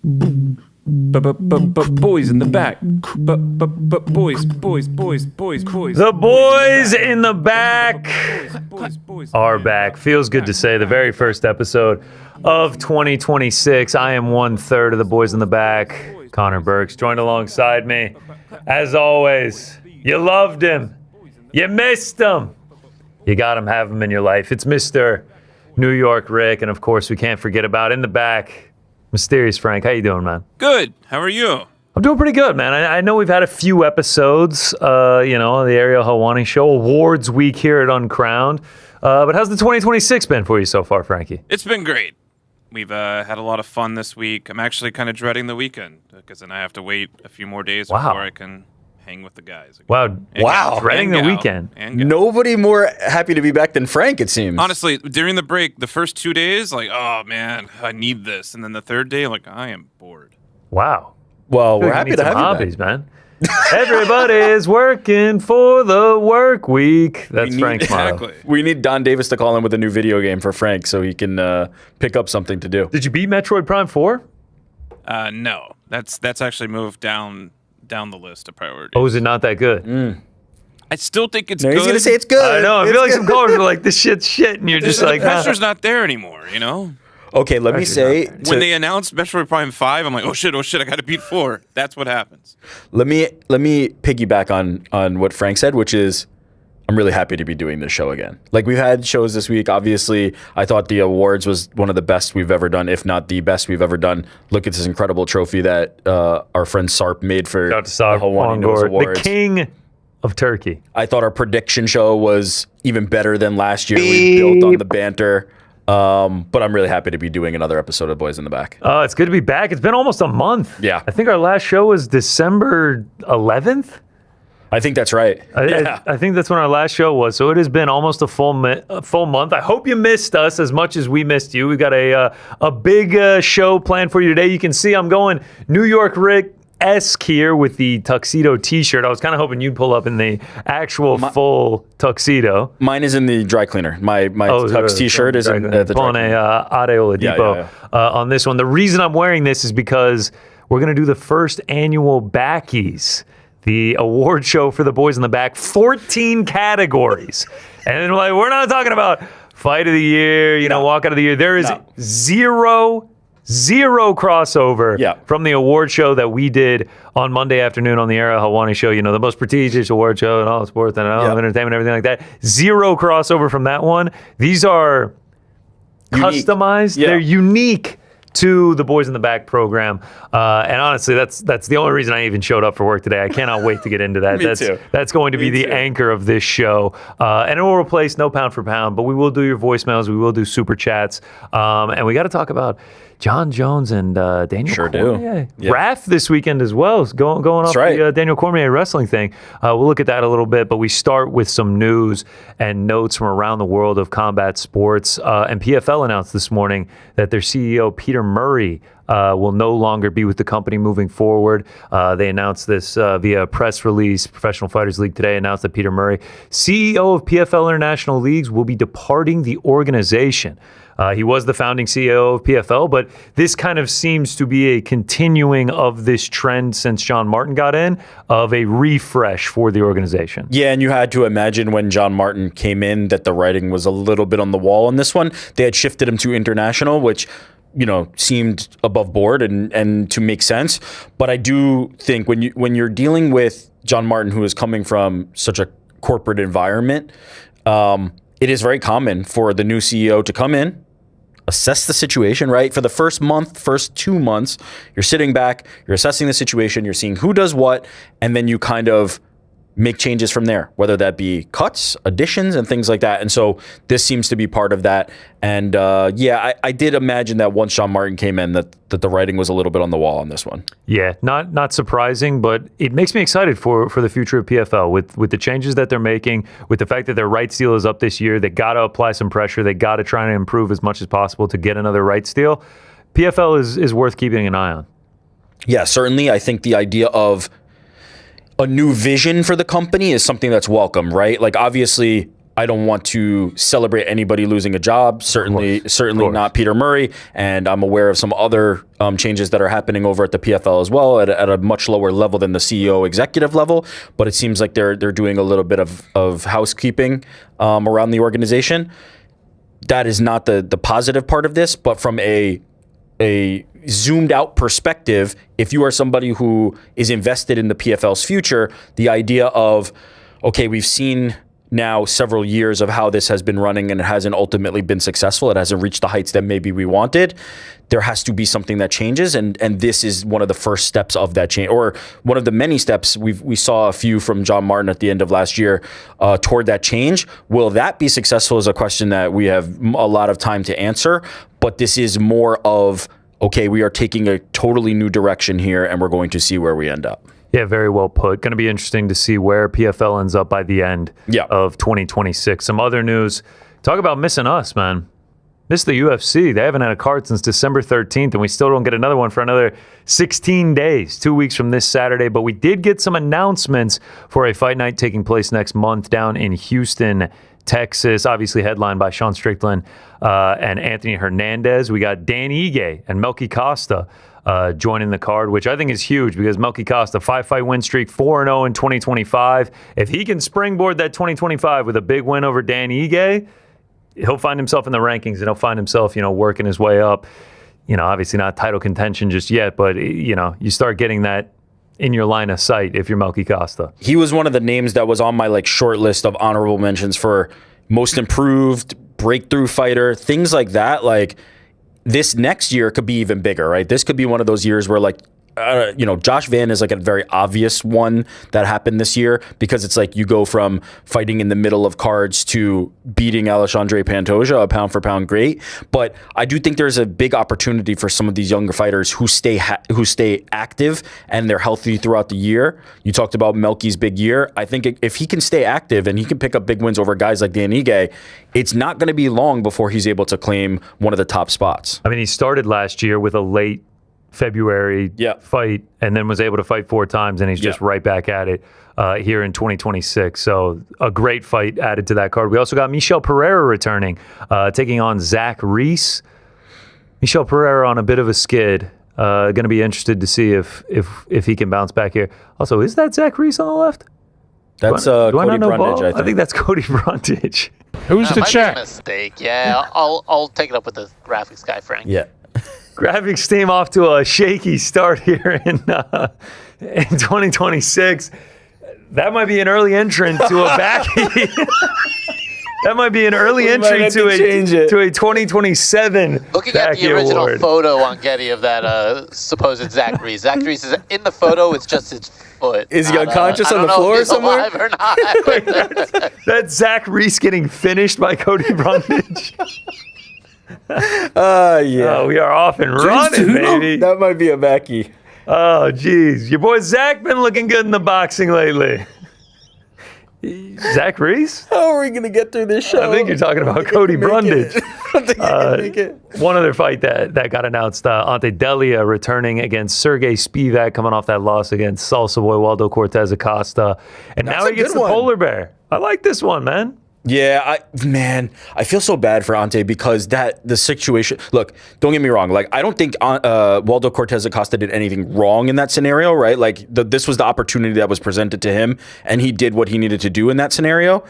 Boys in the back. Boys. The boys in the back are back. Feels good to say the very first episode of 2026. I am 1/3 of the boys in the back. Connor Burks joined alongside me. As always, you loved him. You missed him. You got him, have him in your life. It's Mr. New York Rick, and of course we can't forget about in the back, Mysterious Frank. How you doing, man? Good. How are you? I'm doing pretty good, man. I know we've had a few episodes, the Ariel Helwani show, awards week here at Uncrowned. But how's the 2026 been for you so far, Frankie? It's been great. We've had a lot of fun this week. I'm actually kind of dreading the weekend because then I have to wait a few more days before I can hang with the guys again. Wow. Dreading the weekend. Nobody more happy to be back than Frank, it seems. Honestly, during the break, the first 2 days, like, oh, man, I need this. And then the third day, like, I am bored. Wow. Well, we're happy to have hobbies, you back. man. Everybody's working for the work week. That's Frank's motto. We need Don Davis to call in with a new video game for Frank so he can pick up something to do. Did you beat Metroid Prime 4? No. That's actually moved down the list of priorities. Oh, is it not that good? I still think it's No, good. he's going to say it's good. I know. I feel like some callers are like, this shit's shit, and you're just like, the pressure's not there anymore, you know? Okay, let me say... When they announced Metroid Prime 5, I'm like, oh shit, I got to beat 4. That's what happens. Let me piggyback on what Frank said, which is I'm really happy to be doing this show again. Like, we've had shows this week. Obviously, I thought the awards was one of the best we've ever done, if not the best we've ever done. Look at this incredible trophy that our friend Sarp made for the Helwani Awards. The king of Turkey. I thought our prediction show was even better than last year. We built on the banter. But I'm really happy to be doing another episode of Boys in the Back. It's good to be back. It's been almost a month. Yeah. I think our last show was December 11th. I think that's right. I think that's when our last show was. So it has been almost a full month. I hope you missed us as much as we missed you. We've got a big show planned for you today. You can see I'm going New York Rick-esque here with the tuxedo t-shirt. I was kind of hoping you'd pull up in the actual full tuxedo. Mine is in the dry cleaner. My tux t-shirt is in the dry cleaner. Ariel on this one. The reason I'm wearing this is because we're going to do the first annual Backies, the award show for the boys in the back, 14 categories. And we're not talking about fight of the year, walk out of the year. There is zero crossover from the award show that we did on Monday afternoon on the Ariel Helwani show, the most prestigious award show in all of sports and all of entertainment and everything like that. Zero crossover from that one. These are customized. Yeah. They're unique to the Boys in the Back program. And honestly, that's the only reason I even showed up for work today. I cannot wait to get into that. That's going to be the anchor of this show. And it will replace no pound for pound, but we will do your voicemails. We will do super chats. And we got to talk about John Jones and Daniel Cormier. Raph this weekend as well, going off the Daniel Cormier wrestling thing. We'll look at that a little bit, but we start with some news and notes from around the world of combat sports. And PFL announced this morning that their CEO, Peter Murray, will no longer be with the company moving forward. They announced this via a press release. Professional Fighters League today announced that Peter Murray, CEO of PFL International Leagues, will be departing the organization. He was the founding CEO of PFL, but this kind of seems to be a continuing of this trend since John Martin got in, of a refresh for the organization. Yeah, and you had to imagine when John Martin came in that the writing was a little bit on the wall on this one. They had shifted him to international, which seemed above board and to make sense. But I do think when you're dealing with John Martin, who is coming from such a corporate environment, it is very common for the new CEO to come in, assess the situation, right? For the first 2 months, you're sitting back, you're assessing the situation, you're seeing who does what, and then you kind of make changes from there, whether that be cuts, additions, and things like that. And so this seems to be part of that. And I did imagine that once John Martin came in, that the writing was a little bit on the wall on this one. Yeah, not surprising, but it makes me excited for the future of PFL with the changes that they're making, with the fact that their rights deal is up this year. They got to apply some pressure. They got to try and improve as much as possible to get another rights deal. PFL is worth keeping an eye on. Yeah, certainly. I think the idea of a new vision for the company is something that's welcome, right? Like, obviously, I don't want to celebrate anybody losing a job. Certainly not Peter Murray. And I'm aware of some other changes that are happening over at the PFL as well at a much lower level than the CEO executive level. But it seems like they're doing a little bit of housekeeping around the organization. That is not the positive part of this, but from a zoomed out perspective, if you are somebody who is invested in the PFL's future, the idea of, okay, we've seen now several years of how this has been running and it hasn't ultimately been successful. It hasn't reached the heights that maybe we wanted. There has to be something that changes, and this is one of the first steps of that change, or one of the many steps. We saw a few from John Martin at the end of last year toward that change. Will that be successful is a question that we have a lot of time to answer, but this is more of, okay, we are taking a totally new direction here and we're going to see where we end up. Yeah, very well put. Going to be interesting to see where PFL ends up by the end of 2026. Some other news. Talk about missing us, man. Miss the UFC. They haven't had a card since December 13th, and we still don't get another one for another 16 days, 2 weeks from this Saturday. But we did get some announcements for a fight night taking place next month down in Houston, Texas, obviously headlined by Sean Strickland and Anthony Hernandez. We got Dan Ige and Melky Costa joining the card, which I think is huge because Melky Costa, 5-fight win streak, 4-0 in 2025. If he can springboard that 2025 with a big win over Dan Ige, he'll find himself in the rankings and he'll find himself, working his way up. Obviously not title contention just yet, but, you start getting that in your line of sight if you're Melky Costa. He was one of the names that was on my short list of honorable mentions for most improved, breakthrough fighter, things like that. This next year could be even bigger, right? This could be one of those years where Josh Van is a very obvious one that happened this year because it's you go from fighting in the middle of cards to beating Alexandre Pantoja, a pound for pound great. But I do think there's a big opportunity for some of these younger fighters who stay active and they're healthy throughout the year. You talked about Melky's big year. I think if he can stay active and he can pick up big wins over guys like Dan Ige, it's not going to be long before he's able to claim one of the top spots. I mean, he started last year with a late February fight and then was able to fight 4 times, and he's just right back at it here in 2026. So a great fight added to that card. We also got Michel Pereira returning, taking on Zach Reese. Michel Pereira on a bit of a skid. Going to be interested to see if he can bounce back here. Also, is that Zach Reese on the left? That's Cody Brundage, I think that's Cody Brundage. Who's the check? Be a mistake. Yeah, I'll take it up with the graphics guy, Frank. Yeah. Graphics team off to a shaky start here in 2026. That might be an early entrant to a Backie. That might be an early entry to a 2027 Looking at the original photo on Getty of that supposed Zach Reese. Zach Reese is in the photo. It's just his foot. Is he unconscious on the floor somewhere? Alive or not. Wait, that's Zach Reese getting finished by Cody Brundage. Yeah. We are off and running, baby. That might be a Backie. Oh, geez. Your boy Zach been looking good in the boxing lately. Zach Reese? How are we going to get through this show? I think you're talking about Cody Brundage. I don't think I can make it. One other fight that got announced, Ante Delia returning against Sergey Spivak, coming off that loss against Salsa Boy Waldo Cortez Acosta. And now he gets the polar bear. I like this one, man. Yeah, I feel so bad for Ante because the situation. Look, don't get me wrong. I don't think Waldo Cortez Acosta did anything wrong in that scenario, right? This was the opportunity that was presented to him, and he did what he needed to do in that scenario.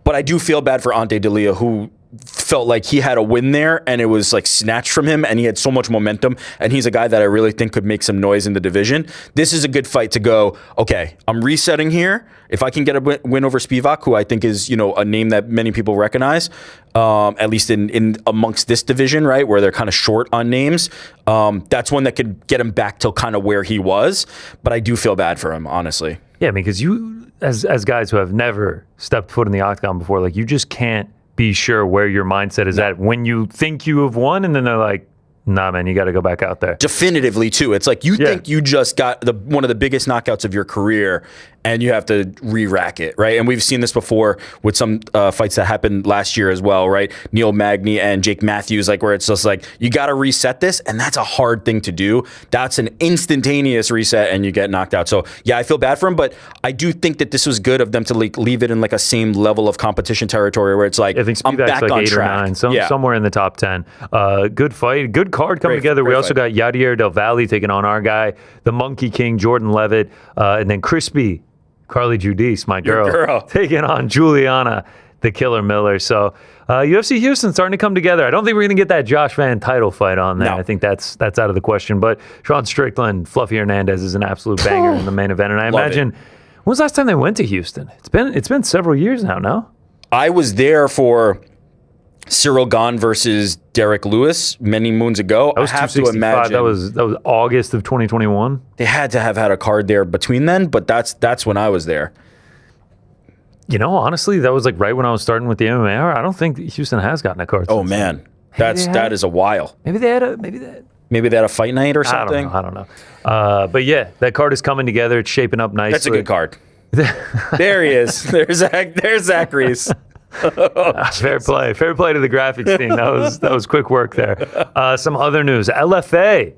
But I do feel bad for Ante Delia, who felt like he had a win there and it was snatched from him, and he had so much momentum, and he's a guy that I really think could make some noise in the division. This is a good fight to go, okay, I'm resetting here. If I can get a win over Spivak, who I think is, a name that many people recognize, at least in amongst this division, right, where they're kind of short on names, that's one that could get him back to kind of where he was. But I do feel bad for him, honestly. Yeah, because you, as guys who have never stepped foot in the octagon before, you just can't be sure where your mindset is at when you think you have won, and then they're like, Nah, man, you got to go back out there. Definitively, too. It's like you think you just got one of the biggest knockouts of your career, and you have to re-rack it, right? And we've seen this before with some fights that happened last year as well, right? Neil Magny and Jake Matthews, like where it's just like, you got to reset this, and that's a hard thing to do. That's an instantaneous reset, and you get knocked out. So, yeah, I feel bad for him, but I do think that this was good of them to like leave it in like a same level of competition territory where it's like, I think I'm back like on 8 track. or 9, somewhere in the top 10. Good fight, good card coming together. Great we also fight. got Yadier Del Valle taking on our guy, the Monkey King, Jordan Levitt, and then Crispy, Carly Judice, my girl, taking on Juliana, the Killer Miller. So UFC Houston starting to come together. I don't think we're going to get that Josh Van title fight on there. No. I think that's out of the question. But Sean Strickland, Fluffy Hernandez is an absolute banger in the main event. And I imagine, when was the last time they went to Houston? It's been several years now, no? I was there for Cyril Gane versus Derek Lewis many moons ago. I have to imagine that was August of 2021. They had to have had a card there between then, but that's when I was there. You know, honestly, that was like right when I was starting with the MMA. I don't think Houston has gotten a card. Oh man, that is a while. Maybe they had a fight night or something. I don't know. But yeah, that card is coming together. It's shaping up nicely. That's a good card. There he is. There's Zachary's. Fair play to the graphics team. That was quick work there. Some other news. LFA.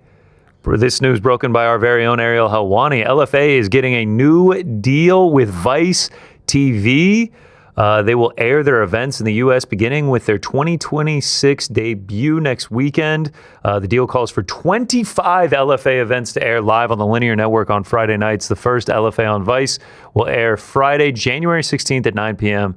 This news broken by our very own Ariel Helwani. LFA is getting a new deal with Vice TV. They will air their events in the U.S. beginning with their 2026 debut next weekend. The deal calls for 25 LFA events to air live on the linear network on Friday nights. The first LFA on Vice will air Friday, January 16th at 9 p.m.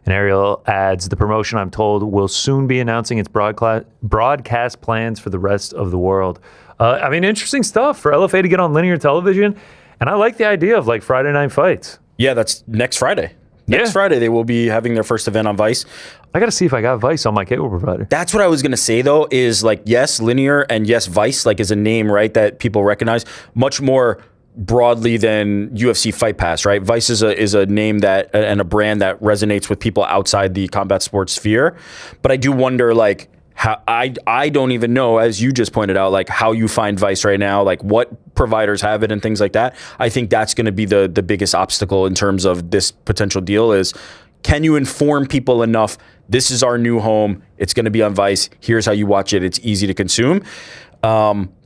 And Ariel adds, the promotion, I'm told, will soon be announcing its broadcast plans for the rest of the world. I mean, interesting stuff for LFA to get on linear television. And I like the idea of like Friday night fights. Yeah, that's next Friday. Next Friday, they will be having their first event on Vice. I got to see if I got Vice on my cable provider. That's what I was going to say, though, is like, yes, linear and yes, Vice, like is a name, right, that people recognize much more broadly than UFC Fight Pass, right? Vice is a name that and a brand that resonates with people outside the combat sports sphere. But I do wonder, like, how I don't even know, as you just pointed out, like how you find Vice right now, like what providers have it and things like that. I think that's going to be the biggest obstacle in terms of this potential deal is, can you inform people enough? This is our new home. It's going to be on Vice. Here's how you watch it. It's easy to consume.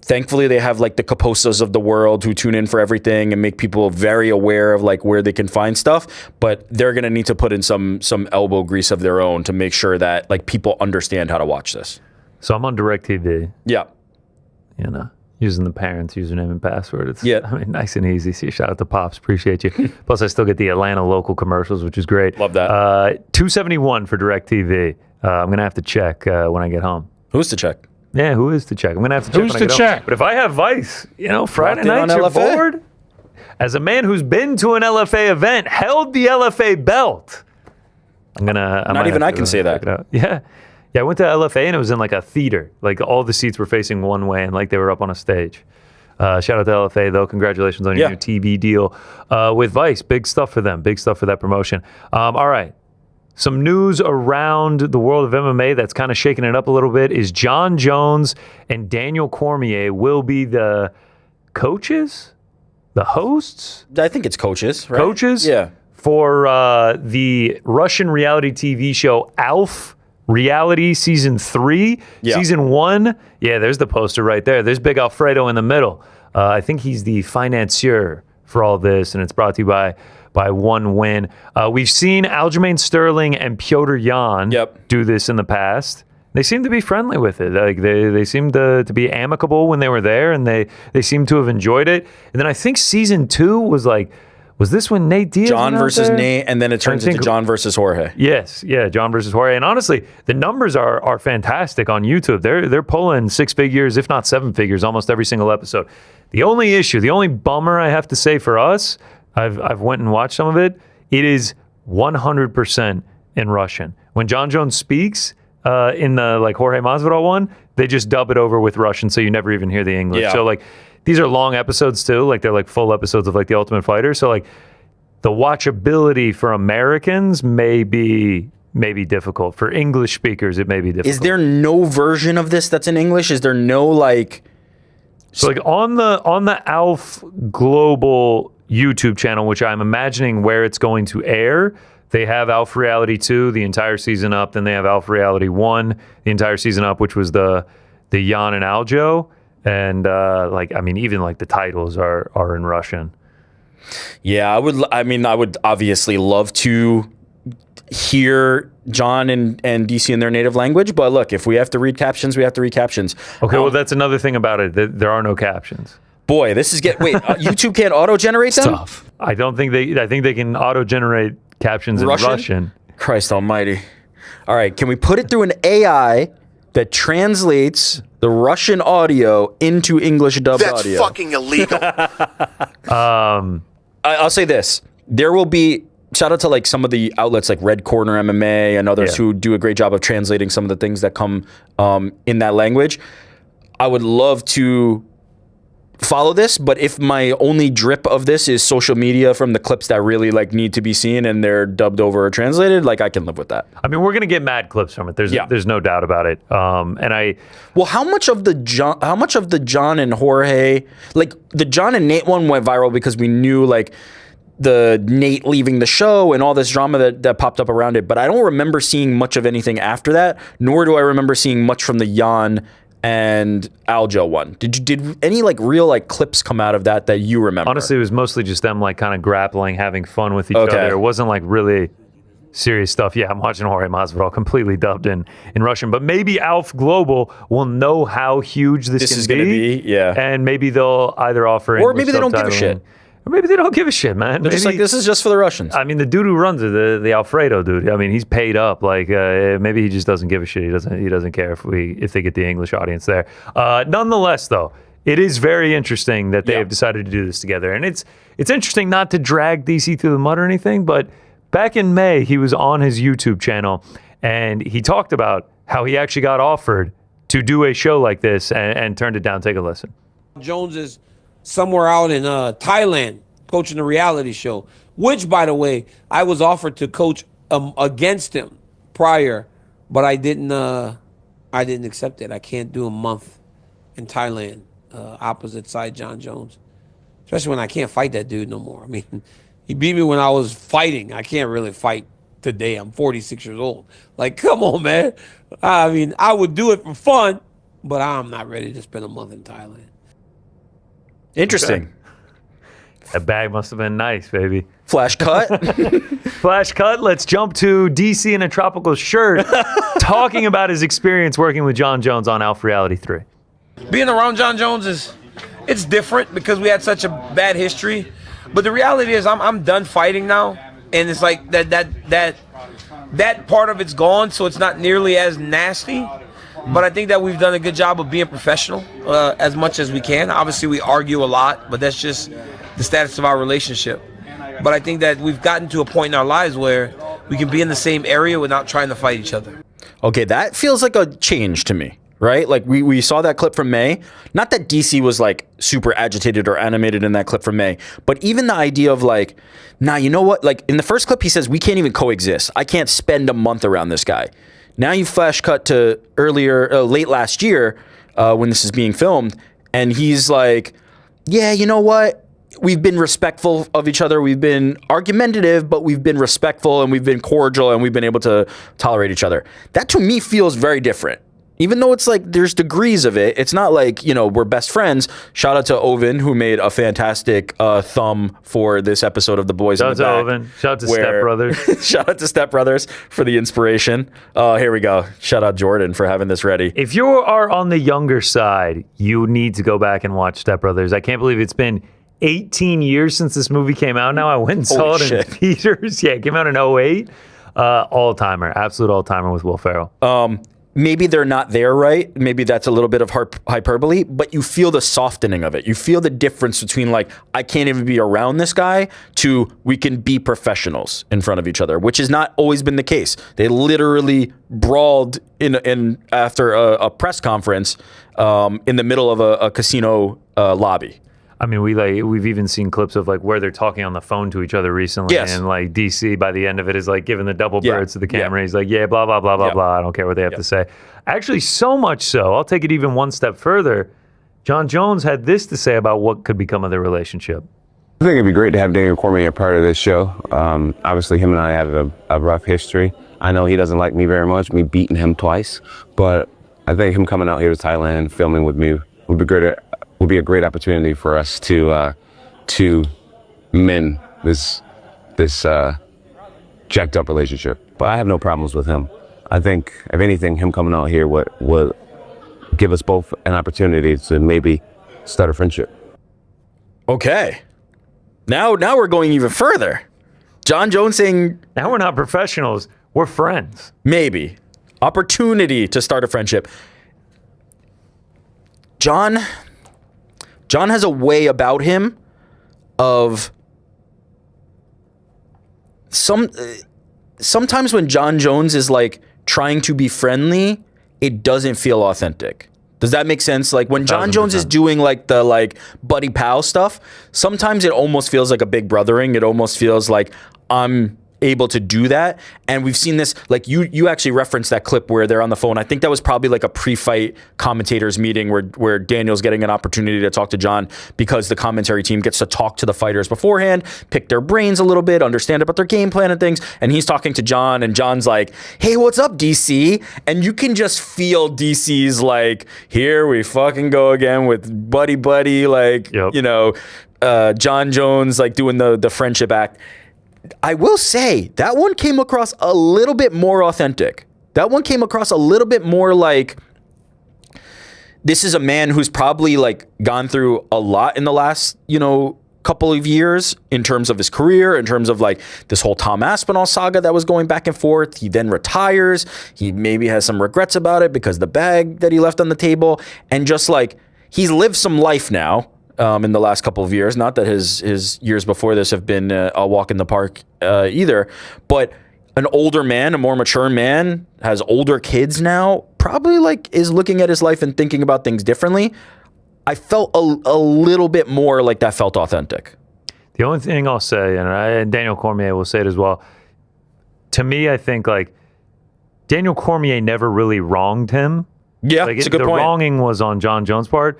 Thankfully, they have like the Kaposas of the world who tune in for everything and make people very aware of like where they can find stuff. But they're going to need to put in some elbow grease of their own to make sure that like people understand how to watch this. So I'm on DirecTV. Yeah. You know, using the parents' username and password. It's I mean, nice and easy. See, shout out to Pops. Appreciate you. Plus, I still get the Atlanta local commercials, which is great. Love that. $271 for DirecTV. I'm going to have to check when I get home. Who's to check? Yeah, who is to check? I'm going to have to check. Who's to check? But if I have Vice, you know, Friday nights you're bored. As a man who's been to an LFA event, held the LFA belt, Not even I can say that. Yeah. Yeah, I went to LFA and it was in like a theater. Like all the seats were facing one way and like they were up on a stage. Shout out to LFA though. Congratulations on your new TV deal with Vice. Big stuff for them. Big stuff for that promotion. All right. Some news around the world of MMA that's kind of shaking it up a little bit is John Jones and Daniel Cormier will be the coaches, the hosts. I think it's coaches, right? Coaches? Yeah. For the Russian reality TV show Alf Reality Season 3. Yeah. Season 1, there's the poster right there. There's Big Alfredo in the middle. I think he's the financier for all this, and it's brought to you by One Win. We've seen Aljamain Sterling and Piotr Jan do this in the past. They seem to be friendly with it. Like they seem to be amicable when they were there, and they seem to have enjoyed it. And then I think season 2 was this when Nate Diaz John went out versus there? Nate, and then it turns into John versus Jorge. Yes, John versus Jorge. And honestly, the numbers are fantastic on YouTube. They're pulling 6 figures, if not 7 figures, almost every single episode. The only bummer I have to say for us, I've went and watched some of it. It is 100% in Russian. When John Jones speaks in the like Jorge Masvidal one, they just dub it over with Russian, so you never even hear the English. Yeah. So like these are long episodes too. Like they're like full episodes of like The Ultimate Fighter. So like the watchability for Americans may be may be difficult. For English speakers, it may be difficult. Is there no version of this that's in English? Is there no like? So like on the Alf Global YouTube channel, which I'm imagining where it's going to air, they have Alf Reality 2, the entire season up. Then they have Alf Reality 1, the entire season up, which was the Jan and Aljo. And even like the titles are in Russian. Yeah, I would obviously love to hear John and DC in their native language, but look, if we have to read captions, we have to read captions. Okay, well, that's another thing about it. There are no captions. Boy, this is YouTube can't auto-generate them? Tough. I think they can auto-generate captions in Russian. Christ almighty. All right, can we put it through an AI that translates the Russian audio into English dubbed audio? That's fucking illegal. I'll say this. There will be, shout out to like some of the outlets like Red Corner MMA and others who do a great job of translating some of the things that come in that language. I would love to follow this, but if my only drip of this is social media from the clips that really like need to be seen and they're dubbed over or translated, like I can live with that. I mean, we're gonna get mad clips from it. There's no doubt about it. How much of the John and Jorge, like the John and Nate one went viral because we knew like the Nate leaving the show and all this drama that popped up around it, but I don't remember seeing much of anything after that, nor do I remember seeing much from the Jan and Aljo one. Did any like real like clips come out of that you remember? Honestly, it was mostly just them like kind of grappling, having fun with each other. It wasn't like really serious stuff. Yeah, I'm watching Jorge Masvidal completely dubbed in Russian, but maybe Alf Global will know how huge this is can going to be. Yeah, and maybe they'll either offer or maybe they don't give a shit. Or maybe they don't give a shit, man. They're just like, this is just for the Russians. I mean, the dude who runs it, the Alfredo dude. I mean, he's paid up. Like, maybe he just doesn't give a shit. He doesn't care if they get the English audience there. Nonetheless, though, it is very interesting that they have decided to do this together, and it's interesting not to drag DC through the mud or anything. But back in May, he was on his YouTube channel, and he talked about how he actually got offered to do a show like this and turned it down. Take a listen. Jones is somewhere out in Thailand coaching a reality show, which, by the way, I was offered to coach against him prior, but I didn't accept it. I can't do a month in Thailand opposite side John Jones, especially when I can't fight that dude no more. I mean, he beat me when I was fighting. I can't really fight today. I'm 46 years old. Like, come on, man. I mean, I would do it for fun, but I'm not ready to spend a month in Thailand. Interesting. Okay. That bag must have been nice, baby. Flash cut. Flash cut. Let's jump to DC in a tropical shirt, talking about his experience working with John Jones on Alf Reality 3. Being around John Jones it's different because we had such a bad history. But the reality is I'm done fighting now, and it's like that part of it's gone, so it's not nearly as nasty. But I think that we've done a good job of being professional as much as we can. Obviously, we argue a lot, but that's just the status of our relationship. But I think that we've gotten to a point in our lives where we can be in the same area without trying to fight each other. Okay, that feels like a change to me, right? Like we saw that clip from May. Not that DC was like super agitated or animated in that clip from May, but even the idea of like, nah, you know what? Like in the first clip, he says, we can't even coexist. I can't spend a month around this guy. Now you flash cut to late last year when this is being filmed, and he's like, yeah, you know what? We've been respectful of each other. We've been argumentative, but we've been respectful, and we've been cordial, and we've been able to tolerate each other. That to me feels very different. Even though it's like there's degrees of it, it's not like, you know, we're best friends. Shout out to Oven, who made a fantastic thumb for this episode of The Boys in the Back. Shout out to Oven. Shout out to Step Brothers. Shout out to Step Brothers for the inspiration. Here we go. Shout out Jordan for having this ready. If you are on the younger side, you need to go back and watch Step Brothers. I can't believe it's been 18 years since this movie came out now. I went and saw it in theaters. Yeah, it came out in 2008. All-timer. Absolute all-timer with Will Ferrell. Maybe they're not there, right? Maybe that's a little bit of hyperbole, but you feel the softening of it. You feel the difference between like, I can't even be around this guy, to we can be professionals in front of each other, which has not always been the case. They literally brawled in after a press conference in the middle of a casino lobby. I mean, we've even seen clips of like where they're talking on the phone to each other recently, Yes. and like DC by the end of it is like giving the double Yeah. birds to the camera. Yeah. He's like, yeah, blah blah blah blah Yeah. blah. I don't care what they have to say. Actually, so much so, I'll take it even one step further. John Jones had this to say about what could become of their relationship. I think it'd be great to have Daniel Cormier a part of this show. Obviously, him and I have a rough history. I know he doesn't like me very much, me beating him twice, but I think him coming out here to Thailand, filming with me, would be a great opportunity for us to mend this jacked up relationship. But I have no problems with him. I think, if anything, him coming out here would give us both an opportunity to maybe start a friendship. Okay. Now we're going even further. John Jones saying Now we're not professionals, we're friends. maybe opportunity to start a friendship. John has a way about him of sometimes when John Jones is like trying to be friendly, it doesn't feel authentic. Does that make sense? Like when John Jones is doing like the like buddy pal stuff, sometimes it almost feels like a big brothering. It almost feels like I'm able to do that. And we've seen this, like you actually referenced that clip where they're on the phone. I think that was probably like a pre-fight commentators meeting where Daniel's getting an opportunity to talk to John because the commentary team gets to talk to the fighters beforehand, pick their brains a little bit, understand about their game plan and things. And he's talking to John and John's like, hey, what's up, DC? And you can just feel DC's like, here we fucking go again with buddy, like, Yep. you know, John Jones like doing the friendship act. I will say that one came across a little bit more authentic. That one came across a little bit more like this is a man who's probably like gone through a lot in the last, couple of years in terms of his career, in terms of like this whole Tom Aspinall saga that was going back and forth. He then retires. He maybe has some regrets about it because the bag that he left on the table, and just like he's lived some life now. In the last couple of years. Not that his years before this have been a walk in the park either, but an older man, a more mature man, has older kids now, probably like is looking at his life and thinking about things differently. I felt a little bit more like that felt authentic. The only thing I'll say, and Daniel Cormier will say it as well, to me, I think like Daniel Cormier never really wronged him. Yeah, like it's a good the point. wronging was on John Jones' part,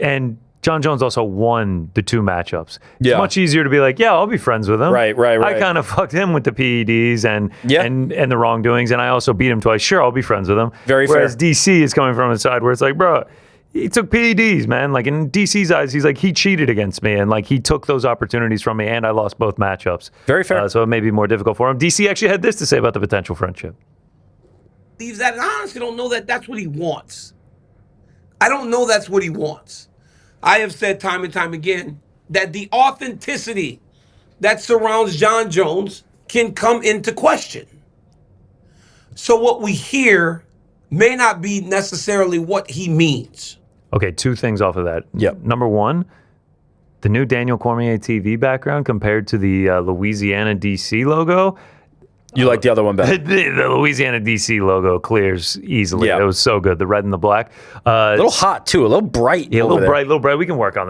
and John Jones also won the two matchups. Yeah. It's much easier to be like, yeah, I'll be friends with him. Right. I kind of fucked him with the PEDs and the wrongdoings, and I also beat him twice. Sure, I'll be friends with him. Very fair. Whereas DC is coming from a side where it's like, bro, he took PEDs, man. Like in DC's eyes, he's like, he cheated against me, and like he took those opportunities from me, and I lost both matchups. Very fair. So it may be more difficult for him. DC actually had this to say about the potential friendship. Leaves that, and I honestly don't know that that's what he wants. I don't know that's what he wants. I have said time and time again that the authenticity that surrounds John Jones can come into question. So what we hear may not be necessarily what he means. Okay, two things off of that. Yep. Number one, the new Daniel Cormier TV background compared to the Louisiana DC logo. You like the other one better. The Louisiana DC logo clears easily. Yeah. It was so good. The red and the black. A little hot too, a little bright. Yeah, a over little there. bright. We can work on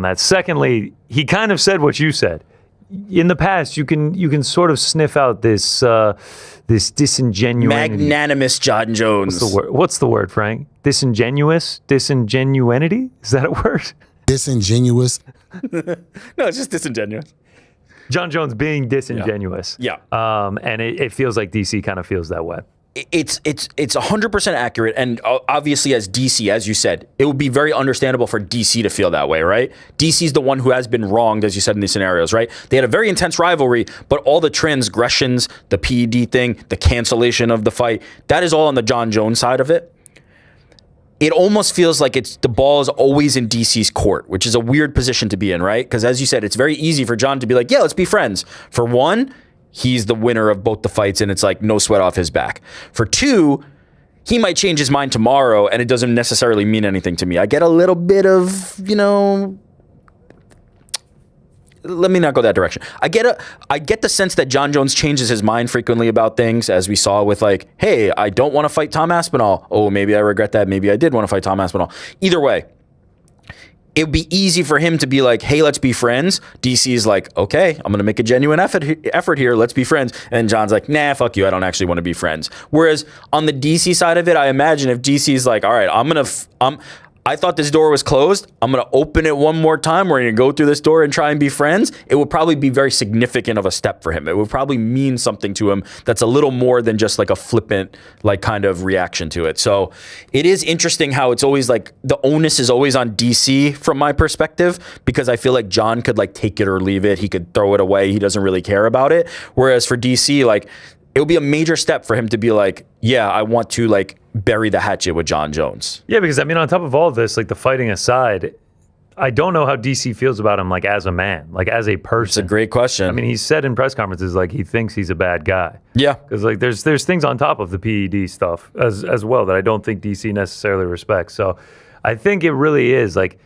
that. Secondly, he kind of said what you said. In the past, you can sort of sniff out this disingenuity. Magnanimous John Jones. What's the word, Frank? Disingenuity? Is that a word? Disingenuous. No, it's just disingenuous. John Jones being disingenuous. Yeah. And it feels like DC kind of feels that way. It's 100% accurate, and obviously as DC, as you said, it would be very understandable for DC to feel that way, right? DC's the one who has been wronged, as you said in these scenarios, right? They had a very intense rivalry, but all the transgressions, the PED thing, the cancellation of the fight, that is all on the John Jones side of it. It almost feels like the ball is always in DC's court, which is a weird position to be in, right? Because as you said, it's very easy for John to be like, yeah, let's be friends. For one, he's the winner of both the fights, and it's like no sweat off his back. For two, he might change his mind tomorrow, and it doesn't necessarily mean anything to me. I get a little bit of, let me not go that direction. I get the sense that John Jones changes his mind frequently about things, as we saw with like, hey, I don't want to fight Tom Aspinall. Oh, maybe I regret that. Maybe I did want to fight Tom Aspinall. Either way, it would be easy for him to be like, hey, let's be friends. DC is like, okay, I'm going to make a genuine effort here. Let's be friends. And John's like, nah, fuck you. I don't actually want to be friends. Whereas on the DC side of it, I imagine if DC is like, all right, I thought this door was closed. I'm going to open it one more time. We're going to go through this door and try and be friends. It would probably be very significant of a step for him. It would probably mean something to him that's a little more than just like a flippant, like kind of reaction to it. So it is interesting how it's always like the onus is always on DC from my perspective, because I feel like John could like take it or leave it. He could throw it away. He doesn't really care about it. Whereas for DC, like it would be a major step for him to be like, yeah, I want to like bury the hatchet with Jon Jones. Yeah, because I mean, on top of all of this, like the fighting aside, I don't know how DC feels about him, like as a man, like as a person. It's a great question. I mean, he's said in press conferences like he thinks he's a bad guy. Yeah, because like there's things on top of the PED stuff as well that I don't think DC necessarily respects. So I think it really is like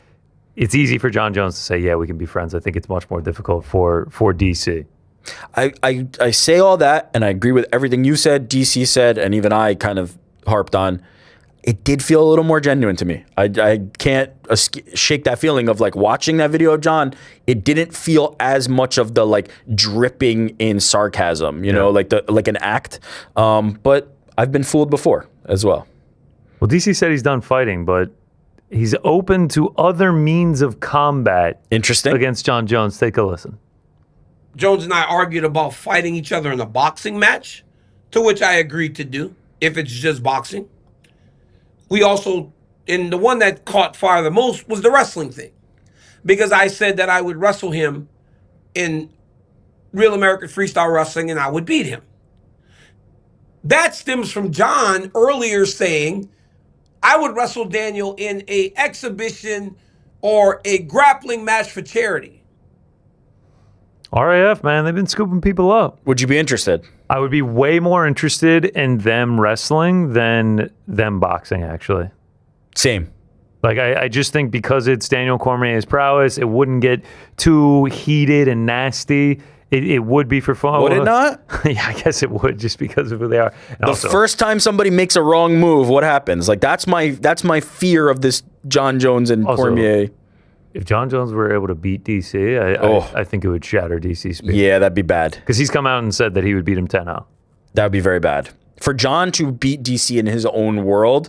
it's easy for Jon Jones to say, yeah, we can be friends. I think it's much more difficult for DC. I say all that, and I agree with everything you said, DC said, and even I kind of harped on. It did feel a little more genuine to me. I can't shake that feeling of like watching that video of John. It didn't feel as much of the like dripping in sarcasm, you know, like an act. But I've been fooled before as well. Well, DC said he's done fighting, but he's open to other means of combat. Interesting. Against Jon Jones. Take a listen. Jones and I argued about fighting each other in a boxing match, to which I agreed to do if it's just boxing. We also, and the one that caught fire the most was the wrestling thing, because I said that I would wrestle him in Real American Freestyle Wrestling and I would beat him. That stems from John earlier saying I would wrestle Daniel in a exhibition or a grappling match for charity. RAF, man, they've been scooping people up. Would you be interested? I would be way more interested in them wrestling than them boxing, actually. Same. Like, I just think because it's Daniel Cormier's prowess, it wouldn't get too heated and nasty. It would be for fun. Would it not? Yeah, I guess it would, just because of who they are. And the first time somebody makes a wrong move, what happens? Like, that's my fear of this Jon Jones and Cormier. If Jon Jones were able to beat DC, I think it would shatter DC's speed. Yeah, that'd be bad. Because he's come out and said that he would beat him 10-0. That would be very bad. For Jon to beat DC in his own world,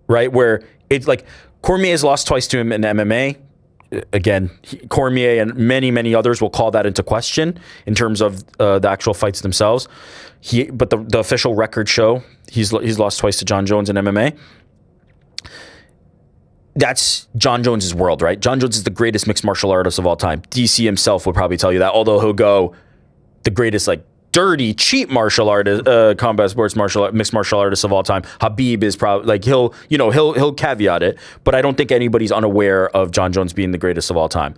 right, where it's like Cormier has lost twice to him in MMA. Again, Cormier and many, many others will call that into question in terms of the actual fights themselves. But the official records show he's lost twice to Jon Jones in MMA. That's Jon Jones' world, right? Jon Jones is the greatest mixed martial artist of all time. DC himself would probably tell you that, although he'll go the greatest, like, dirty, cheap martial artist, combat sports mixed martial artist of all time. Habib is probably like he'll caveat it, but I don't think anybody's unaware of Jon Jones being the greatest of all time.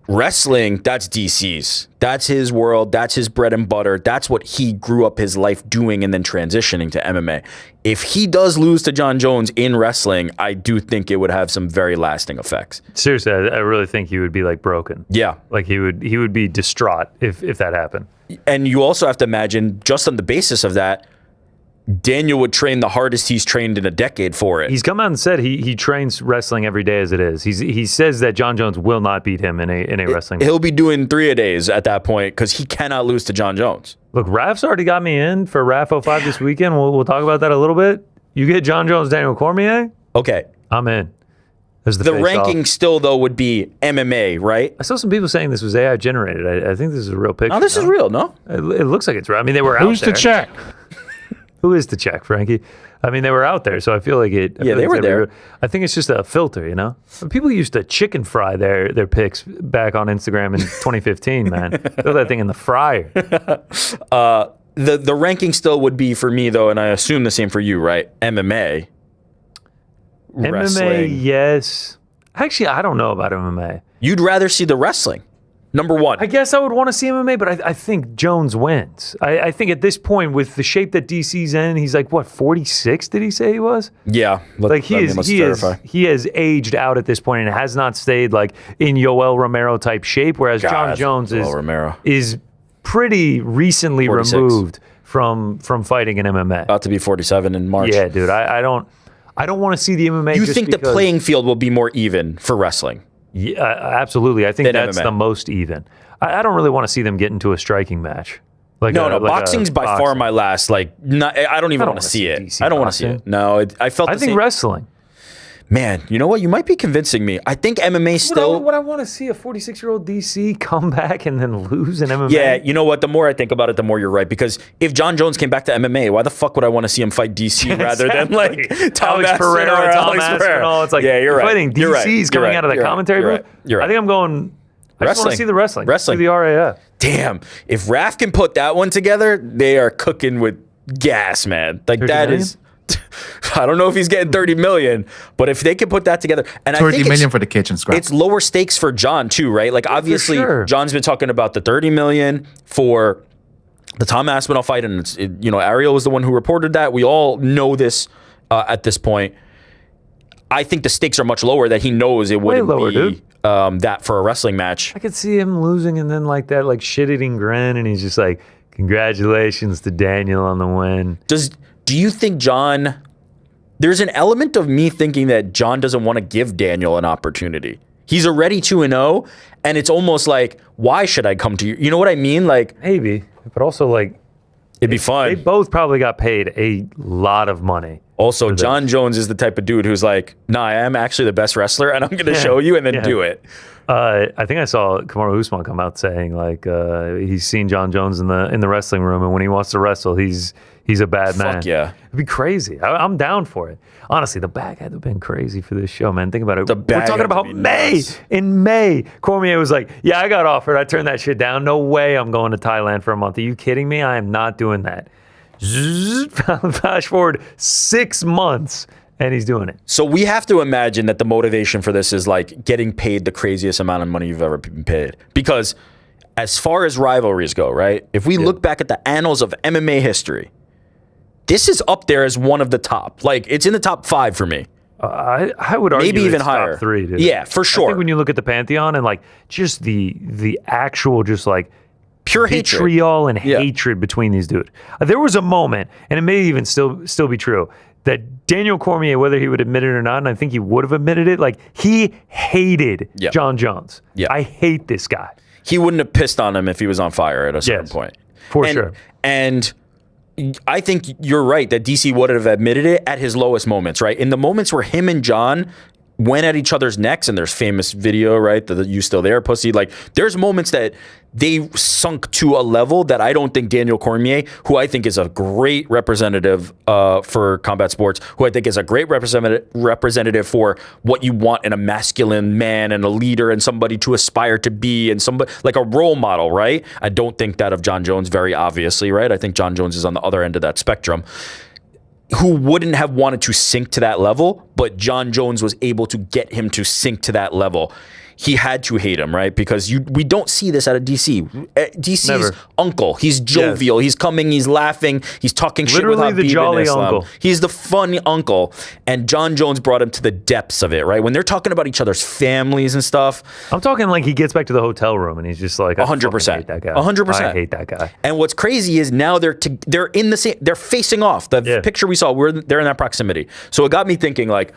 Wrestling, that's DC's. That's his world. That's his bread and butter. That's what he grew up his life doing and then transitioning to MMA. If he does lose to Jon Jones in wrestling, I do think it would have some very lasting effects. Seriously, I really think he would be like broken. Yeah. Like he would be distraught if that happened. And you also have to imagine, just on the basis of that, Daniel would train the hardest he's trained in a decade for it. He's come out and said he trains wrestling every day as it is. He says that Jon Jones will not beat him in a wrestling match. He'll be doing 3-a-days at that point because he cannot lose to Jon Jones. Look, Raf's already got me in for RAF 05 this weekend. We'll talk about that a little bit. You get Jon Jones, Daniel Cormier? Okay. I'm in. The ranking still, though, would be MMA, right? I saw some people saying this was AI generated. I think this is a real picture. Oh, this is real, no? It looks like it's real. I mean, they were out there. Who's to check? Who is to check, Frankie? I mean, they were out there, so I feel like it. Yeah, they were there. I think it's just a filter, you know? People used to chicken fry their pics back on Instagram in 2015, man. Throw that thing in the fryer. The ranking still would be for me, though, and I assume the same for you, right? MMA. Wrestling. MMA, yes. Actually, I don't know about MMA. You'd rather see the wrestling. Number one. I guess I would want to see MMA, but I think Jones wins. I think at this point, with the shape that DC's in, he's like, what, 46, did he say he was? Yeah. He has aged out at this point and has not stayed like in Yoel Romero type shape, whereas Jon Jones is pretty recently 46. Removed from fighting in MMA. About to be 47 in March. Yeah, dude. I I don't want to see the MMA. You just think the because, playing field will be more even for wrestling? Yeah, absolutely. I think Than that's MMA. the most even. I don't really want to see them get into a striking match. Like No, like boxing's by far my last. Like, I don't even want to see it. DC I don't want to see boxing. it. No, I felt. I the think same. wrestling. Man, you know what? You might be convincing me. I think MMA still. Would I want to see a 46-year-old DC come back and then lose in MMA? Yeah, you know what? The more I think about it, the more you're right. Because if John Jones came back to MMA, why the fuck would I want to see him fight DC rather than like Tom Alex Pereira, or Tom Alex Pereira? Aspinall? It's like, yeah, you're right. fighting You're right. DC's You're coming right. out of the You're right. commentary You're booth. right. You're right. I think I'm going. I just want to see the wrestling. Wrestling. See the RAF. Damn, if Raf can put that one together, they are cooking with gas, man. Like 30 that million? is. I don't know if he's getting 30 million, but if they can put that together, and I 30 think million for the kitchen scrap. it's lower stakes for John too, right? Like obviously, sure. John's been talking about the 30 million for the Tom Aspinall fight, and Ariel was the one who reported that. We all know this at this point. I think the stakes are much lower. That he knows it wouldn't lower, be dude. That for a wrestling match. I could see him losing and then like that, like shit-eating grin, and he's just like, "Congratulations to Daniel on the win." Do you think John? There's an element of me thinking that John doesn't want to give Daniel an opportunity. He's already 2-0, and it's almost like, why should I come to you? You know what I mean? Like Maybe, but also like it'd be they fun. both probably got paid a lot of money. Also, John Jones is the type of dude who's like, "Nah, I am actually the best wrestler, and I'm going to show you, and then do it." I think I saw Kamaru Usman come out saying like he's seen John Jones in the wrestling room, and when he wants to wrestle, he's a bad man. Fuck yeah. It'd be crazy. I'm down for it. Honestly, the bag had to have been crazy for this show, man. Think about it. The We're bag talking had to about be May. nuts. In May, Cormier was like, "Yeah, I got offered. I turned that shit down. No way I'm going to Thailand for a month. Are you kidding me? I am not doing that." Flash forward 6 months, and he's doing it. So we have to imagine that the motivation for this is like getting paid the craziest amount of money you've ever been paid. Because as far as rivalries go, right? If we look back at the annals of MMA history, this is up there as one of the top. Like, it's in the top 5 for me. I would argue Maybe even it's higher. top 3, dude. Yeah, for I sure. think when you look at the Pantheon and like just the actual just like Pure hatred. vitriol and Yeah. hatred between these dudes. There was a moment, and it may even still be true, that Daniel Cormier, whether he would admit it or not, and I think he would have admitted it, like he hated Yeah. John Jones. Yeah. I hate this guy. He wouldn't have pissed on him if he was on fire at a certain Yes, point. for sure. And I think you're right that DC would have admitted it at his lowest moments, right? In the moments where him and John went at each other's necks, and there's famous video, right? The "You Still There, Pussy." Like, there's moments that they sunk to a level that I don't think Daniel Cormier, who I think is a great representative for combat sports, who I think is a great representative for what you want in a masculine man and a leader and somebody to aspire to be and somebody like a role model, right? I don't think that of John Jones, very obviously, right? I think John Jones is on the other end of that spectrum. Who wouldn't have wanted to sink to that level, but John Jones was able to get him to sink to that level. He had to hate him, right? Because we don't see this out of DC. DC's Never. uncle. He's jovial. He's coming. He's laughing. He's talking shit with Literally the Habib in jolly Islam. uncle. He's the funny uncle. And John Jones brought him to the depths of it, right? When they're talking about each other's families and stuff. I'm talking like he gets back to the hotel room and he's just like, I 100%. fucking hate that guy. 100%. I hate that guy. And what's crazy is now they're in the same. They're facing off. The Yeah. picture we saw, they're in that proximity. So it got me thinking, like,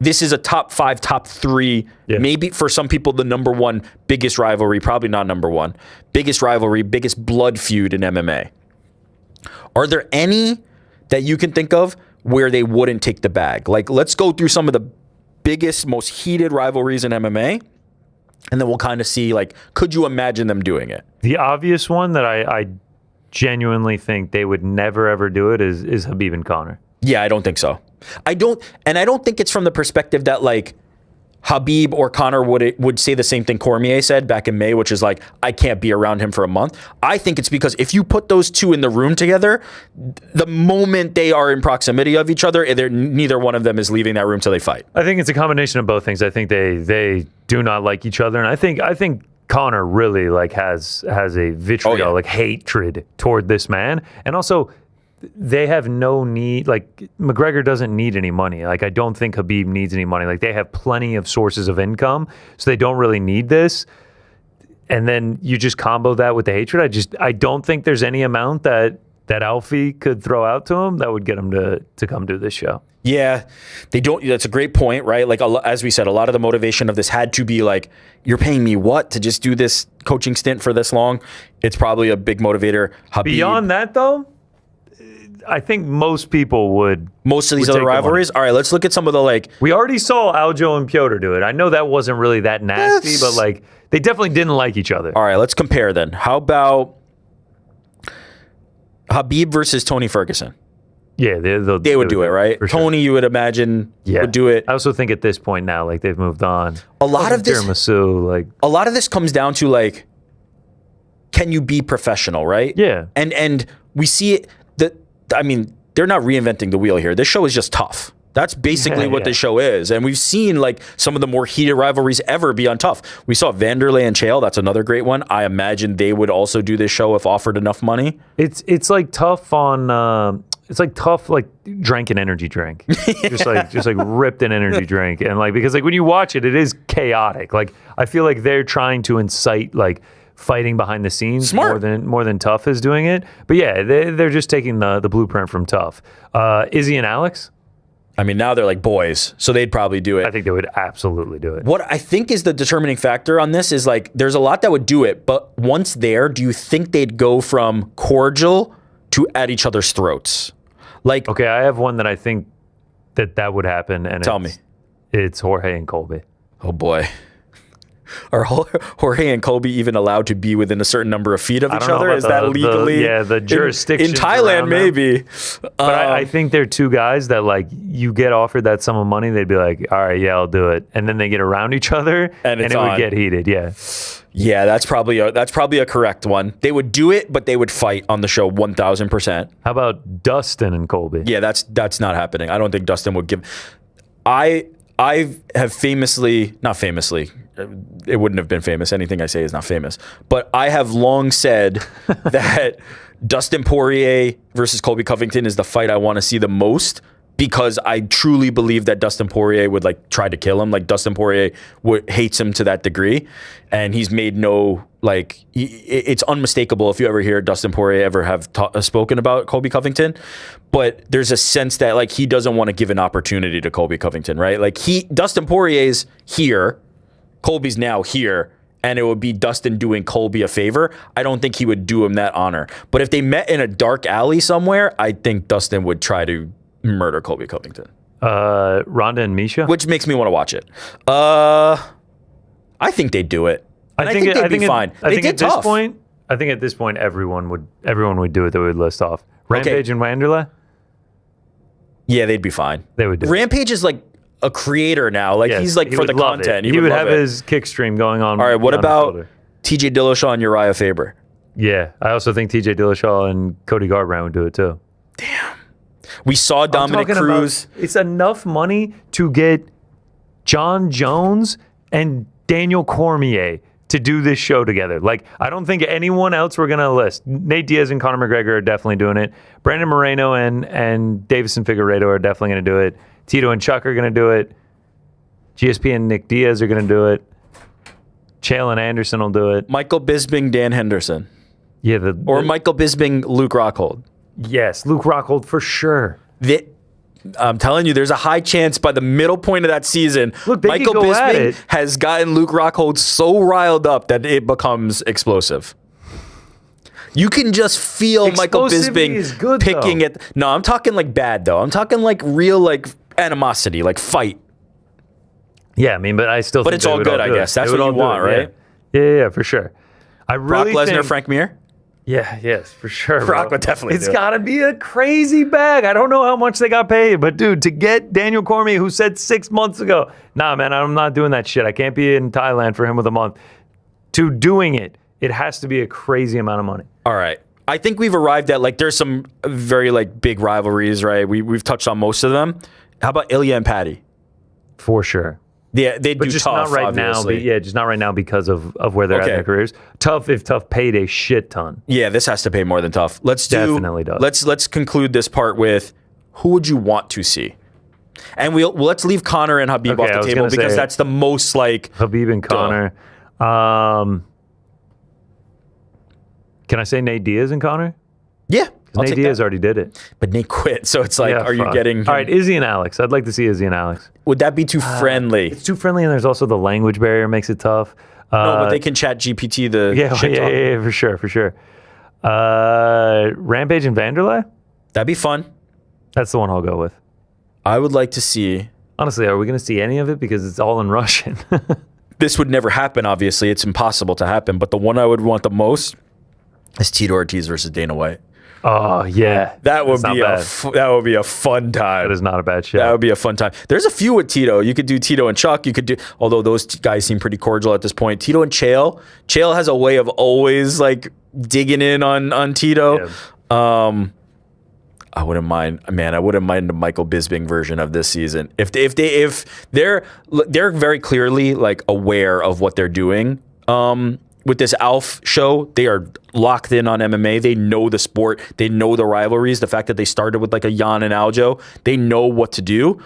this is a top 5, top 3, maybe for some people the number 1 biggest rivalry. Probably not number 1 biggest rivalry, biggest blood feud in MMA. Are there any that you can think of where they wouldn't take the bag? Like, let's go through some of the biggest, most heated rivalries in MMA. And then we'll kind of see, like, could you imagine them doing it? The obvious one that I genuinely think they would never ever do it is Habib and Conor. Yeah, I don't think so. I don't think it's from the perspective that like Habib or Conor would say the same thing Cormier said back in May, which is like, I can't be around him for a month. I think it's because if you put those two in the room together, the moment they are in proximity of each other, neither one of them is leaving that room till they fight. I think it's a combination of both things. I think they do not like each other, and I think Conor really like has a vitriol, like hatred toward this man, and also they have no need. Like McGregor doesn't need any money. Like I don't think Habib needs any money. Like they have plenty of sources of income, so they don't really need this. And then you just combo that with the hatred. I don't think there's any amount that that Alfie could throw out to him that would get him to come do this show. Yeah, they don't. That's a great point, right? Like as we said, a lot of the motivation of this had to be like, you're paying me what to just do this coaching stint for this long? It's probably a big motivator. Habib, Beyond that, though, I think most people would. Most of these would other take the money. rivalries. All right, let's look at some of the like. We already saw Aljo and Piotr do it. I know that wasn't really that nasty, but like they definitely didn't like each other. All right, let's compare then. How about Habib versus Tony Ferguson? Yeah, They would do it, right? for sure. Tony, you would imagine, would do it. I also think at this point now, like they've moved on. A lot of this, tiramisu, like a lot of this comes down to like, can you be professional, right? Yeah. And we see it. I mean, they're not reinventing the wheel here. This show is just tough. That's basically what this show is. And we've seen like some of the more heated rivalries ever be on tough. We saw Vanderlei and Chael. That's another great one. I imagine they would also do this show if offered enough money. It's like tough on. It's like tough, like drank an energy drink, just like ripped an energy drink, and like because like when you watch it, it is chaotic. Like I feel like they're trying to incite like fighting behind the scenes more than Tough is doing it. But yeah, they're just taking the blueprint from Tough. Izzy and Alex. I mean, now they're like boys, so they'd probably do it. I think they would absolutely do it. What I think is the determining factor on this is like there's a lot that would do it, but once there, do you think they'd go from cordial to at each other's throats? Like, okay, I have one that I think that would happen, and tell me, it's Jorge and Colby. Oh boy, are Jorge and Colby even allowed to be within a certain number of feet of each other? Is that legally? The jurisdiction in Thailand, maybe. But I think they're two guys that like you get offered that sum of money, they'd be like, all right, yeah, I'll do it, and then they get around each other, and it would get heated. Yeah. Yeah, that's probably a correct one. They would do it, but they would fight on the show 1,000%. How about Dustin and Colby? Yeah, that's not happening. I don't think Dustin would give. I have not famously, it wouldn't have been famous. Anything I say is not famous. But I have long said that Dustin Poirier versus Colby Covington is the fight I want to see the most. Because I truly believe that Dustin Poirier would like try to kill him. Like Dustin Poirier hates him to that degree, and he's made no like. It's unmistakable if you ever hear Dustin Poirier ever have spoken about Colby Covington. But there's a sense that like he doesn't want to give an opportunity to Colby Covington, right? Like Dustin Poirier's here, Colby's now here. And it would be Dustin doing Colby a favor. I don't think he would do him that honor. But if they met in a dark alley somewhere, I think Dustin would try to murder Colby Covington. Ronda and Misha? Which makes me want to watch it. I think they'd do it. I think they'd be fine. I think at this point, everyone would do it that we would list off. Rampage and Wanderlei? Yeah, they'd be fine. They would do it. Rampage is like a creator now. Like he's like for the content. He would have his kick stream going on. All right, what about TJ Dillashaw and Uriah Faber? Yeah, I also think TJ Dillashaw and Cody Garbrandt would do it too. Damn. We saw Dominic Cruz. It's enough money to get John Jones and Daniel Cormier to do this show together. Like, I don't think anyone else we're going to list. Nate Diaz and Conor McGregor are definitely doing it. Brandon Moreno and Davison Figueiredo are definitely going to do it. Tito and Chuck are going to do it. GSP and Nick Diaz are going to do it. Chael and Anderson will do it. Michael Bisping, Dan Henderson. Yeah, Michael Bisping, Luke Rockhold. Yes, Luke Rockhold for sure. I'm telling you, there's a high chance by the middle point of that season, Michael Bisping has gotten Luke Rockhold so riled up that it becomes explosive. You can just feel Michael Bisping picking at. No, I'm talking like bad though. I'm talking like real like animosity, like fight. Yeah, I mean, but I still. But it's all good, I guess. That's what you want, right? Yeah, for sure. I really Brock Lesnar, Frank Mir. Yeah, yes, for sure. Brock would definitely. It's got to be a crazy bag. I don't know how much they got paid, but dude, to get Daniel Cormier, who said 6 months ago, nah, man, I'm not doing that shit. I can't be in Thailand for him with a month. To doing it, it has to be a crazy amount of money. All right. I think we've arrived at like there's some very like big rivalries, right? We've touched on most of them. How about Ilya and Patty? For sure. Yeah, they do just tough, not right obviously. now. Just not right now because of where they're at in their careers. Tough if Tough paid a shit ton. Yeah, this has to pay more than Tough. Definitely does. Let's conclude this part with who would you want to see, and let's leave Conor and Habib off the table because that's the most like Habib and Conor. Can I say Nate Diaz and Conor? Yeah, I'll Nate take Diaz that. already did it. But Nate quit, so it's like, Yeah, are you fuck. getting? All right, Izzy and Alex. I'd like to see Izzy and Alex. Would that be too friendly? It's too friendly, and there's also the language barrier makes it tough. No, but they can chat GPT the shit talk. Yeah, for sure. Rampage and Vanderlei? That'd be fun. That's the one I'll go with. I would like to see. Honestly, are we going to see any of it? Because it's all in Russian. This would never happen, obviously. It's impossible to happen. But the one I would want the most is Tito Ortiz versus Dana White. Oh, yeah. That would That's be that would be a fun time. That is not a bad show. That would be a fun time. There's a few with Tito. You could do Tito and Chuck. You could do, although those guys seem pretty cordial at this point. Tito and Chael. Chael has a way of always like digging in on Tito. Yeah. I wouldn't mind, man. I wouldn't mind the Michael Bisping version of this season. If they're very clearly like aware of what they're doing. With this Alf show, they are locked in on MMA. They know the sport. They know the rivalries. The fact that they started with like a Jan and Aljo, they know what to do.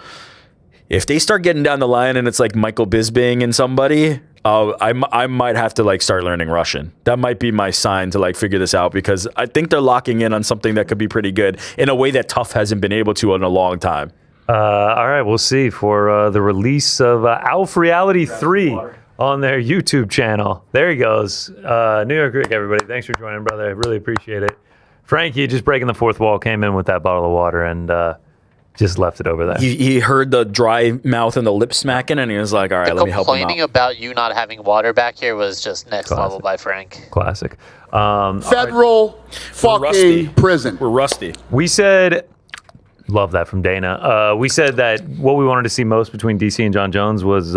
If they start getting down the line and it's like Michael Bisping and somebody, I might have to like start learning Russian. That might be my sign to like figure this out because I think they're locking in on something that could be pretty good in a way that Tough hasn't been able to in a long time. All right, we'll see for the release of Alf Reality 3 on their YouTube channel. There he goes. New York Rick, everybody. Thanks for joining, brother. I really appreciate it. Frankie just breaking the fourth wall, came in with that bottle of water and just left it over there. He heard the dry mouth and the lip smacking, and he was like, all right, let me help him out. Complaining about you not having water back here was just next level by Frank. Classic. Federal fucking prison. We're rusty. We said, love that from Dana. We said that what we wanted to see most between DC and John Jones was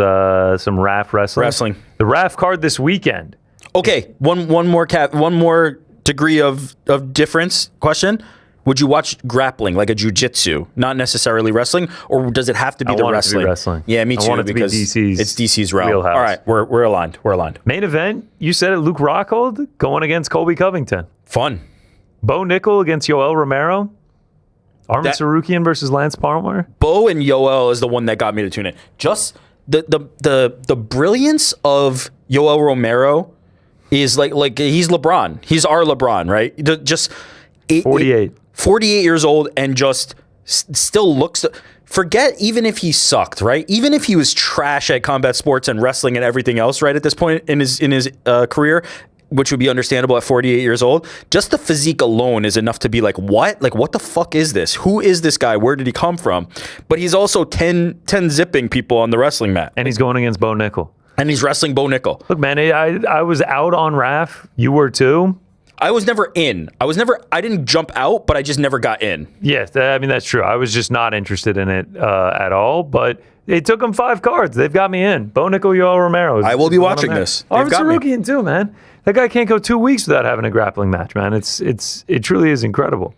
some RAF wrestling. The RAF card this weekend. Okay, one more degree of difference question. Would you watch grappling like a jiu-jitsu, not necessarily wrestling, or does it have to be the wrestling? It to be wrestling. Yeah, me too. I want it to be because DC's it's DC's realm. wheelhouse. All right, we're aligned. We're aligned. Main event, you said it, Luke Rockhold going against Colby Covington. Fun. Bo Nickel against Yoel Romero. Armin Sarukian versus Lance Palmer. Bo and Yoel is the one that got me to tune in. Just the brilliance of Yoel Romero is like he's LeBron. He's our LeBron, right? Just 48 years old and just still looks. Forget even if he sucked, right? Even if he was trash at combat sports and wrestling and everything else, right? At this point in his career, which would be understandable at 48 years old, just the physique alone is enough to be like, what? Like, what the fuck is this? Who is this guy? Where did he come from? But he's also 10 zipping people on the wrestling mat. And he's going against Bo Nickel. And he's wrestling Bo Nickel. Look, man, I was out on RAF. You were too. I was never in. I didn't jump out, but I just never got in. Yes, I mean, that's true. I was just not interested in it at all, but it took them 5 cards. They've got me in. Bo Nickel, Yoel Romero. I will be watching this. Armin Sarukian too, man. That guy can't go 2 weeks without having a grappling match, man. It truly is incredible.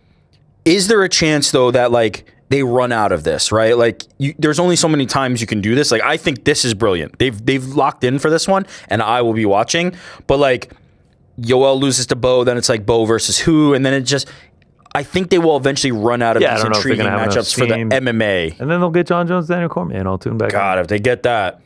Is there a chance though that like they run out of this, right? Like there's only so many times you can do this. Like I think this is brilliant. They've locked in for this one, and I will be watching. But like Yoel loses to Bo, then it's like Bo versus who, and then it just. I think they will eventually run out of these intriguing matchups for the MMA. And then they'll get John Jones, Daniel Cormier, and I'll tune back. God, if they get that.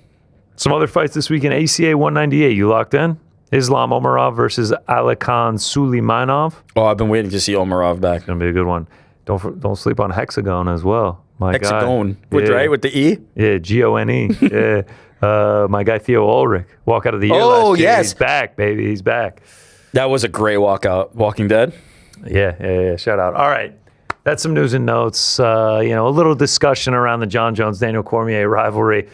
Some other fights this weekend. ACA 198. You locked in? Islam Omarov versus Alikan Suleimanov. Oh, I've been waiting to see Omarov back. It's gonna be a good one. Don't sleep on Hexagon as well. Hexagon, guy. with the E. Yeah, Gone. Yeah, my guy Theo Ulrich walk out of the year. Oh last year. yes, he's back, baby. He's back. That was a great walkout. Walking Dead. Yeah. Shout out. All right. That's some news and notes. A little discussion around the John Jones Daniel Cormier rivalry,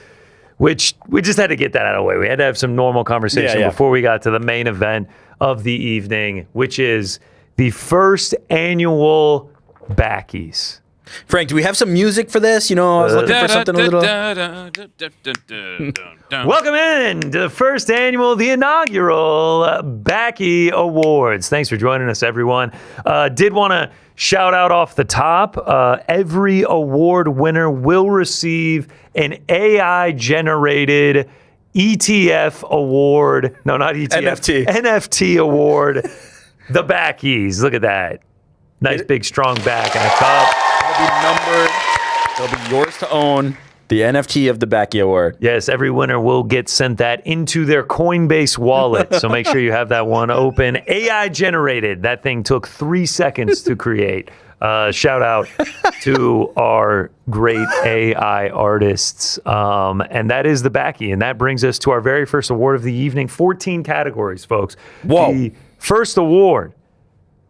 which we just had to get that out of the way. We had to have some normal conversation before we got to the main event of the evening, which is the first annual Backies. Frank, do we have some music for this? I was looking for something a little. Welcome in to the first annual, the inaugural Backie Awards. Thanks for joining us, everyone. Did want to shout out off the top. Every award winner will receive an AI-generated ETF award. No, not ETF. NFT award. The Backies. Look at that. Nice big strong back and a cup. They'll be numbered. They'll be yours to own. The NFT of the Backie Award. Yes, every winner will get sent that into their Coinbase wallet. So make sure you have that one open. AI generated. That thing took 3 seconds to create. Shout out to our great AI artists. And that is the Backie. And that brings us to our very first award of the evening. 14 categories, folks. Whoa. The first award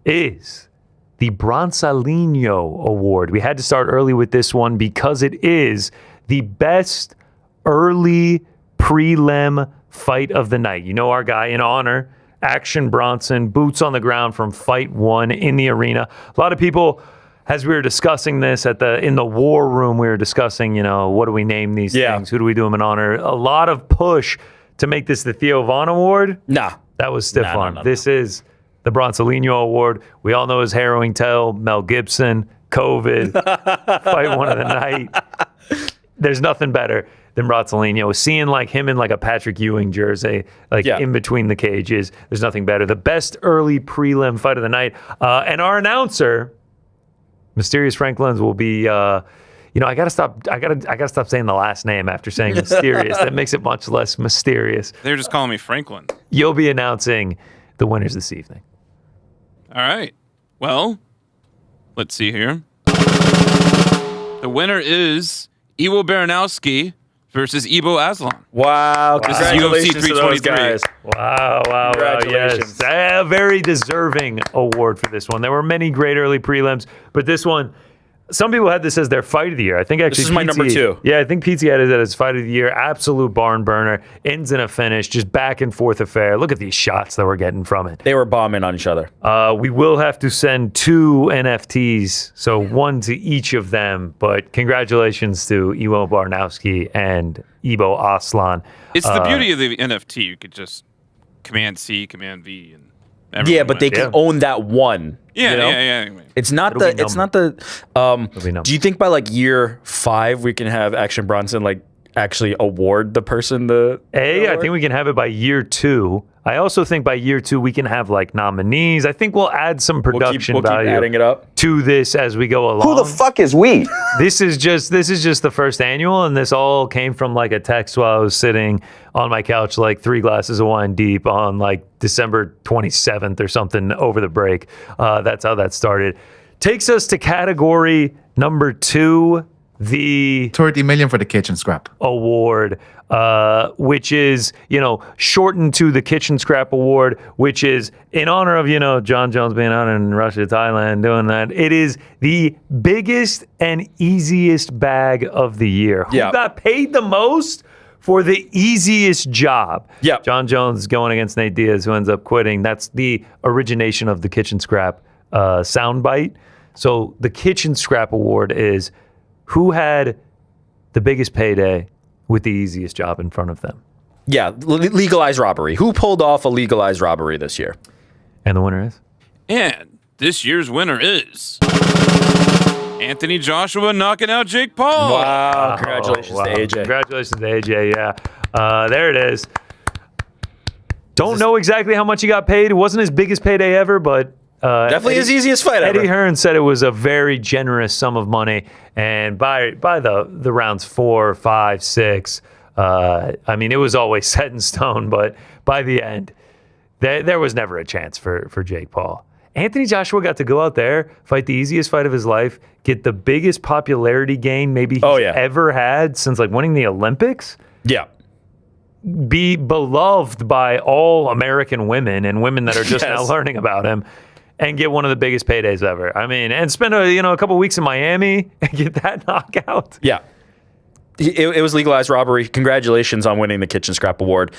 is the Bronzolino Award. We had to start early with this one because it is the best early prelim fight of the night. You know our guy in honor, Action Bronson, boots on the ground from fight 1 in the arena. A lot of people, as we were discussing this in the war room, we were discussing, what do we name these things? Who do we do them in honor? A lot of push to make this the Theo Von Award. Nah. That was stiff arm. No. This is the Bronzolino Award. We all know his harrowing tale, Mel Gibson, COVID, fight 1 of the night. There's nothing better than Bronzolino. Seeing him in a Patrick Ewing jersey, in between the cages. There's nothing better. The best early prelim fight of the night. And our announcer, Mysterious Franklins, will be. I gotta stop saying the last name after saying Mysterious. That makes it much less mysterious. They're just calling me Franklin. You'll be announcing the winners this evening. All right. Well, let's see here. The winner is Iwo Baranowski versus Ibo Aslan. Wow. Congratulations UFC to those guys. Wow. Congratulations. Yes. A very deserving award for this one. There were many great early prelims, but this one, some people had this as their fight of the year. I think actually this is my number 2. Yeah, I think PT had it as fight of the year. Absolute barn burner. Ends in a finish. Just back and forth affair. Look at these shots that we're getting from it. They were bombing on each other. We will have to send 2 NFTs, so 1 to each of them. But congratulations to Iwo Baranowski and Ibo Aslan. It's the beauty of the NFT. You could just Command C, Command V, and yeah, but they can own that one. Yeah. It's not the. Do you think by year 5 we can have Action Bronson actually award the person the? I think we can have it by year 2. I also think by year 2 we can have nominees. I think we'll add some production we'll keep value adding it up to this as we go along. Who the fuck is we? This is just the first annual, and this all came from a text while I was sitting on my couch 3 glasses of wine deep on December 27th or something over the break. That's how that started. Takes us to category number 2, the 30 million for the kitchen scrap award, which is, shortened to the Kitchen Scrap Award, which is in honor of, John Jones being out in Russia, Thailand, doing that. It is the biggest and easiest bag of the year. Who got paid the most for the easiest job? Yeah. John Jones going against Nate Diaz, who ends up quitting. That's the origination of the Kitchen Scrap soundbite. So the Kitchen Scrap Award is who had the biggest payday with the easiest job in front of them. Yeah, legalized robbery. Who pulled off a legalized robbery this year? And the winner is? And this year's winner is Anthony Joshua knocking out Jake Paul. Wow. Congratulations to AJ. Congratulations to AJ, yeah. There it is. Don't know exactly how much he got paid. It wasn't his biggest payday ever, but definitely his easiest fight ever. Eddie Hearn said it was a very generous sum of money, and by the rounds 4, 5, 6, it was always set in stone. But by the end, there was never a chance for Jake Paul. Anthony Joshua got to go out there, fight the easiest fight of his life, get the biggest popularity gain maybe he's ever had since winning the Olympics. Yeah. Be beloved by all American women and women that are just now learning about him. And get one of the biggest paydays ever. And spend a couple weeks in Miami and get that knockout. Yeah, it was legalized robbery. Congratulations on winning the Kitchen Scrap Award.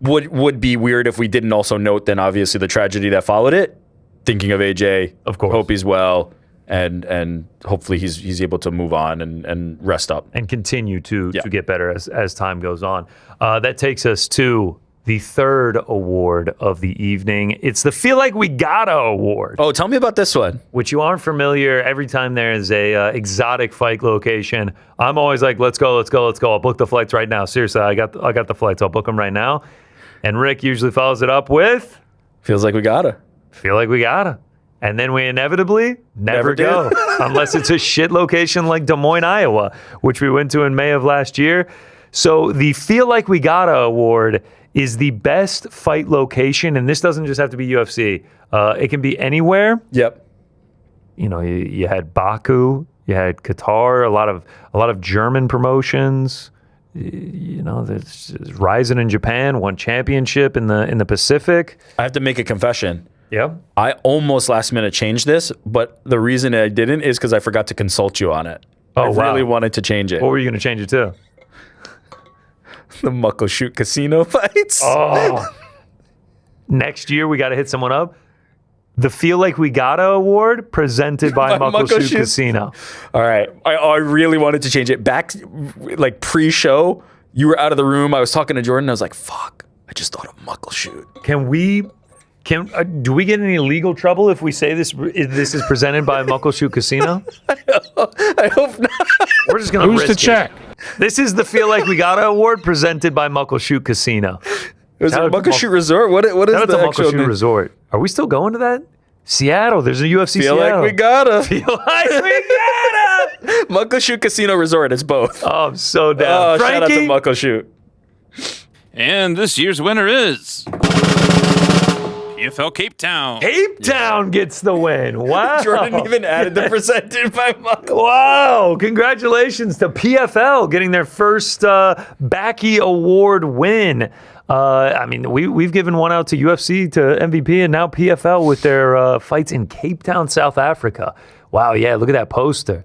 Would be weird if we didn't also note then obviously the tragedy that followed it. Thinking of AJ, of course. Hope he's well, and hopefully he's able to move on and rest up and continue to get better as time goes on. That takes us to the third award of the evening. It's the Feel Like We Gotta Award. Oh, tell me about this one. Which you aren't familiar. Every time there is a exotic fight location, I'm always like, let's go. I'll book the flights right now. Seriously, I got the flights. I'll book them right now. And Rick usually follows it up with Feels Like We Gotta. Feel Like We Gotta. And then we inevitably never do. go unless it's a shit location like Des Moines, Iowa, which we went to in May of last year. So the Feel Like We Gotta award is the best fight location. And this doesn't just have to be UFC. It can be anywhere. Yep. You know, you had Baku, you had Qatar, a lot of German promotions. You know, there's Ryzen in Japan, won championship in the Pacific. I have to make a confession. Yeah. I almost last minute changed this, but the reason I didn't is because I forgot to consult you on it. Oh, I wow. really wanted to change it. What were you going to change it to? The Muckleshoot Casino fights. Oh. Next year, we got to hit someone up. The Feel Like We Gotta award presented by Muckleshoot Casino. All right. I really wanted to change it. Back, like pre-show, you were out of the room. I was talking to Jordan. I was like, fuck, I just thought of Muckleshoot. Do we get any legal trouble if we say this is presented by Muckleshoot Casino? I hope not. We're just going to risk Who's to check? This is the Feel Like We Gotta award presented by Muckleshoot Casino. Is it Muckleshoot Resort? What is Shout out the to actual Muckleshoot name? Resort. Are we still going to that? Seattle. There's a UFC Feel Seattle. like we gotta. Feel like we gotta. Muckleshoot Casino Resort. It's both. Oh, I'm so down. Oh, shout out to Frankie? Muckleshoot. And this year's winner is PFL Cape Town. Cape Town gets the win. Wow. Jordan even added the presented by Muckleshoot. Wow. Congratulations to PFL getting their first Backie Award win. I mean, we've given one out to UFC, to MVP, and now PFL with their fights in Cape Town, South Africa. Wow, yeah, look at that poster.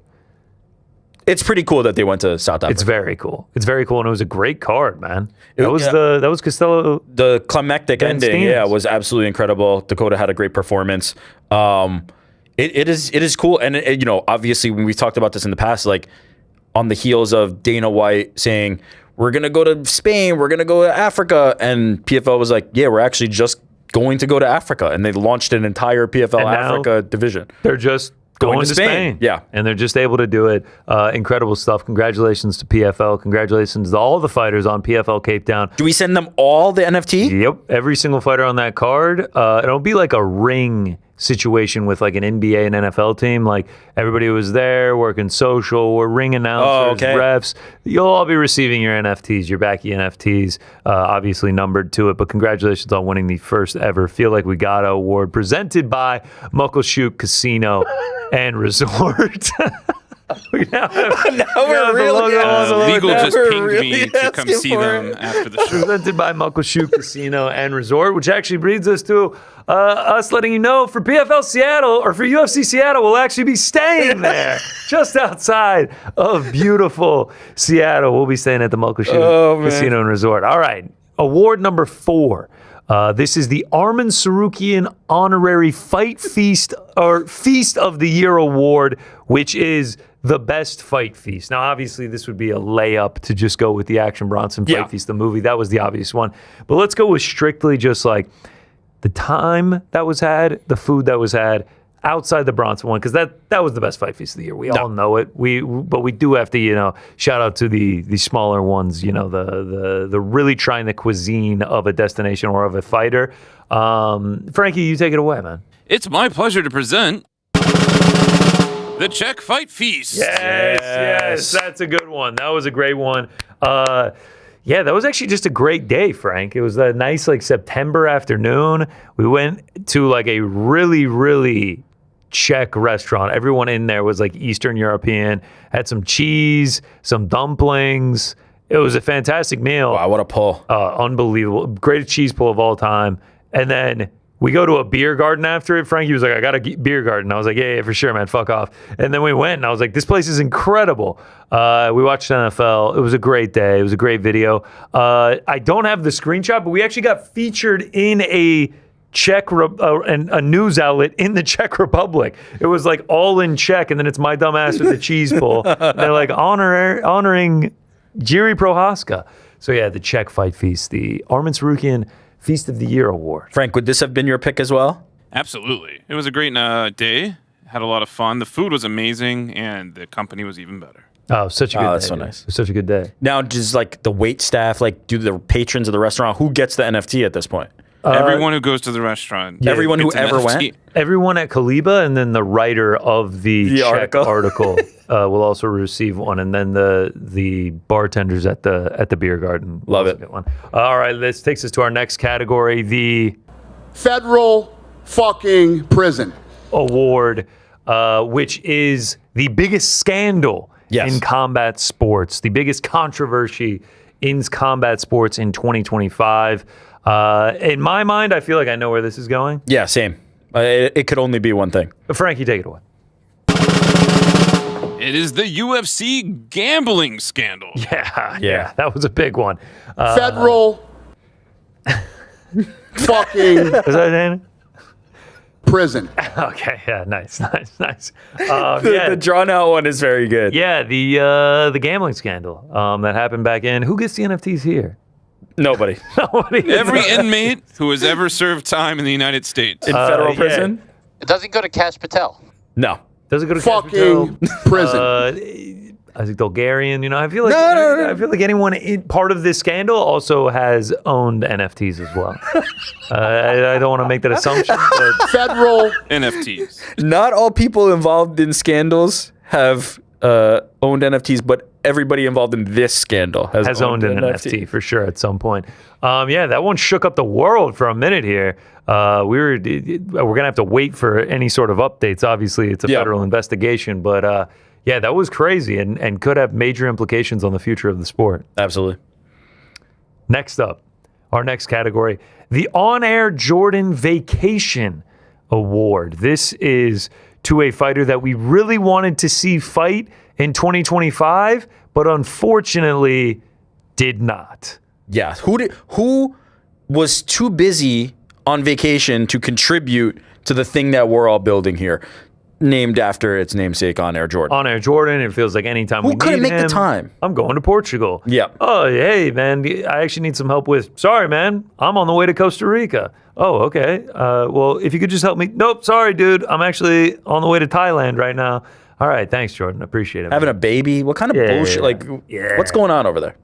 It's pretty cool that they went to South Africa. It's very cool. It's very cool, and it was a great card, man. That was yeah. that was Costello. The climactic Ben ending, Stevens. was absolutely incredible. Dakota had a great performance. It is cool, and you know, obviously, when we've talked about this in the past, like on the heels of Dana White saying we're gonna go to Spain, we're gonna go to Africa, and PFL was like, yeah, we're actually just going to go to Africa, and they launched an entire PFL And now Africa division. They're just going to Spain. Yeah. And they're just able to do it. Incredible stuff. Congratulations to PFL. Congratulations to all the fighters on PFL Cape Town. Do we send them all the NFT? Yep. Every single fighter on that card. It'll be like a ring situation with like an NBA and NFL team. Like everybody was there working social or ring announcers, refs. You'll all be receiving your NFTs, your Backie NFTs, obviously numbered to it. But congratulations on winning the first ever Feel Like We Gotta award presented by Muckleshoot Casino and Resort. We now we're really Legal now just we're pinged really me to come asking see for them it. after the show. presented by Muckleshoot Casino and Resort, which actually brings us to us letting you know for PFL Seattle or for UFC Seattle, we'll actually be staying there just outside of beautiful Seattle. We'll be staying at the Muckleshoot Casino and Resort. All right, award number 4. This is the Armin Sarukian Honorary Fight Feast or Feast of the Year Award, which is the best fight feast. Now, obviously, this would be a layup to just go with the Action Bronson Fight Feast, the movie. That was the obvious one. But let's go with strictly just like the time that was had, the food that was had outside the Bronson one, because that was the best fight feast of the year. We all know it. But we do have to, you know, shout out to the smaller ones, you know, the really trying the cuisine of a destination or of a fighter. Frankie, you take it away, man. It's my pleasure to present the Czech Fight Feast. Yes, that's a good one. That was a great one. Yeah, that was actually just a great day, Frank. It was a nice like September afternoon. We went to like a really, really Czech restaurant. Everyone in there was like Eastern European, had some cheese, some dumplings. It was a fantastic meal. Wow, what a pull. Unbelievable. Greatest cheese pull of all time. And then we go to a beer garden after it. Frankie was like, I got a beer garden. I was like, yeah, for sure, man. Fuck off. And then we went, and I was like, this place is incredible. We watched NFL. It was a great day. It was a great video. I don't have the screenshot, but we actually got featured in a a news outlet in the Czech Republic. It was like all in Czech, and then it's my dumb ass with the cheese pull. And they're like honoring Jiří Procházka. So yeah, the Czech Fight Feast, the Armin Sarukian Feast of the Year Award. Frank, would this have been your pick as well? Absolutely. It was a great day. Had a lot of fun. The food was amazing, and the company was even better. Oh, such a good day. That's so dude. nice. It was such a good day. Now, does like the wait staff, like do the patrons of the restaurant, who gets the NFT at this point? Everyone who goes to the restaurant. Yeah, everyone who gets an ever NFT. went? Everyone at Kaliba, and then the writer of the Czech article will also receive one, and then the bartenders at the beer garden will Love also it. get one. All right, this takes us to our next category, the Federal fucking prison. award, which is the biggest scandal in combat sports, the biggest controversy in combat sports in 2025. In my mind, I feel like I know where this is going. Yeah, same. It could only be one thing. Frankie, take it away. It is the UFC gambling scandal. Yeah, that was a big one. Federal fucking Is that Dana? prison. Okay, yeah, nice. The drawn out one is very good. Yeah, the gambling scandal that happened back in. Who gets the NFTs here? Nobody. Nobody. Every inmate who has ever served time in the United States. In federal prison? It doesn't go to Cash Patel. No. Does it go to Fucking prison. I think Bulgarian. I feel like I feel like anyone part of this scandal also has owned NFTs as well. I don't want to make that assumption, but Federal NFTs. Not all people involved in scandals have owned NFTs, but everybody involved in this scandal has owned an NFT for sure at some point. Yeah, that one shook up the world for a minute here. We're gonna have to wait for any sort of updates. Obviously, it's a federal investigation, but yeah, that was crazy and could have major implications on the future of the sport. Absolutely. Next up, our next category, the On-Air Jordan Vacation Award. This is to a fighter that we really wanted to see fight in 2025, but unfortunately did not. Yeah. Who was too busy on vacation to contribute to the thing that we're all building here, named after its namesake, On-Air Jordan? On-Air Jordan, it feels like anytime we need him. Who couldn't make the time? I'm going to Portugal. Yeah. Oh, hey, man, I actually need some help with, sorry, man, I'm on the way to Costa Rica. Oh, okay. Well, if you could just help me. Nope, sorry, dude. I'm actually on the way to Thailand right now. All right, thanks, Jordan. Appreciate it. Having a baby? What kind of bullshit? What's going on over there?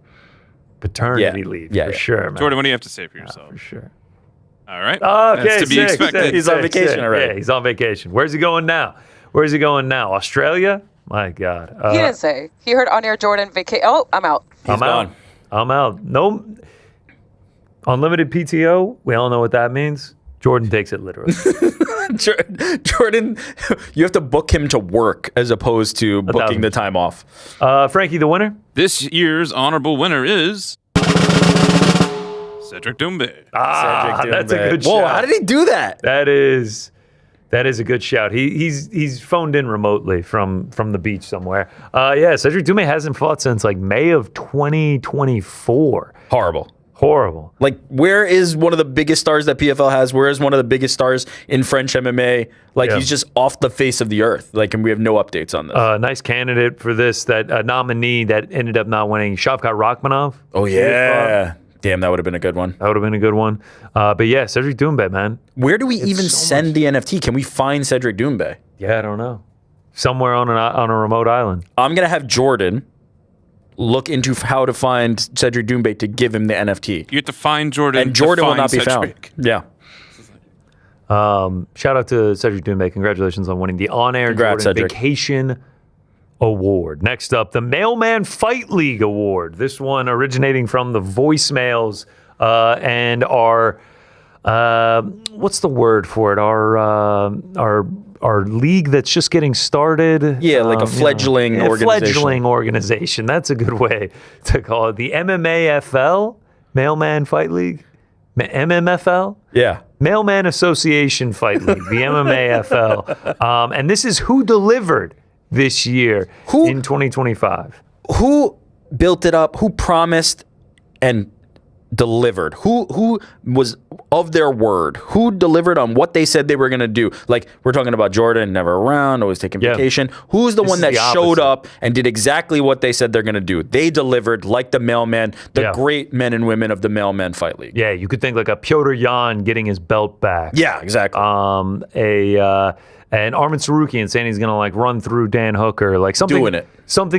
Paternity leave, for sure, man. Jordan, what do you have to say for yourself? For sure. All right. Okay, That's to be expected. He's on vacation already. Yeah, he's on vacation. Where's he going now? Australia? My God. He didn't say. He heard On-Air Jordan vacation. Oh, I'm out. I'm out. No unlimited PTO. We all know what that means. Jordan takes it literally. Jordan, you have to book him to work as opposed to booking the time off. Frankie, the winner? This year's honorable winner is Cedric Doumbé. That's a good Whoa, shout. how did he do that? That is a good shout. He's phoned in remotely from the beach somewhere. Yeah, Cedric Doumbé hasn't fought since like May of 2024. Horrible. Like, where is one of the biggest stars that PFL has? Where is one of the biggest stars in French MMA? Like, he's just off the face of the earth. Like, and we have no updates on this. Nice candidate for this, that nominee that ended up not winning, Shavkat Rakhmonov. Oh, yeah. Damn, that would have been a good one. That would have been a good one. But yeah, Cedric Doumbé, man. Where do we even send the NFT? Can we find Cedric Doumbé? Yeah, I don't know. Somewhere on a remote island. I'm going to have Jordan look into how to find Cedric Doumbé to give him the NFT. You have to find Jordan. And Jordan will not be Cedric. found. Yeah. Shout out to Cedric Doumbé. Congratulations on winning the On-Air Jordan Cedric. Vacation Award. Next up, the Mailman Fight League Award. This one originating from the voicemails and our what's the word for it? Our league that's just getting started. Yeah, like a fledgling organization. Fledgling organization. That's a good way to call it. The MMAFL, Mailman Fight League, MMFL. Yeah. Mailman Association Fight League, the MMAFL. And this is who delivered this year in 2025. Who built it up? Who promised and delivered? Who was of their word? Who delivered on what they said they were going to do? Like, we're talking about Jordan, never around, always taking vacation. Who's the one that showed up and did exactly what they said they're going to do? They delivered like the Mailman, the great men and women of the Mailman Fight League. Yeah, you could think like a Piotr Jan getting his belt back. Yeah, exactly. And Armin Sarukian saying he's going to like run through Dan Hooker, like something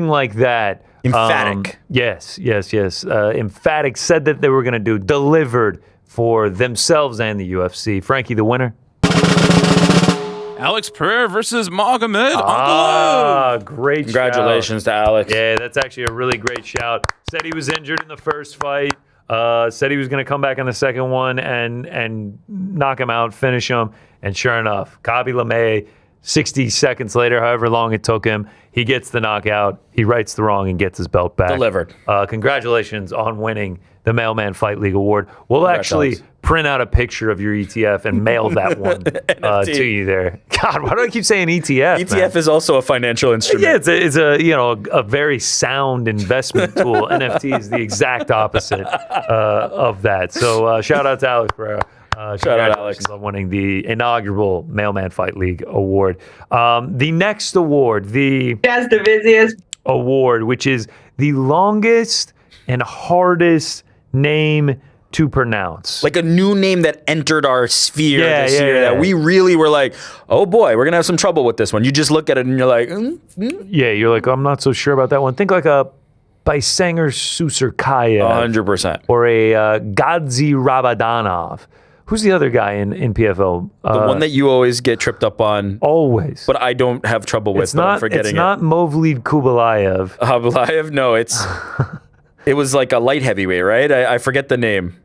like that. Emphatic. Yes. Emphatic said that they were going to do, delivered for themselves and the UFC. Frankie, the winner? Alex Pereira versus Magomed Ankalaev. Great Congratulations to Alex. Yeah, that's actually a really great shout. Said he was injured in the first fight. Said he was going to come back in the second one and knock him out, finish him. And sure enough, Khabib LeMay, 60 seconds later, however long it took him, he gets the knockout. He rights the wrong and gets his belt back. Delivered. Congratulations on winning the Mailman Fight League Award. We'll actually Alex. print out a picture of your ETF and mail that one to you there. God, why do I keep saying ETF? ETF is also a financial instrument. Yeah, it's a very sound investment tool. NFT is the exact opposite of that. So shout out to Alex Pereira. Shout out, Alex. On winning the inaugural Mailman Fight League Award. The next award, the Jazz Divisius Award, which is the longest and hardest name to pronounce. Like a new name that entered our sphere this year yeah. that we really were like, oh boy, we're going to have some trouble with this one. You just look at it and you're like, Yeah, you're like, I'm not so sure about that one. Think like a Baisanger Susurkaya. 100%. Or a Gadzi Rabadanov. Who's the other guy in PFL? The one that you always get tripped up on. Always. But I don't have trouble with, but I'm forgetting it's not Movlid Kubalayev. Hablayev? No, it was like a light heavyweight, right? I forget the name.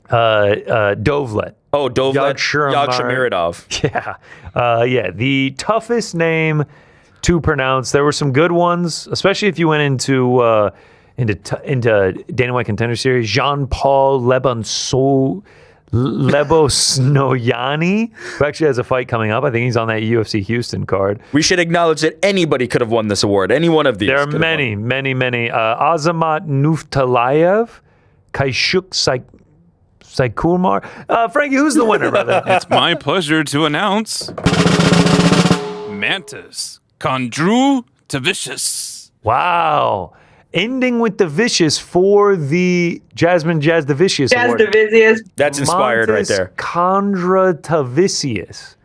Dovlet. Oh, Dovlet. Yagshimuradov. Yeah. The toughest name to pronounce. There were some good ones, especially if you went into Dana White Contender Series. Jean-Paul Lebosnoyani, who actually has a fight coming up. I think he's on that UFC Houston card. We should acknowledge that anybody could have won this award. Any one of these. There are many. Azamat Nuftalayev, Kaishuk Saikumar. Frankie, who's the winner, brother? It's my pleasure to announce Mantis Kondru Tavicius. Wow. Ending with the vicious for the Jasmine Jazz Divisius Jazz Award. Divisius. That's inspired right there. Condratavicius.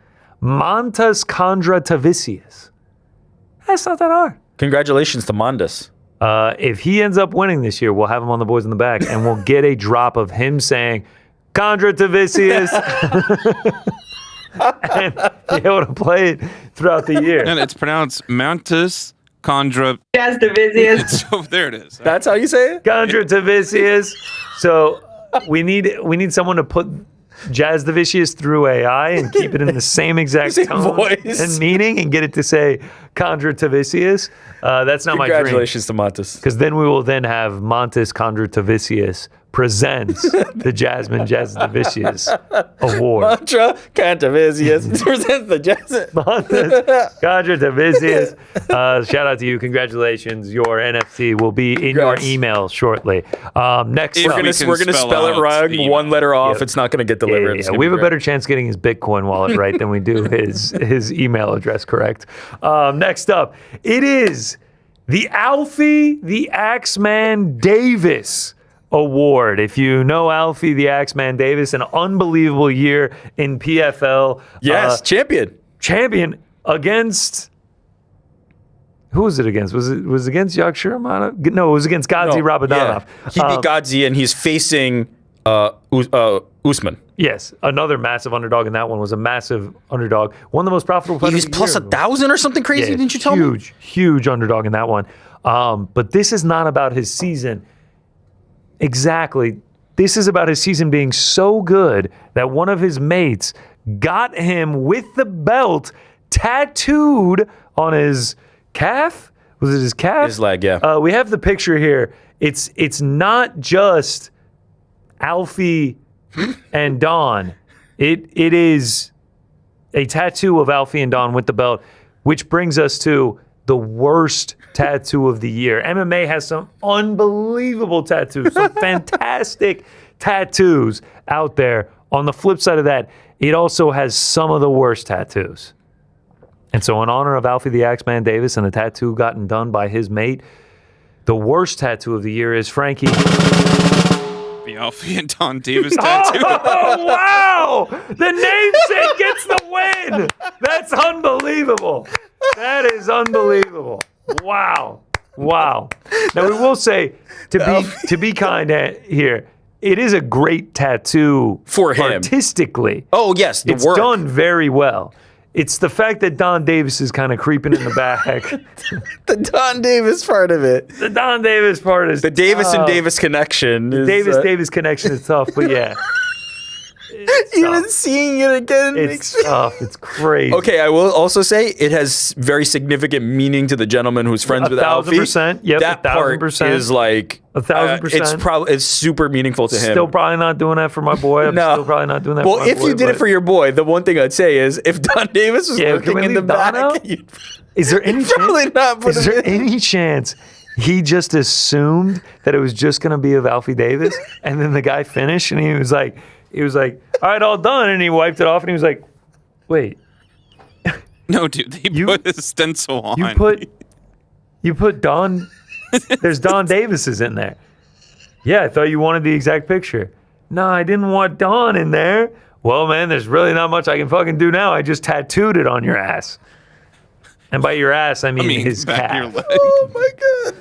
Montas Condratavicius. That's not that hard. Congratulations to Mondas. If he ends up winning this year, we'll have him on the Boys in the Back, and we'll get a drop of him saying, Condratavicius. And be able to play it throughout the year. And it's pronounced Mantis Condra. Jazz Divisius. So there it is. That's how you say it? Condratavicius. So we need someone to put Jazz Divisius through AI and keep it in the same exact Same tone voice. and meaning and get it to say Condratavicius. That's not my dream. Congratulations to Montas. Because then we will then have Montes Condratavicius presents the Jasmine Jazz Divisius Award. Mantra Cantavicius presents the Jazz. Montes Condratavicius. Shout out to you. Congratulations. Your NFT will be in your email shortly. Next If up. We're gonna spell it wrong, one letter off. Yep. It's not gonna get delivered. It's gonna We have be a better chance getting his Bitcoin wallet right than we do his email address correct. Next up, it is the Alfie the Axeman Davis Award. If you know Alfie the Axeman Davis, an unbelievable year in PFL. Yes, champion against. Who was it against? Was it against Yagshimuradov? No, it was against Gadzi Rabadanov. Yeah. He beat Gadzi, and he's facing Usman. Yes, another massive underdog, and that one was a massive underdog. One of the most profitable fighters. He was plus 1,000 or something crazy, Yeah, didn't you tell me? Huge underdog in that one. But this is not about his season. Exactly. This is about his season being so good that one of his mates got him with the belt tattooed on his calf. Was it his calf? His leg, yeah. We have the picture here. It's not just Alfie and Don. It is a tattoo of Alfie and Don with the belt, which brings us to the worst tattoo of the year. MMA has some unbelievable tattoos, some fantastic tattoos out there. On the flip side of that, it also has some of the worst tattoos. And so in honor of Alfie the Axeman Davis and the tattoo gotten done by his mate, the worst tattoo of the year is Frankie. The Alfie and Don Davis tattoo. Oh, wow! The namesake gets the win! That's unbelievable. That is unbelievable. Wow. Now we will say, to be kind here, it is a great tattoo For him. artistically. Oh, yes, the It's work. done very well. It's the fact that Don Davis is kind of creeping in the back. The Don Davis part of it. The Don Davis part is The Davis and tough. Davis connection. Is, Davis connection is tough, but yeah. Even seeing it again It's tough. It's crazy. Okay, I will also say it has very significant meaning to the gentleman who's friends with Alfie. 1,000%. Yep, that part 1,000%. is like 1,000%. It's super meaningful to him. Still probably not doing that for my boy. I'm still probably not doing that Well, for my if boy. you did it but- for your boy, the one thing I'd say is if Don Davis was Yeah, can working we in the leave Don back, out? you'd Is there any probably chance? not put Is him there in. any chance he just assumed that it was just going to be of Alfie Davis, and then the guy finished, and he was like, "All right, all done," and he wiped it off, and he was like, "Wait, No, dude, they put his stencil on. you put Don? There's Don Davis's in there." Yeah, I thought you wanted the exact picture. No, I didn't want Don in there. Well, man, there's really not much I can fucking do now. I just tattooed it on your ass. And by your ass, I mean his back calf. your leg. Oh my god.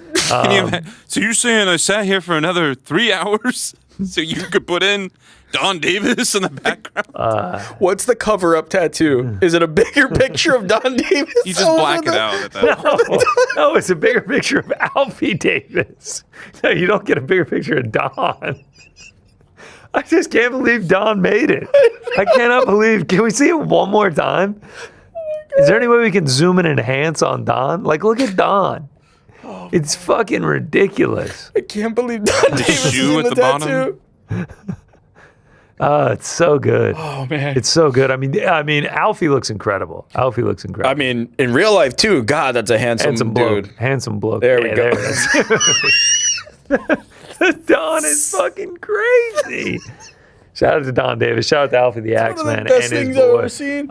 Can you so you're saying I sat here for another 3 hours so you could put in Don Davis in the background? What's the cover-up tattoo? Is it a bigger picture of Don Davis? You just black it out at that. No, it's a bigger picture of Alfie Davis. No, you don't get a bigger picture of Don. I just can't believe Don made it. I cannot believe. Can we see it one more time? Is there any way we can zoom and enhance on Don? Like, look at Don. It's fucking ridiculous. I can't believe Don Davis is shoe in at the the bottom? tattoo. It's so good. Oh man. It's so good. I mean, Alfie looks incredible. Alfie looks incredible. I mean, in real life too. God, that's a handsome bloke. dude. Handsome bloke. There we Yeah, go. there it is. Don is fucking crazy. Shout out to Don Davis. Shout out to Alfie the one of the Axeman best and his things I've boy. ever seen.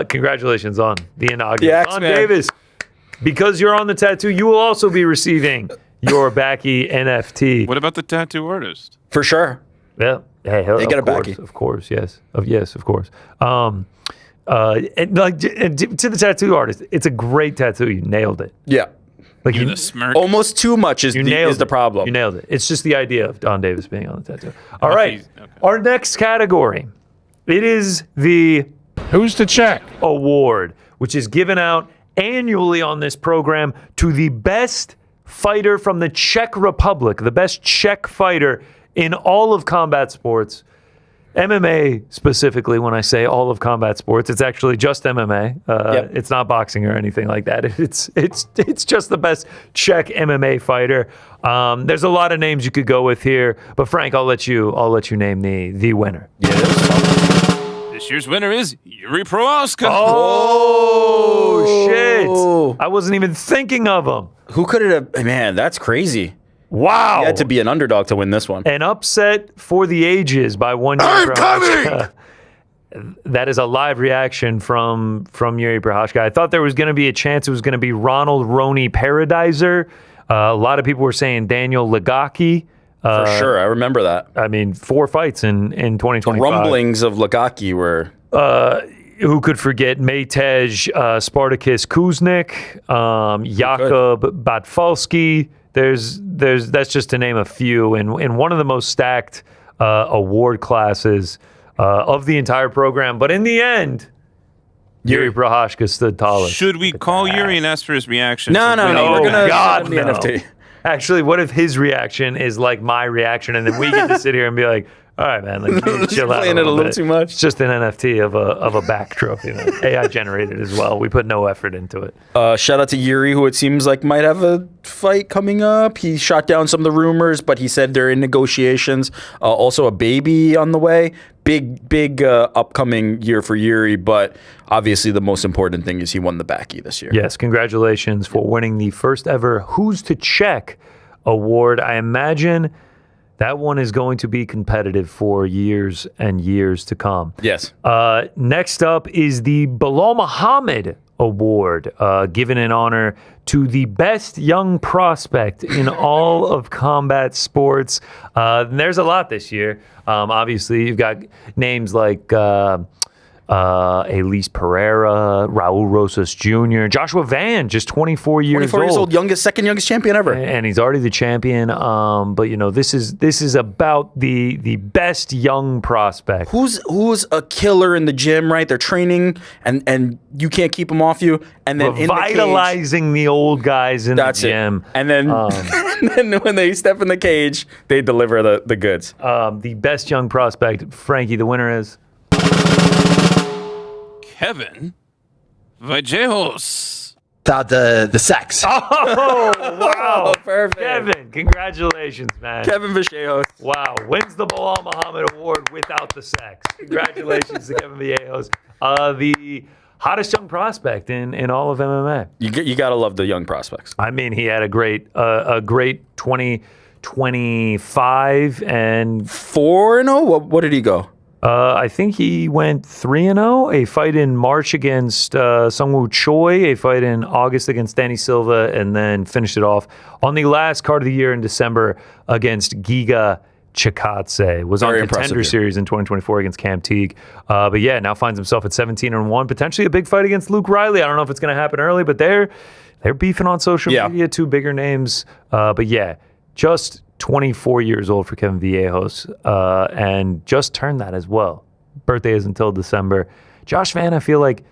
Congratulations on the inaugural. The Don Axeman. Davis, because you're on the tattoo, you will also be receiving your Backie NFT. What about the tattoo artist? For sure. Yeah. Hey, They get a course, Backie. Of course, yes. Of course. And like to the tattoo artist, it's a great tattoo. You nailed it. Yeah. Like The smirk. Almost too much is You the, nailed is the it. problem. You nailed it. It's just the idea of Don Davis being on the tattoo. All right. Okay. Our next category. It is the Who's to check? award, which is given out annually on this program to the best fighter from the Czech Republic, the best Czech fighter in all of combat sports. MMA specifically, when I say all of combat sports, it's actually just MMA. Yep. It's not boxing or anything like that. It's just the best Czech MMA fighter. There's a lot of names you could go with here, but Frank, I'll let you name the winner. This year's winner is Yuri Prohaska. Oh shit! Oh. I wasn't even thinking of him. Who could it have? Man, that's crazy. Wow! You had to be an underdog to win this one. An upset for the ages by 1 year. I'm coming! That is a live reaction from Yuri Prohaska. I thought there was going to be a chance it was going to be Ronald Roney Paradiser. A lot of people were saying Daniel Lagaki. For sure. I remember that. I mean, 4 fights in 2025. Rumblings of Lagaki were. Who could forget Matej Spartacus Kuznik, Jakub Batfalski. That's just to name a few. In one of the most stacked award classes of the entire program. But in the end, Yuri Prohaska stood tallest. Should we call Yuri and ask for his reaction? No. Oh, We're gonna God, send the no. NFT. Actually, what if his reaction is like my reaction, and then we get to sit here and be like, "All right, man, like chill out." Playing it a little bit. too much. It's just an NFT of a back trophy, man. AI generated as well. We put no effort into it. Shout out to Yuri, who it seems like might have a fight coming up. He shot down some of the rumors, but he said they're in negotiations. Also, a baby on the way. Big upcoming year for Yuri, but obviously the most important thing is he won the Backie this year. Yes, congratulations for winning the first ever Who's to Check award. I imagine that one is going to be competitive for years and years to come. Yes. Next up is the Bilal Muhammad Award, given in honor to the best young prospect in all of combat sports. There's a lot this year. Obviously, you've got names like Elise Pereira, Raul Rosas Jr., Joshua Van, just 24 years 24 years old, second youngest champion ever. And he's already the champion. But this is about the best young prospect. Who's a killer in the gym, right? They're training and you can't keep them off you. And then revitalizing the old guys in the gym. And then, and then when they step in the cage, they deliver the goods. The best young prospect, Frankie, the winner is Kevin Vallejos. Without the sex. Oh, wow. Perfect. Kevin, congratulations, man. Kevin Vallejos. Wow. Wins the Bilal Muhammad Award without the sex. Congratulations to Kevin Vallejos. The hottest young prospect in all of MMA. You got to love the young prospects. I mean, he had a great 2025 and 4-0. What did he go? I think he went 3-0. A fight in March against Sungwoo Choi, a fight in August against Danny Silva, and then finished it off on the last card of the year in December against Giga Chikadze. Was on Contender Series in 2024 against Cam Teague. But yeah, now finds himself at 17-1. Potentially a big fight against Luke Riley. I don't know if it's going to happen early, but they're beefing on social media. Two bigger names. But yeah, just 24 years old for Kevin Vallejos, and just turned that as well. Birthday is until December. Josh Van, I feel like,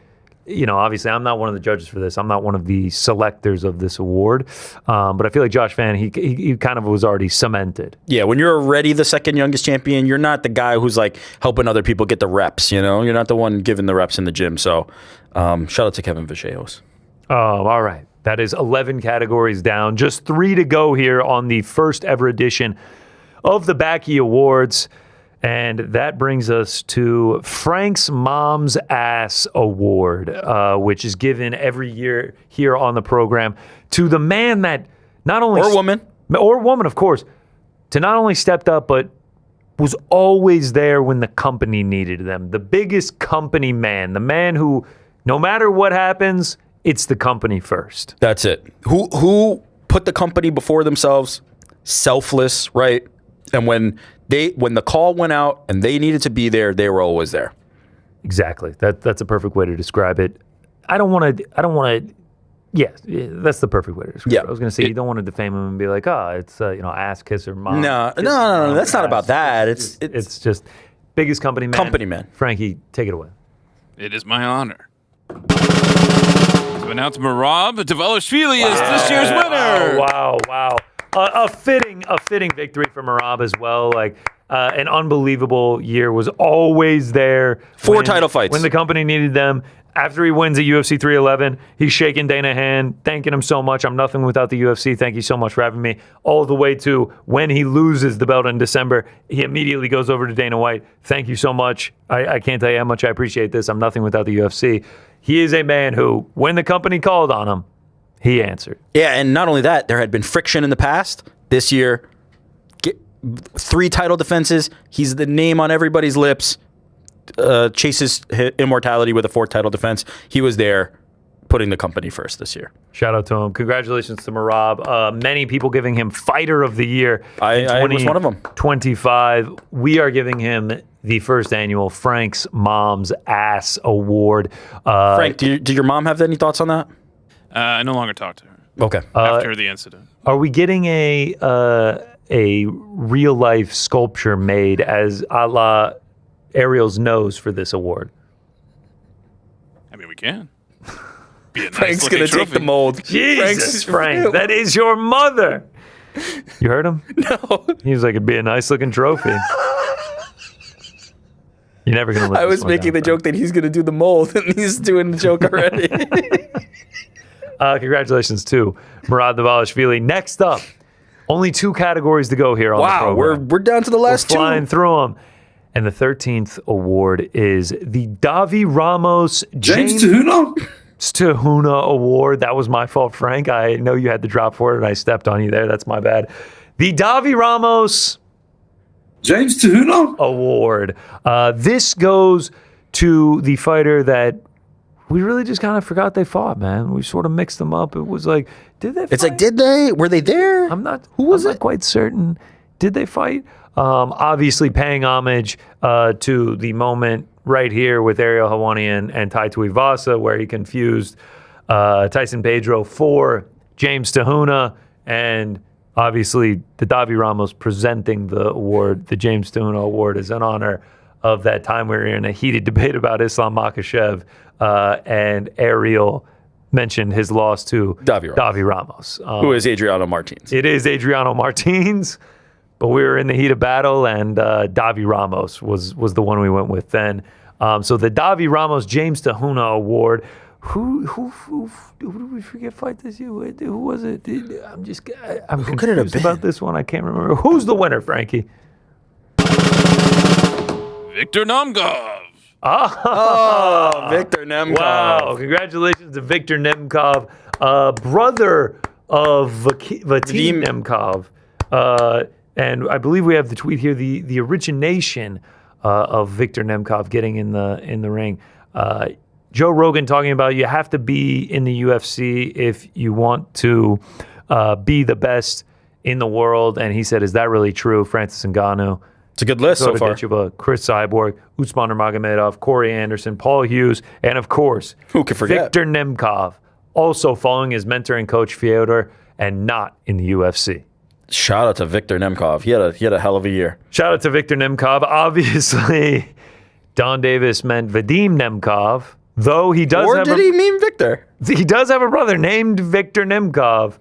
obviously I'm not one of the judges for this. I'm not one of the selectors of this award. But I feel like Josh Van, he kind of was already cemented. Yeah, when you're already the second youngest champion, you're not the guy who's like helping other people get the reps, You're not the one giving the reps in the gym. So shout out to Kevin Vallejos. All right. That is 11 categories down. Just 3 to go here on the first ever edition of the Backie Awards. And that brings us to Frank's Mom's Ass Award, which is given every year here on the program to the man that not only... Or woman, of course. To not only stepped up, but was always there when the company needed them. The biggest company man. The man who, no matter what happens... It's the company first. That's it. Who put the company before themselves? Selfless, right? And when the call went out and they needed to be there, they were always there. Exactly. That's a perfect way to describe it. I don't want to. Yeah, that's the perfect way to describe it. I was going to say you don't want to defame him and be like, it's ass kisser mom. No. That's not about that. It's just biggest company man. Company man. Frankie, take it away. It is my honor to announce Merab Dvalishvili as this year's winner. Wow. A fitting victory for Merab as well. Like an unbelievable year. Was always there. 4 title fights. When the company needed them. After he wins at UFC 311, he's shaking Dana hand, thanking him so much. I'm nothing without the UFC. Thank you so much for having me. All the way to when he loses the belt in December, he immediately goes over to Dana White. Thank you so much. I can't tell you how much I appreciate this. I'm nothing without the UFC. He is a man who, when the company called on him, he answered. Yeah, and not only that, there had been friction in the past. This year, 3 title defenses. He's the name on everybody's lips. Chases immortality with a 4th title defense. He was there putting the company first this year. Shout out to him. Congratulations to Merab. Many people giving him Fighter of the Year. I was one of them. 25. We are giving him the first annual Frank's Mom's Ass Award. Frank, did your mom have any thoughts on that? I no longer talk to her. Okay. After the incident. Are we getting a real life sculpture made as a la Ariel's nose for this award? I mean, we can. Be a nice Frank's going to take the mold. Jesus, Frank, that is your mother. You heard him? No. He was like, it'd be a nice looking trophy. You're never going to let I was making the joke that he's going to do the mold, and he's doing the joke already. Congratulations to Merab Dvalishvili. Next up, only 2 categories to go here on the program. We're down to the last 2. Flying through them. And the 13th award is the Davi Ramos James Tahuna Award. That was my fault, Frank. I know you had the drop for it, and I stepped on you there. That's my bad. The Davi Ramos James Tahuna Award. This goes to the fighter that we really just kind of forgot they fought, man. We sort of mixed them up. It was like, did they fight? It's like, did they? Were they there? I'm not quite certain did they fight? Obviously paying homage to the moment right here with Ariel Helwani and Tai Tuivasa, where he confused Tyson Pedro for James Tahuna, and obviously the Davi Ramos presenting the award. The James Tahuna Award is in honor of that time we were in a heated debate about Islam Makhachev, and Ariel mentioned his loss to Davi Ramos. Who is Adriano Martins. It is Adriano Martins, but we were in the heat of battle, and Davi Ramos was the one we went with then. So the Davi Ramos James Tahuna Award. Who did we forget fight this year? Who was it? I'm confused about this one. I can't remember. Who's the winner, Frankie? Victor Nemkov. Oh, Victor Nemkov. Wow. Congratulations to Victor Nemkov, brother of Vadim Nemkov. And I believe we have the tweet here, the origination of Victor Nemkov getting in the ring. Joe Rogan talking about you have to be in the UFC if you want to be the best in the world. And he said, is that really true? Francis Ngannou. It's a good list so far. Chris Cyborg, Usman Nurmagomedov, Corey Anderson, Paul Hughes, and of course, who could forget? Victor Nemkov, also following his mentor and coach Fyodor, and not in the UFC. Shout out to Victor Nemkov. He had a hell of a year. Shout out to Victor Nemkov. Obviously, Don Davis meant Vadim Nemkov, though he does. Or did he mean Victor? He does have a brother named Victor Nemkov.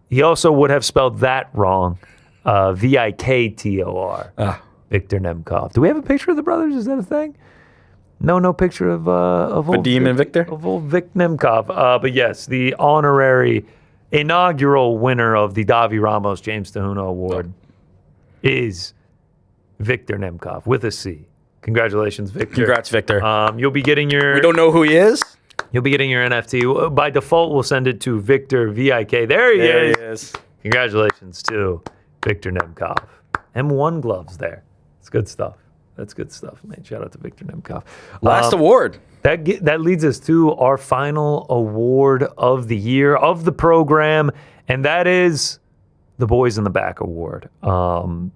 He also would have spelled that wrong, Viktor. Victor Nemkov. Do we have a picture of the brothers? Is that a thing? No picture of Vadim and Victor? Of old Vic Nemkov. But yes, the honorary inaugural winner of the Davi Ramos James Tahuna Award is Victor Nemkov with a C. Congratulations, Victor. Congrats, Victor. You'll be getting your... We don't know who he is? You'll be getting your NFT. By default, we'll send it to Victor VIK. There he is. Congratulations to Victor Nemkov. M1 gloves there. It's good stuff. That's good stuff, man. Shout out to Victor Nemkov. Last award. That leads us to our final award of the year, of the program, and that is the Boys in the Back Award.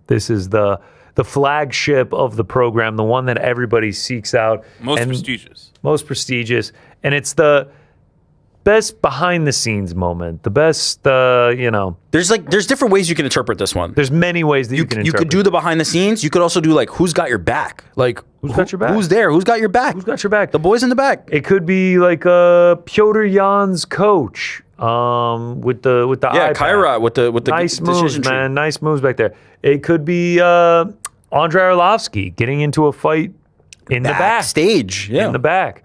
This is the flagship of the program, the one that everybody seeks out. Most prestigious. And it's the best behind the scenes moment, the best, There's different ways you can interpret this one. There's many ways that you can interpret. You could do the behind the scenes. You could also do like, who's got your back? Like, who's got your back? Who's there? Who's got your back? Who's got your back? The boys in the back. It could be like Piotr Jan's coach with the iPad. Kyra with the nice moves, man. Nice moves back there. It could be Andrei Arlovsky getting into a fight in the back. Stage. Yeah. In the back.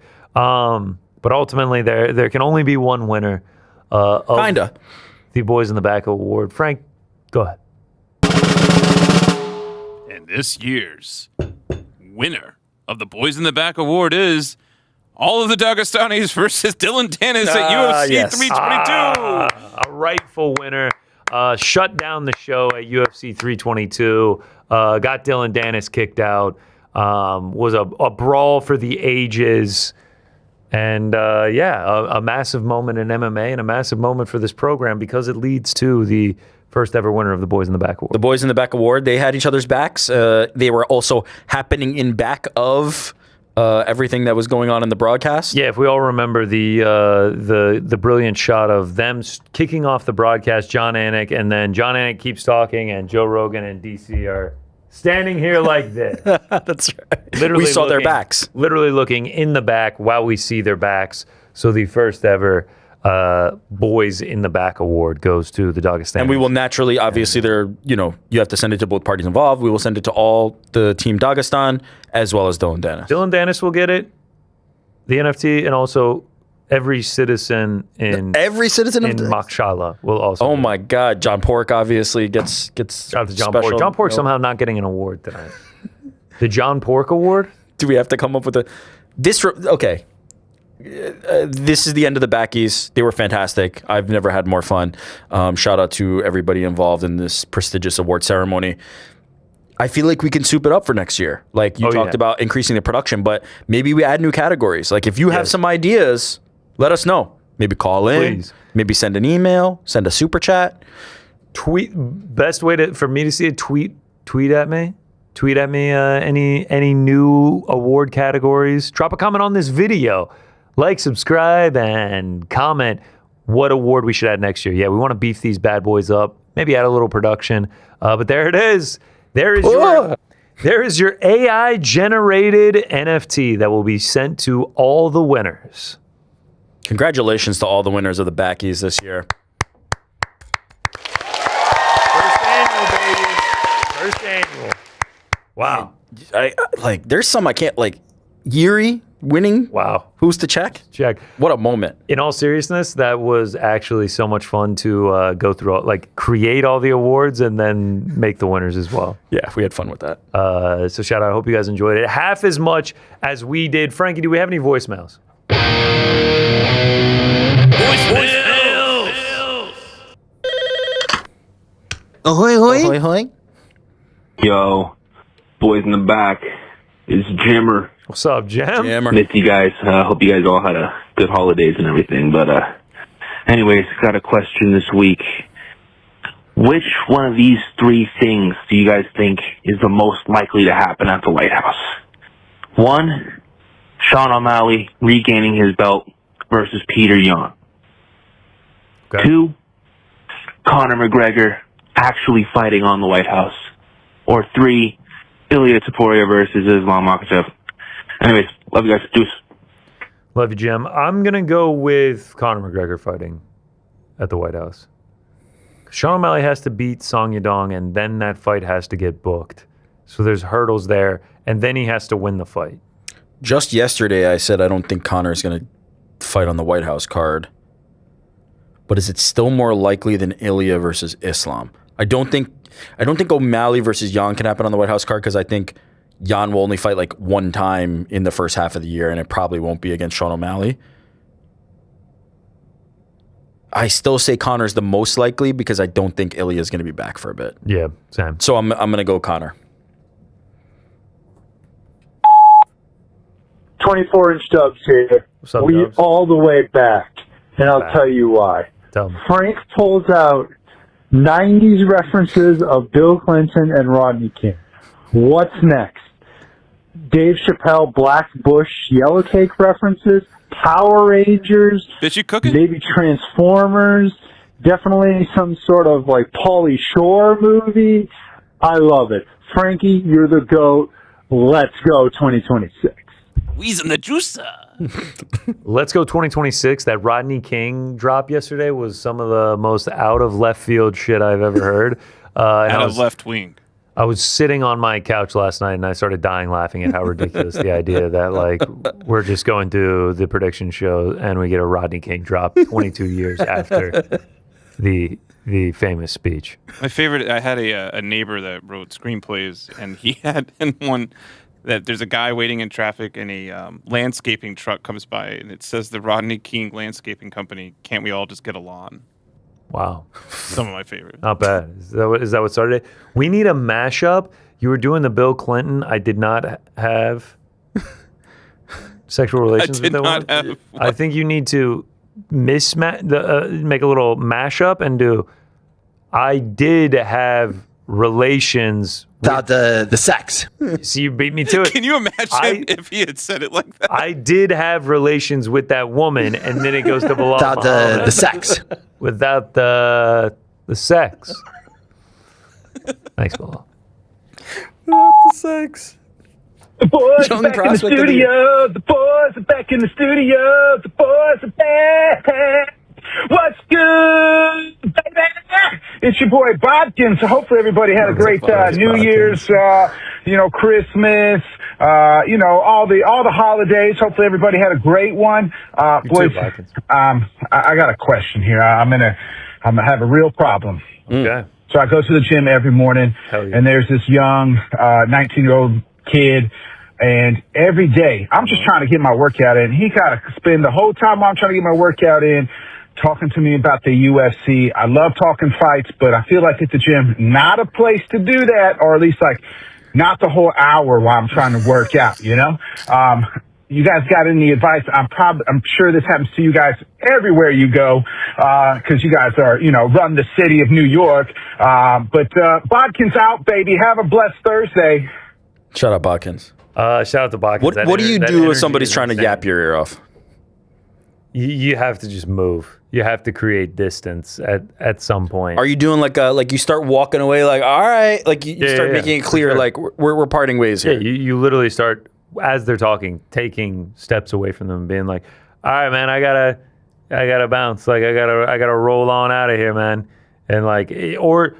But ultimately, there can only be one winner of the Boys in the Back Award. Frank, go ahead. And this year's winner of the Boys in the Back Award is all of the Dagestanis versus Dylan Dennis at UFC 322. A rightful winner. Shut down the show at UFC 322. Got Dylan Dennis kicked out. Was a brawl for the ages. And a massive moment in MMA and a massive moment for this program because it leads to the first ever winner of the Boys in the Back Award. The Boys in the Back Award, they had each other's backs. They were also happening in back of everything that was going on in the broadcast. Yeah, if we all remember the brilliant shot of them kicking off the broadcast, John Anik, and then John Anik keeps talking and Joe Rogan and DC are standing here like this. That's right. Literally we saw their backs. Literally looking in the back while we see their backs. So the first ever Boys in the Back Award goes to the Dagestani. And we will naturally, obviously, you have to send it to both parties involved. We will send it to all the Team Dagestan as well as Dylan Dennis. Dylan Dennis will get it, the NFT, and also every citizen in Makshala will also. Oh my God, John Pork obviously gets shout out to John Pork. John Pork somehow not getting an award tonight. The John Pork Award? Do we have to come up with okay? This is the end of the Backies. They were fantastic. I've never had more fun. Shout out to everybody involved in this prestigious award ceremony. I feel like we can soup it up for next year. Like you talked about increasing the production, but maybe we add new categories. Like if you have some ideas, let us know. Maybe call in. Please. Maybe send an email, send a super chat. Best way for me to see it. Tweet at me. Tweet at me any new award categories. Drop a comment on this video. Like, subscribe, and comment what award we should add next year. Yeah, we want to beef these bad boys up. Maybe add a little production. But there it is. There is your AI generated NFT that will be sent to all the winners. Congratulations to all the winners of the Backies this year. First annual, baby. First annual. Wow. There's some I can't, Yuri winning. Wow. Who's to check? Check. What a moment. In all seriousness, that was actually so much fun to go through, create all the awards and then make the winners as well. Yeah, we had fun with that. So shout out. I hope you guys enjoyed it. Half as much as we did. Frankie, do we have any voicemails? Voicemails! Ahoy, hoy. Hoy, hoy. Yo, boys in the back. It's Jimmer. What's up, Jim? Missed you guys. Hope you guys all had a good holidays and everything. But anyways, got a question this week. Which one of these three things do you guys think is the most likely to happen at the White House? 1, Sean O'Malley regaining his belt versus Peter Yan. Okay. 2, Conor McGregor actually fighting on the White House. Or 3, Ilya Topuria versus Islam Makhachev. Anyways, love you guys. Deuce. Love you, Jim. I'm going to go with Conor McGregor fighting at the White House. Sean O'Malley has to beat Song Yadong, and then that fight has to get booked. So there's hurdles there, and then he has to win the fight. Just yesterday, I said I don't think Conor's going to fight on the White House card. But is it still more likely than Ilya versus Islam? I don't think O'Malley versus Yan can happen on the White House card because I think Yan will only fight one time in the first half of the year, and it probably won't be against Sean O'Malley. I still say Conor's the most likely because I don't think Ilya is going to be back for a bit. Yeah, same. So I'm going to go Conor. 24-inch Dubs here. What's up, we Dubs? all the way back, and I'll tell you why. Tell me. Frank pulls out 90s references of Bill Clinton and Rodney King. What's next? Dave Chappelle, Black Bush, Yellow Cake references, Power Rangers, Bitchy cooking? maybe Transformers, definitely some sort of Pauly Shore movie. I love it. Frankie, you're the GOAT. Let's go 2026. We's in the juicer. Let's go 2026. That Rodney King drop yesterday was some of the most out of left field shit I've ever heard. Out of left wing. I was sitting on my couch last night and I started dying laughing at how ridiculous the idea that we're just going to the prediction show and we get a Rodney King drop 22 years after the famous speech. My favorite, I had a neighbor that wrote screenplays, and he had in one that there's a guy waiting in traffic and a landscaping truck comes by and it says the Rodney King Landscaping Company, can't we all just get a lawn? Wow. Some of my favorites. Not bad. Is that what started it? We need a mashup. You were doing the Bill Clinton. I did not have sexual relations with that one. I think you need to make a little mashup and do I did have relations without the sex. So you beat me to it. Can you imagine if he had said it like that? I did have relations with that woman, and then it goes to Bilal without the sex. Without the sex. Thanks, Bilal. Without the sex. The boys are back in the studio. The boys are back in the studio. The boys are back. What's good, baby? It's your boy Bodkin. So hopefully everybody had a great New Year's, Christmas, all the holidays. Hopefully everybody had a great one. Boys, I got a question here. I'm gonna have a real problem. Okay. So I go to the gym every morning, and there's this young 19-year-old kid. And every day, I'm just trying to get my workout in. He got to spend the whole time while I'm trying to get my workout in talking to me about the UFC. I love talking fights, but I feel like at the gym, not a place to do that, or at least not the whole hour while I'm trying to work out, you guys got any advice? I'm sure this happens to you guys everywhere you go, because you guys are, run the city of New York. But Bodkin's out, baby. Have a blessed Thursday. Shut up, Bodkins. Shout out to Backie. What do you do if somebody's trying to yap your ear off? You have to just move. You have to create distance at some point. Are you doing like you start walking away, like, all right, like you start making it clear, like we're parting ways here? Yeah, you literally start, as they're talking, taking steps away from them, being like, all right, man, I gotta bounce. Like I gotta roll on out of here, man. And like, or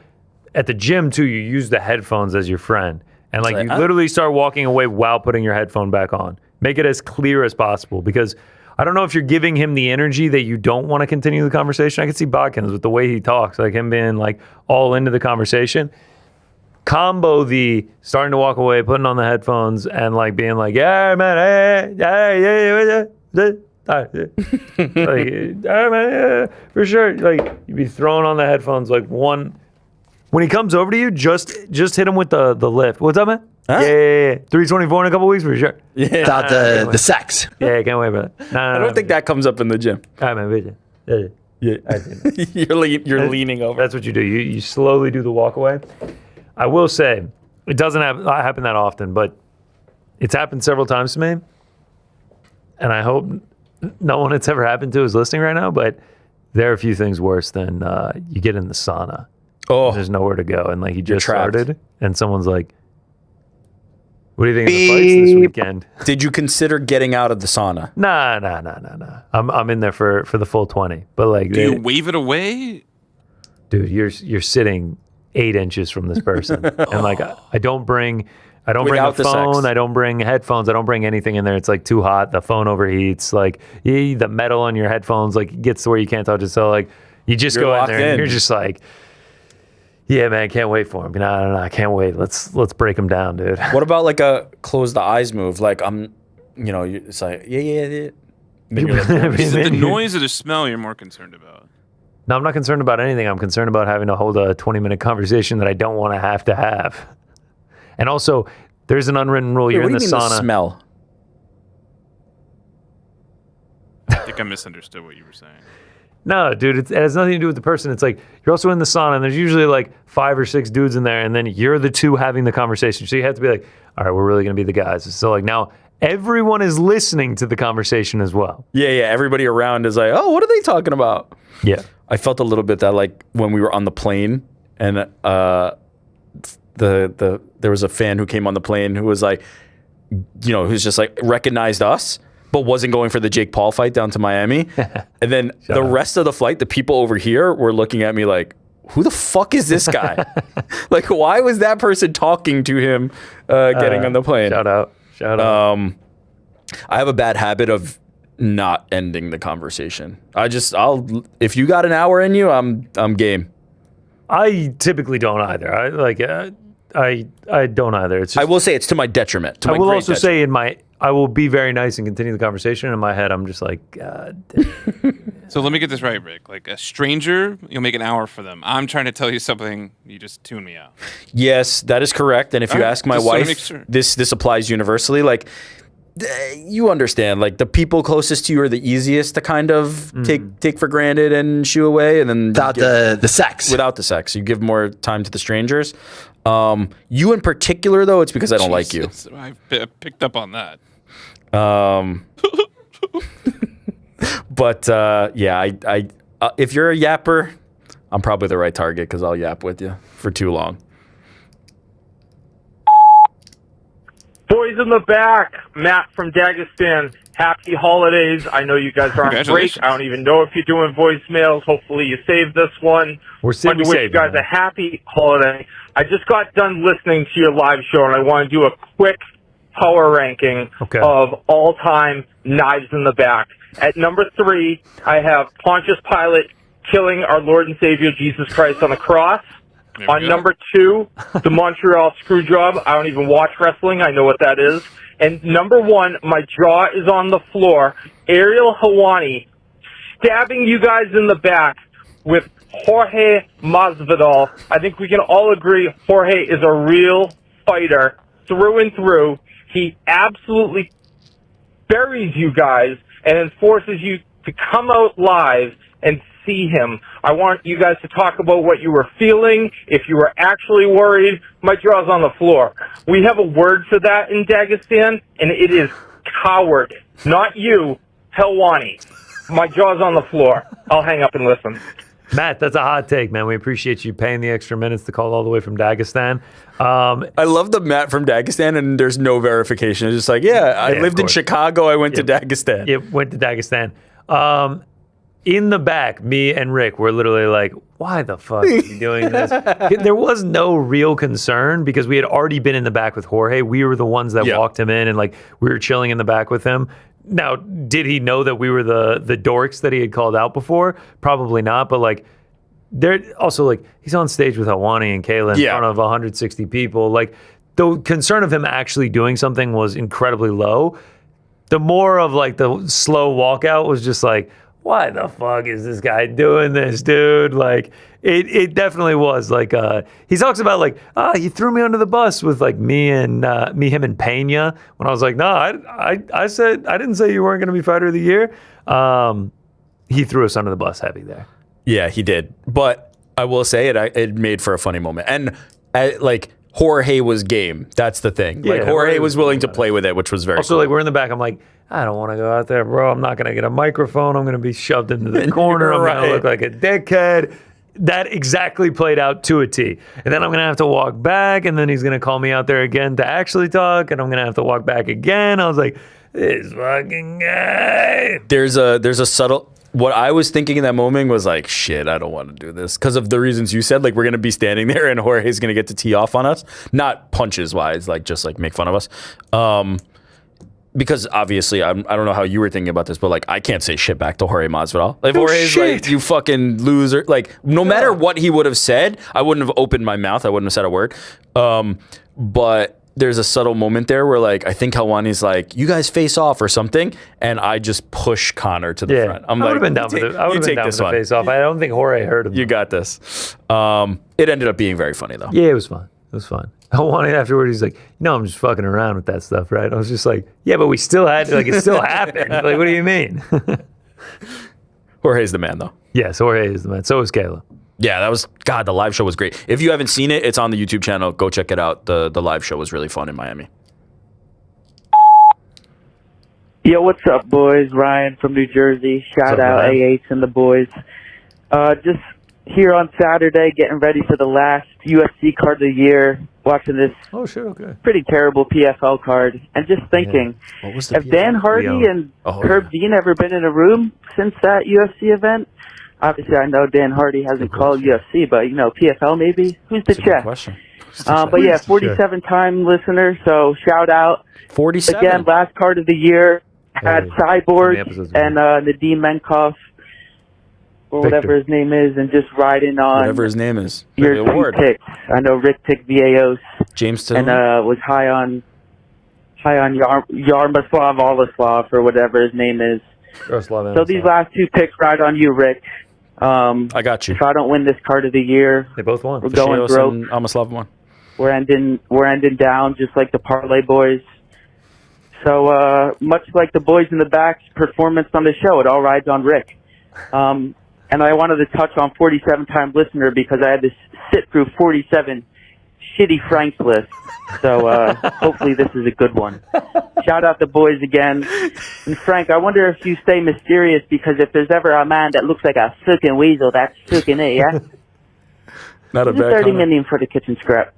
at the gym too, you use the headphones as your friend. And like, you literally start walking away while putting your headphone back on. Make it as clear as possible, because I don't know if you're giving him the energy that you don't want to continue the conversation. I can see Bodkins with the way he talks, like him being like all into the conversation. Combo the starting to walk away, putting on the headphones, and like being like, yeah, man, yeah, like, yeah, man, yeah, for sure. Like you'd be throwing on the headphones like one. When he comes over to you, just hit him with the lift. What's up, man? Huh? Yeah. 324 in a couple weeks for sure. Yeah. About the sex. Yeah, can't wait for that. No, I don't think that comes up in the gym. All right, man, vision. Yeah. You're leaning over. That's what you do. You slowly do the walk away. I will say, it doesn't happen that often, but it's happened several times to me. And I hope no one it's ever happened to is listening right now, but there are a few things worse than you get in the sauna. Oh, there's nowhere to go, and like you just trapped. started, and someone's like, "What do you think of the fights this weekend?" Did you consider getting out of the sauna? Nah. I'm in there for the full 20. But like, do you wave it away, dude? You're sitting 8 inches from this person, and like I don't bring a phone. I don't bring headphones. I don't bring anything in there. It's like too hot. The phone overheats. Like the metal on your headphones like gets to where you can't touch it. So like you just go in there and you're just like. Yeah, man, can't wait for him. No, I can't wait. Let's break him down, dude. What about like a close the eyes move? Like it's like yeah. Is it the noise or the smell you're more concerned about? No, I'm not concerned about anything. I'm concerned about having to hold a 20-minute conversation that I don't want to have. And also, there's an unwritten rule. You're in the sauna. The smell. I think I misunderstood what you were saying. No, dude, it has nothing to do with the person. It's like you're also in the sauna, and there's usually like 5 or 6 dudes in there, and then you're the two having the conversation. So you have to be like, all right, we're really going to be the guys. So like now everyone is listening to the conversation as well. Yeah. Everybody around is like, oh, what are they talking about? Yeah. I felt a little bit that like when we were on the plane, and there was a fan who came on the plane who was like, who's just like recognized us, but wasn't going for the Jake Paul fight down to Miami. And then the rest of the flight, the people over here were looking at me like, who the fuck is this guy? Like, why was that person talking to him getting on the plane? Shout out. I have a bad habit of not ending the conversation. If you got an hour in you, I'm game. I typically don't either. I don't either. It's just, I will say it's to my detriment. I will also say I will be very nice and continue the conversation. In my head, I'm just like, God. So let me get this right, Rick. Like a stranger, you'll make an hour for them. I'm trying to tell you something, you just tune me out. Yes, that is correct. And if you ask my wife, this applies universally. Like, you understand, like the people closest to you are the easiest to kind of take for granted and shoo away, and then without the sex. Without the sex, you give more time to the strangers. You in particular, though, it's because I don't like you. I picked up on that. But yeah, I if you're a yapper, I'm probably the right target because I'll yap with you for too long. Boys in the back, Matt from Dagestan. Happy holidays. I know you guys are on break. I don't even know if you're doing voicemails. Hopefully you saved this one. We're I wish you guys a happy holiday. I just got done listening to your live show, and I want to do a quick power ranking of all-time knives in the back. At number 3, I have Pontius Pilate killing our Lord and Savior Jesus Christ on the cross. On number 2, the Montreal Screwjob. I don't even watch wrestling. I know what that is. And number 1, my jaw is on the floor. Ariel Helwani stabbing you guys in the back with Jorge Masvidal. I think we can all agree Jorge is a real fighter through and through. He absolutely buries you guys and then forces you to come out live and see him. I want you guys to talk about what you were feeling, if you were actually worried. My jaw's on the floor. We have a word for that in Dagestan, and it is coward. Not you, Helwani. My jaw's on the floor. I'll hang up and listen. Matt, that's a hot take, man. We appreciate you paying the extra minutes to call all the way from Dagestan. I love the Matt from Dagestan, and there's no verification. It's just like, I lived in Chicago. I went to Dagestan. Yep, went to Dagestan. In the back, me and Rick were literally like, why the fuck are you doing this? There was no real concern because we had already been in the back with Jorge. We were the ones that walked him in, and like we were chilling in the back with him. Now, did he know that we were the dorks that he had called out before? Probably not, but like they're also like he's on stage with Helwani and Kayla in front of 160 people. Like the concern of him actually doing something was incredibly low. The more of like the slow walkout was just like, why the fuck is this guy doing this, dude? Like, it definitely was like, he talks about like, he threw me under the bus with like him and Pena. When I was like, no, I said, I didn't say you weren't going to be fighter of the year. He threw us under the bus heavy there. Yeah, he did. But I will say it made for a funny moment. And like Jorge was game. That's the thing. Like Jorge was willing to play with it, which was very also cool. Like we're in the back. I'm like, I don't want to go out there, bro. I'm not going to get a microphone. I'm going to be shoved into the corner. I'm going to look like a dickhead. That exactly played out to a T. And then I'm going to have to walk back, and then he's going to call me out there again to actually talk, and I'm going to have to walk back again. I was like, this fucking guy. There's a subtle... What I was thinking in that moment was like, shit, I don't want to do this. Because of the reasons you said, like we're going to be standing there and Jorge's going to get to tee off on us. Not punches-wise, like just like make fun of us. Because obviously, I don't know how you were thinking about this, but like I can't say shit back to Jorge Masvidal. Like Jorge's like, you fucking loser. Like no matter what he would have said, I wouldn't have opened my mouth. I wouldn't have said a word. But there's a subtle moment there where like I think Helwani's like, you guys face off or something, and I just push Connor to the front. I'm I would like, have been down with it. I would have been down with the face off. I don't think Jorge heard him. You got this. It ended up being very funny though. Yeah, it was fun. It was fun. Helwani afterward, he's like, I'm just fucking around with that stuff, right? I was just like, yeah, but we still had like it still happened. Like, what do you mean? Jorge's the man though. Yes, Jorge is the man. So is Kayla. Yeah, that was the live show was great. If you haven't seen it, it's on the YouTube channel. Go check it out. The live show was really fun in Miami. Yo, what's up, boys? Ryan from New Jersey. Shout out AH and the boys. Just here on Saturday, getting ready for the last UFC card of the year. Watching this pretty terrible PFL card, and just thinking, have Dan Hardy and Herb Dean ever been in a room since that UFC event? Obviously, I know Dan Hardy hasn't called UFC, but, PFL maybe? Who's to check? But yeah, 47-time listener, so shout out. 47? Again, last card of the year, had Cyborg and Nadim Menkov, or whatever his name is, and just riding on whatever his name is. Your two picks. I know Rick picked VAOs. James and was high on Yarmislav Olislav, or whatever his name is. So these last two picks ride on you, Rick. I got you. If I don't win this card of the year, they both won. We're going broke. Olislav won. We're ending down just like the Parlay boys. So much like the boys in the back's performance on the show, it all rides on Rick. And I wanted to touch on 47-time listener because I had to sit through 47 shitty Franks list. So hopefully this is a good one. Shout out the boys again. And Frank, I wonder if you stay mysterious, because if there's ever a man that looks like a fucking weasel, that's fucking it, yeah? Not a bad 30 million for the kitchen scrap.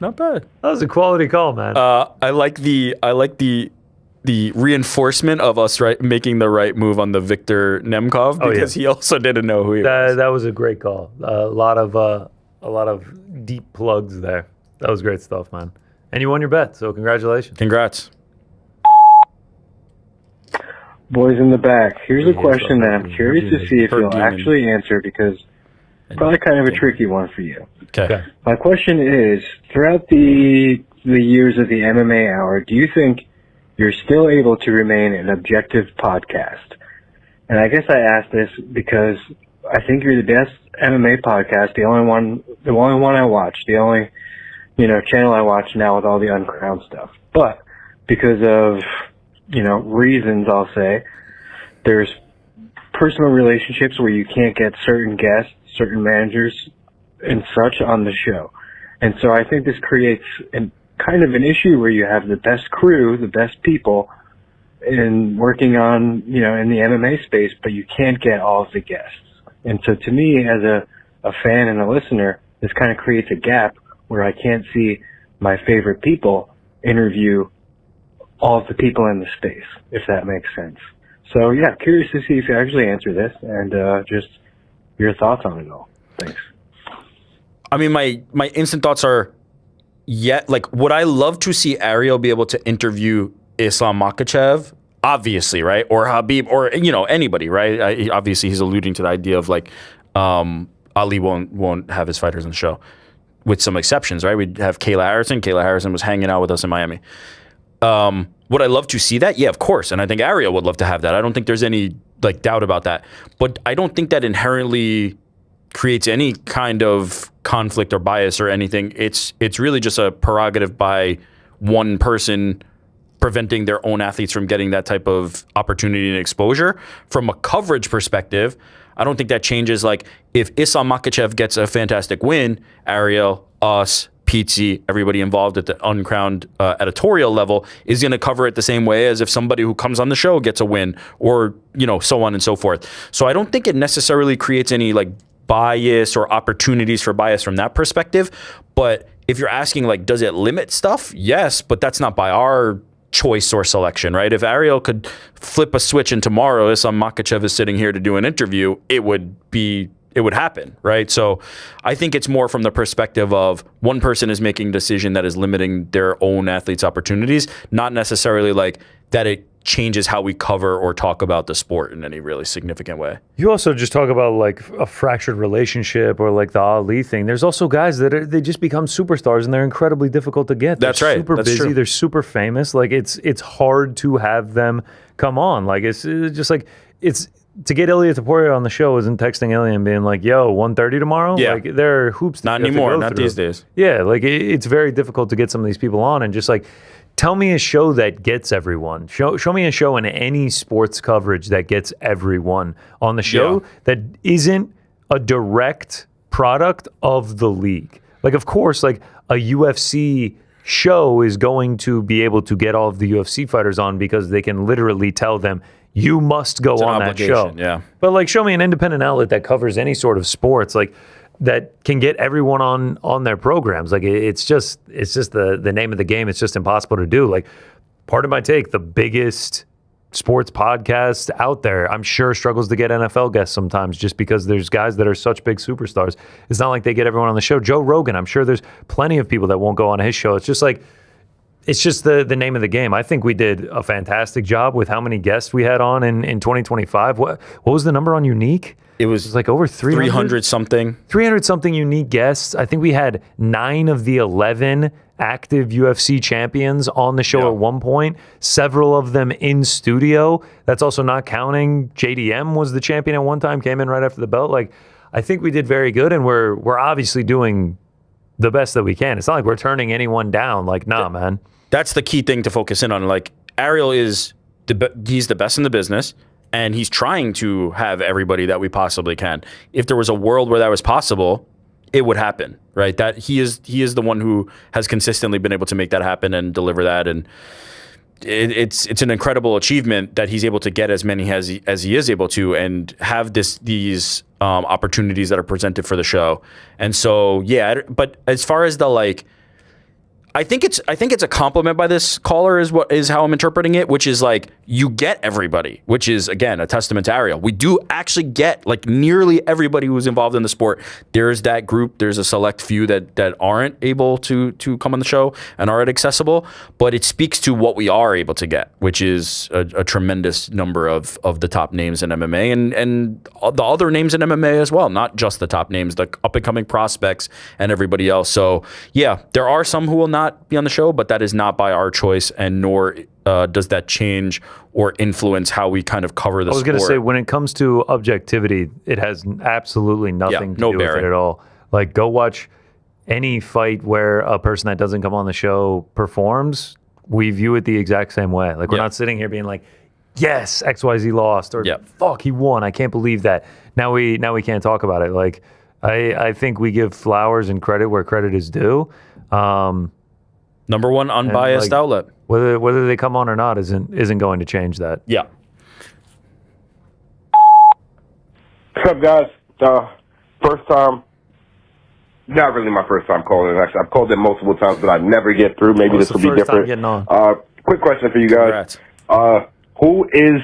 Not bad. That was a quality call, man. I like the reinforcement of us making the right move on the Victor Nemkov, because he also didn't know who he was. That was a great call. A lot of deep plugs there. That was great stuff, man. And you won your bet, so congratulations. Congrats. Boys in the back, here's a question that I'm curious to see if you'll actually answer, because it's probably kind of a tricky one for you. Okay. My question is, throughout the years of the MMA Hour, do you think you're still able to remain an objective podcast? And I guess I ask this because I think you're the best MMA podcast, the only one I watch, the only channel I watch now with all the Uncrowned stuff. But because of reasons, I'll say. There's personal relationships where you can't get certain guests, certain managers, and such on the show. And so I think this creates kind of an issue where you have the best crew, the best people in working on, in the MMA space, but you can't get all of the guests. And so to me, as a fan and a listener, this kind of creates a gap where I can't see my favorite people interview all of the people in the space, if that makes sense. So yeah, curious to see if you actually answer this and just your thoughts on it all. Thanks. I mean, my instant thoughts are, would I love to see Ariel be able to interview Islam Makhachev? Obviously, right? Or Habib, or anybody, right? Obviously, he's alluding to the idea of Ali won't have his fighters on the show, with some exceptions, right? We'd have Kayla Harrison. Kayla Harrison was hanging out with us in Miami. Would I love to see that? Yeah, of course. And I think Ariel would love to have that. I don't think there's any doubt about that. But I don't think that inherently creates any kind of conflict or bias or anything. It's really just a prerogative by one person preventing their own athletes from getting that type of opportunity and exposure. From a coverage perspective, I don't think that changes. If Islam Makhachev gets a fantastic win, Ariel, us, Pizzi, everybody involved at the uncrowned editorial level is going to cover it the same way as if somebody who comes on the show gets a win, or so on and so forth. So I don't think it necessarily creates any bias or opportunities for bias from that perspective. But if you're asking does it limit stuff? Yes, but that's not by our choice or selection, right? If Ariel could flip a switch and tomorrow Islam Makhachev is sitting here to do an interview, it would happen, right? So I think it's more from the perspective of one person is making a decision that is limiting their own athletes' opportunities, not necessarily that it changes how we cover or talk about the sport in any really significant way. You also just talk about a fractured relationship or the Ali thing. There's also guys that they just become superstars and they're incredibly difficult to get. That's they're right. Super That's busy. true. They're super famous. It's hard to have them come on. It's just it's to get Ilya Taporia on the show isn't texting Ilya and being yo, 1:30 tomorrow. Yeah. There are hoops. Not that you have to anymore. go Not through. these days. Yeah, it's very difficult to get some of these people on and just tell me a show that gets everyone. Show me a show in any sports coverage that gets everyone on the show that isn't a direct product of the league. Of course, a UFC show is going to be able to get all of the UFC fighters on because they can literally tell them, you must go on that show. Yeah. But show me an independent outlet that covers any sort of sports, that can get everyone on their programs. It's just the name of the game. It's just impossible to do. Part of my take, the biggest sports podcast out there, I'm sure struggles to get NFL guests sometimes just because there's guys that are such big superstars. It's not like they get everyone on the show. Joe Rogan, I'm sure there's plenty of people that won't go on his show. It's just it's just the name of the game. I think we did a fantastic job with how many guests we had on in 2025. What was the number on Unique? It was over 300 something. 300 something unique guests. I think we had 9 of the 11 active UFC champions on the show at one point, several of them in studio. That's also not counting JDM was the champion at one time, came in right after the belt. I think we did very good, and we're obviously doing the best that we can. It's not like we're turning anyone down. Nah, man. That's the key thing to focus in on. Ariel is he's the best in the business, and he's trying to have everybody that we possibly can. If there was a world where that was possible, it would happen, right? That he is the one who has consistently been able to make that happen and deliver that, and it's an incredible achievement that he's able to get as many as he is able to, and have these opportunities that are presented for the show. And so but as far as the I think it's a compliment by this caller is how I'm interpreting it, which is you get everybody, which is again a testament to Ariel. We do actually get nearly everybody who's involved in the sport. There's that group. There's a select few that aren't able to come on the show and aren't accessible, but it speaks to what we are able to get, which is a tremendous number of the top names in MMA and the other names in MMA as well, not just the top names, the up and coming prospects and everybody else. So there are some who will not be on the show, but that is not by our choice, and nor does that change or influence how we kind of cover the sport. I was going to say, when it comes to objectivity, it has absolutely nothing to do with it at all. Go watch any fight where a person that doesn't come on the show performs. we view it the exact same way. Like we're not sitting here being like, yes, XYZ lost, or fuck, he won. I can't believe that. Now we can't talk about it. Like I think we give flowers and credit where credit is due. Number one unbiased outlet. Whether they come on or not isn't going to change that. Yeah. What's up, guys? First time, not really my first time calling. Actually, I've called it multiple times, but I never get through. Maybe this will be different. Getting on. Quick question for you guys. Who is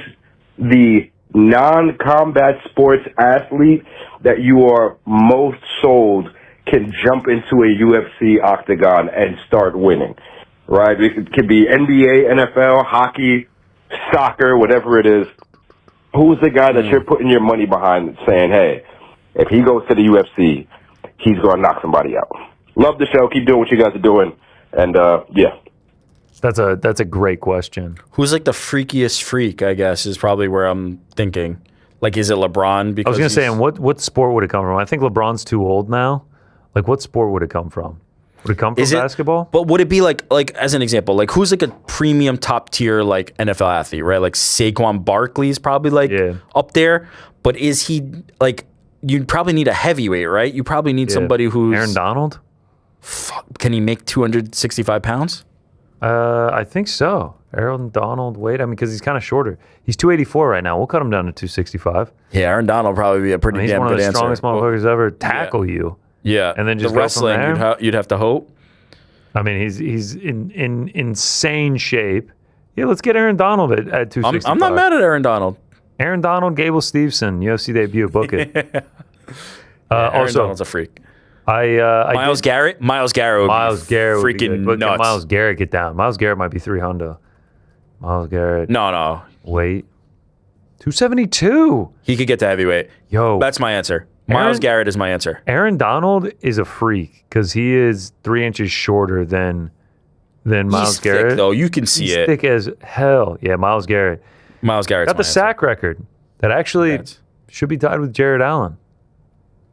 the non-combat sports athlete that you are most sold can jump into a UFC octagon and start winning? Right? It could be NBA, NFL, hockey, soccer, whatever it is. Who's the guy that you're putting your money behind saying, hey, if he goes to the UFC, he's going to knock somebody out? Love the show. Keep doing what you guys are doing. And, yeah. That's a great question. Who's like the freakiest freak, I guess, is probably where I'm thinking. Like, is it LeBron? Because I was going to say, and what sport would it come from? I think LeBron's too old now. Like, what sport would it come from? Would it come from basketball? But would it be like as an example, like who's like a premium top tier like NFL athlete, right? Like Saquon Barkley's probably like up there. But is he like, you'd probably need a heavyweight, right? You probably need somebody who's Aaron Donald. Can he make 265 pounds? I think so. Aaron Donald, wait, I mean, because he's kind of shorter. He's 284 right now. We'll cut him down to 265. Yeah, Aaron Donald will probably be a pretty damn good answer. He's one of the strongest motherfuckers ever tackle you. Yeah, and then just the wrestling, you'd have to hope. I mean, he's in insane shape. Yeah, let's get Aaron Donald at 265. I'm not mad at Aaron Donald. Aaron Donald, Gable Steveson, UFC debut, book it. Aaron Donald's a freak. Miles Garrett. Miles Garrett would be freaking nuts. Miles Garrett get down. Miles Garrett might be 300. Miles Garrett. No. Wait. 272. He could get to heavyweight. Yo, that's my answer. Miles Garrett is my answer. Aaron Donald is a freak because he is 3 inches shorter than Miles Garrett. He's thick, though. You can see He's it. thick as hell. Yeah, Miles Garrett. Miles Garrett's got the sack record that actually should be tied with Jared Allen.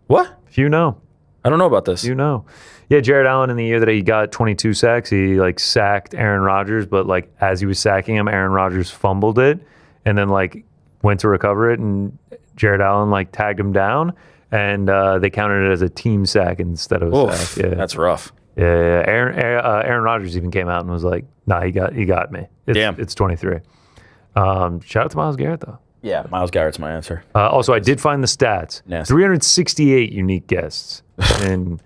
What? If you know. I don't know about this. You know. Yeah, Jared Allen in the year that he got 22 sacks, he like sacked Aaron Rodgers, but like as he was sacking him, Aaron Rodgers fumbled it and then like went to recover it and Jared Allen like tagged him down and they counted it as a team sack instead of a sack. Yeah. That's rough. Yeah. Aaron Rodgers even came out and was like, nah, he got me. It's 23. Shout out to Miles Garrett though. Yeah, Miles Garrett's my answer. Also, I did find the stats. 368 unique guests in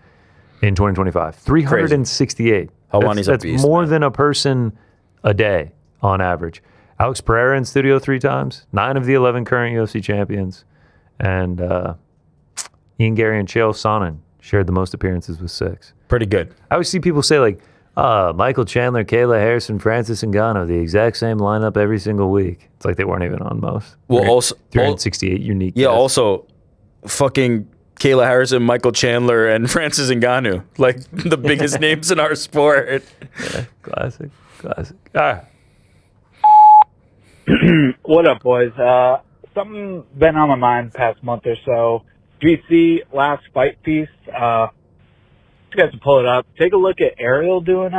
2025. 368. Helwani's a beast. That's more than a person a day on average. Alex Pereira in studio 3 times. 9 of the 11 current UFC champions. And Ian Gary and Chael Sonnen shared the most appearances with 6. Pretty good. I always see people say like, Michael Chandler, Kayla Harrison, Francis Ngannou, the exact same lineup every single week. It's like they weren't even on most. Well, also 368 unique. Yeah, guests. also fucking Kayla Harrison, Michael Chandler, and Francis Ngannou, like the biggest names in our sport. Yeah, classic. All right. What up, boys? Something been on my mind the past month or so. GC last Fight Feast. You guys can pull it up. Take a look at Ariel doing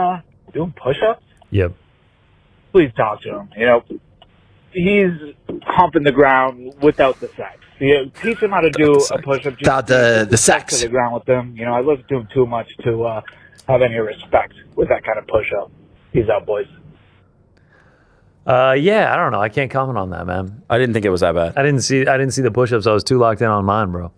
push-ups. Yep. Please talk to him. You know, he's humping the ground without the sex. Teach him how to do a push-up. Without the sex. To the ground with him. You know, I listen to him too much to have any respect with that kind of push-up. Peace out, boys. Yeah, I don't know. I can't comment on that, man. I didn't think it was that bad. I didn't see the push-ups. I was too locked in on mine, bro.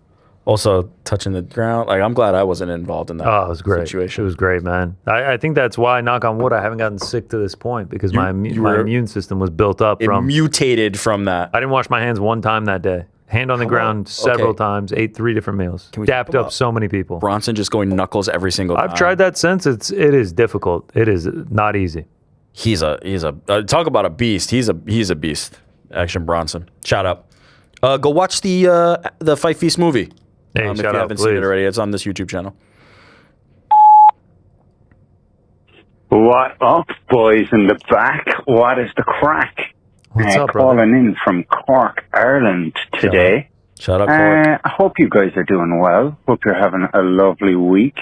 Also, touching the ground. Like, I'm glad I wasn't involved in that. Oh, it was great. Situation. It was great, man. I think that's why, knock on wood, I haven't gotten sick to this point because my immune system was built up from... It mutated from that. I didn't wash my hands one time that day. Hand on the ground several times. Ate 3 different meals. Dapped up so many people. Bronson just going knuckles every single time. I've tried that since. It is difficult. It is not easy. He's a talk about a beast. He's a beast. Action Bronson. Shout out. Go watch the Fight Feast movie. Hey, if you haven't seen it already, it's on this YouTube channel. What up, boys in the back? What is the crack? What's up, calling in from Cork, Ireland today. Shout out, Cork. I hope you guys are doing well. Hope you're having a lovely week.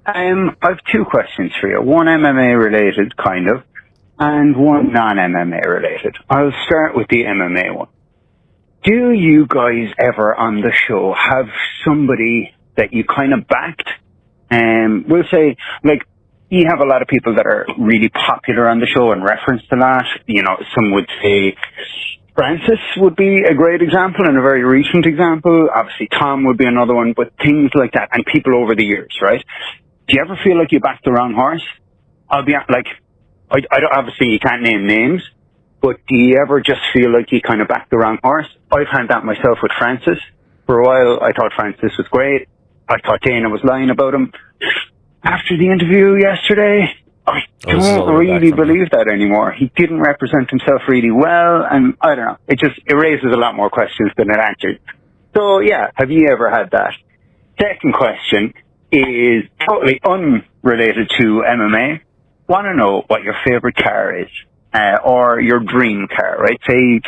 I've 2 questions for you. One MMA related, kind of. and one non-MMA related. I'll start with the MMA one. Do you guys ever on the show have somebody that you kind of backed? We'll say, like, you have a lot of people that are really popular on the show in reference to that. You know, some would say Francis would be a great example and a very recent example. Obviously, Tom would be another one, but things like that, and people over the years, right? Do you ever feel like you backed the wrong horse? I'll be like, I don't, obviously you can't name names, but do you ever just feel like you kind of backed the wrong horse? I've had that myself with Francis. For a while, I thought Francis was great. I thought Dana was lying about him. After the interview yesterday, I don't really believe that anymore. He didn't represent himself really well, and I don't know. It raises a lot more questions than it answers. So yeah, have you ever had that? Second question is totally unrelated to MMA. Want to know what your favorite car is, or your dream car, right? Say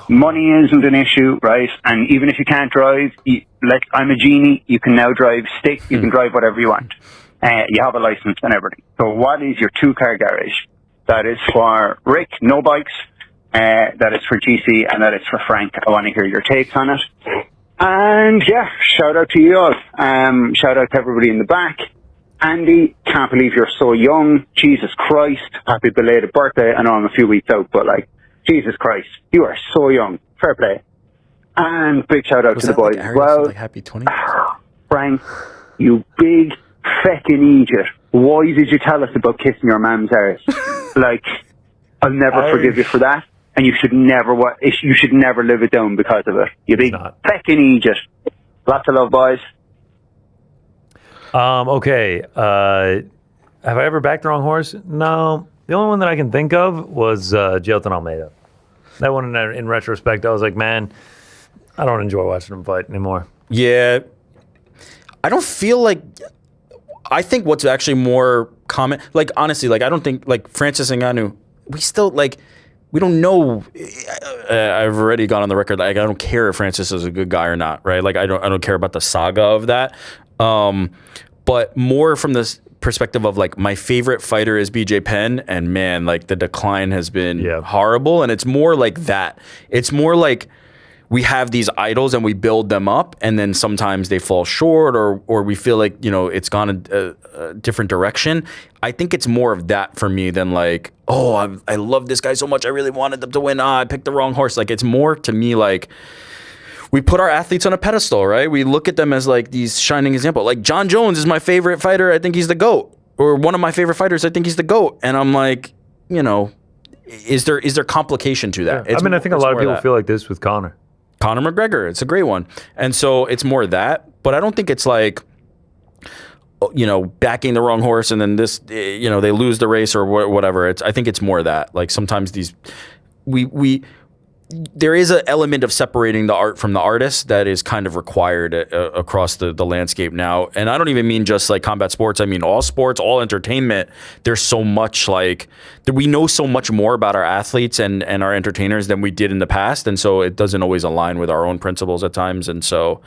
money isn't an issue, right? And even if you can't drive, like I'm a genie, you can now drive stick, you can drive whatever you want. You have a license and everything. So what is your two-car garage? That is for Rick, no bikes. That is for GC, and that is for Frank. I want to hear your takes on it. And yeah, shout out to you all. Shout out to everybody in the back. Andy, can't believe you're so young. Jesus Christ. Happy belated birthday. I know I'm a few weeks out, but like, Jesus Christ, you are so young. Fair play. And big shout out to the boys as well. Like happy 20. Frank, you big feckin' idiot. Why did you tell us about kissing your mom's arse? Like, I'll never forgive you for that. And you should never live it down because of it. You big feckin' idiot. Lots of love, boys. Okay. Have I ever backed the wrong horse? No. The only one that I can think of was Jelton Almeida. That one, in retrospect, I was like, man, I don't enjoy watching him fight anymore. Yeah. I don't feel like... I think what's actually more common... Like, honestly, like, I don't think... Like, Francis Ngannou, we still, like... We don't know. I've already gone on the record. Like, I don't care if Francis is a good guy or not, right? Like, I don't care about the saga of that. But more from this perspective of like my favorite fighter is BJ Penn, and man, like the decline has been horrible. And it's more like that. It's more like we have these idols and we build them up, and then sometimes they fall short, or we feel like, you know, it's gone a different direction. I think it's more of that for me than like, oh, I love this guy so much, I really wanted them to win. I picked the wrong horse. Like, it's more to me like we put our athletes on a pedestal, right? We look at them as like these shining examples. Like John Jones is my favorite fighter. I think he's the GOAT. Or one of my favorite fighters. I think he's the GOAT. And I'm like, you know, is there complication to that? Yeah. I mean, I think a lot of people feel like this with Conor. Conor McGregor, it's a great one. And so it's more that, but I don't think it's like, you know, backing the wrong horse and then this, you know, they lose the race or whatever. I think it's more that. Like sometimes these, there is an element of separating the art from the artist that is kind of required across the landscape now. And I don't even mean just like combat sports. I mean all sports, all entertainment. There's so much like we know so much more about our athletes and our entertainers than we did in the past. And so it doesn't always align with our own principles at times. And so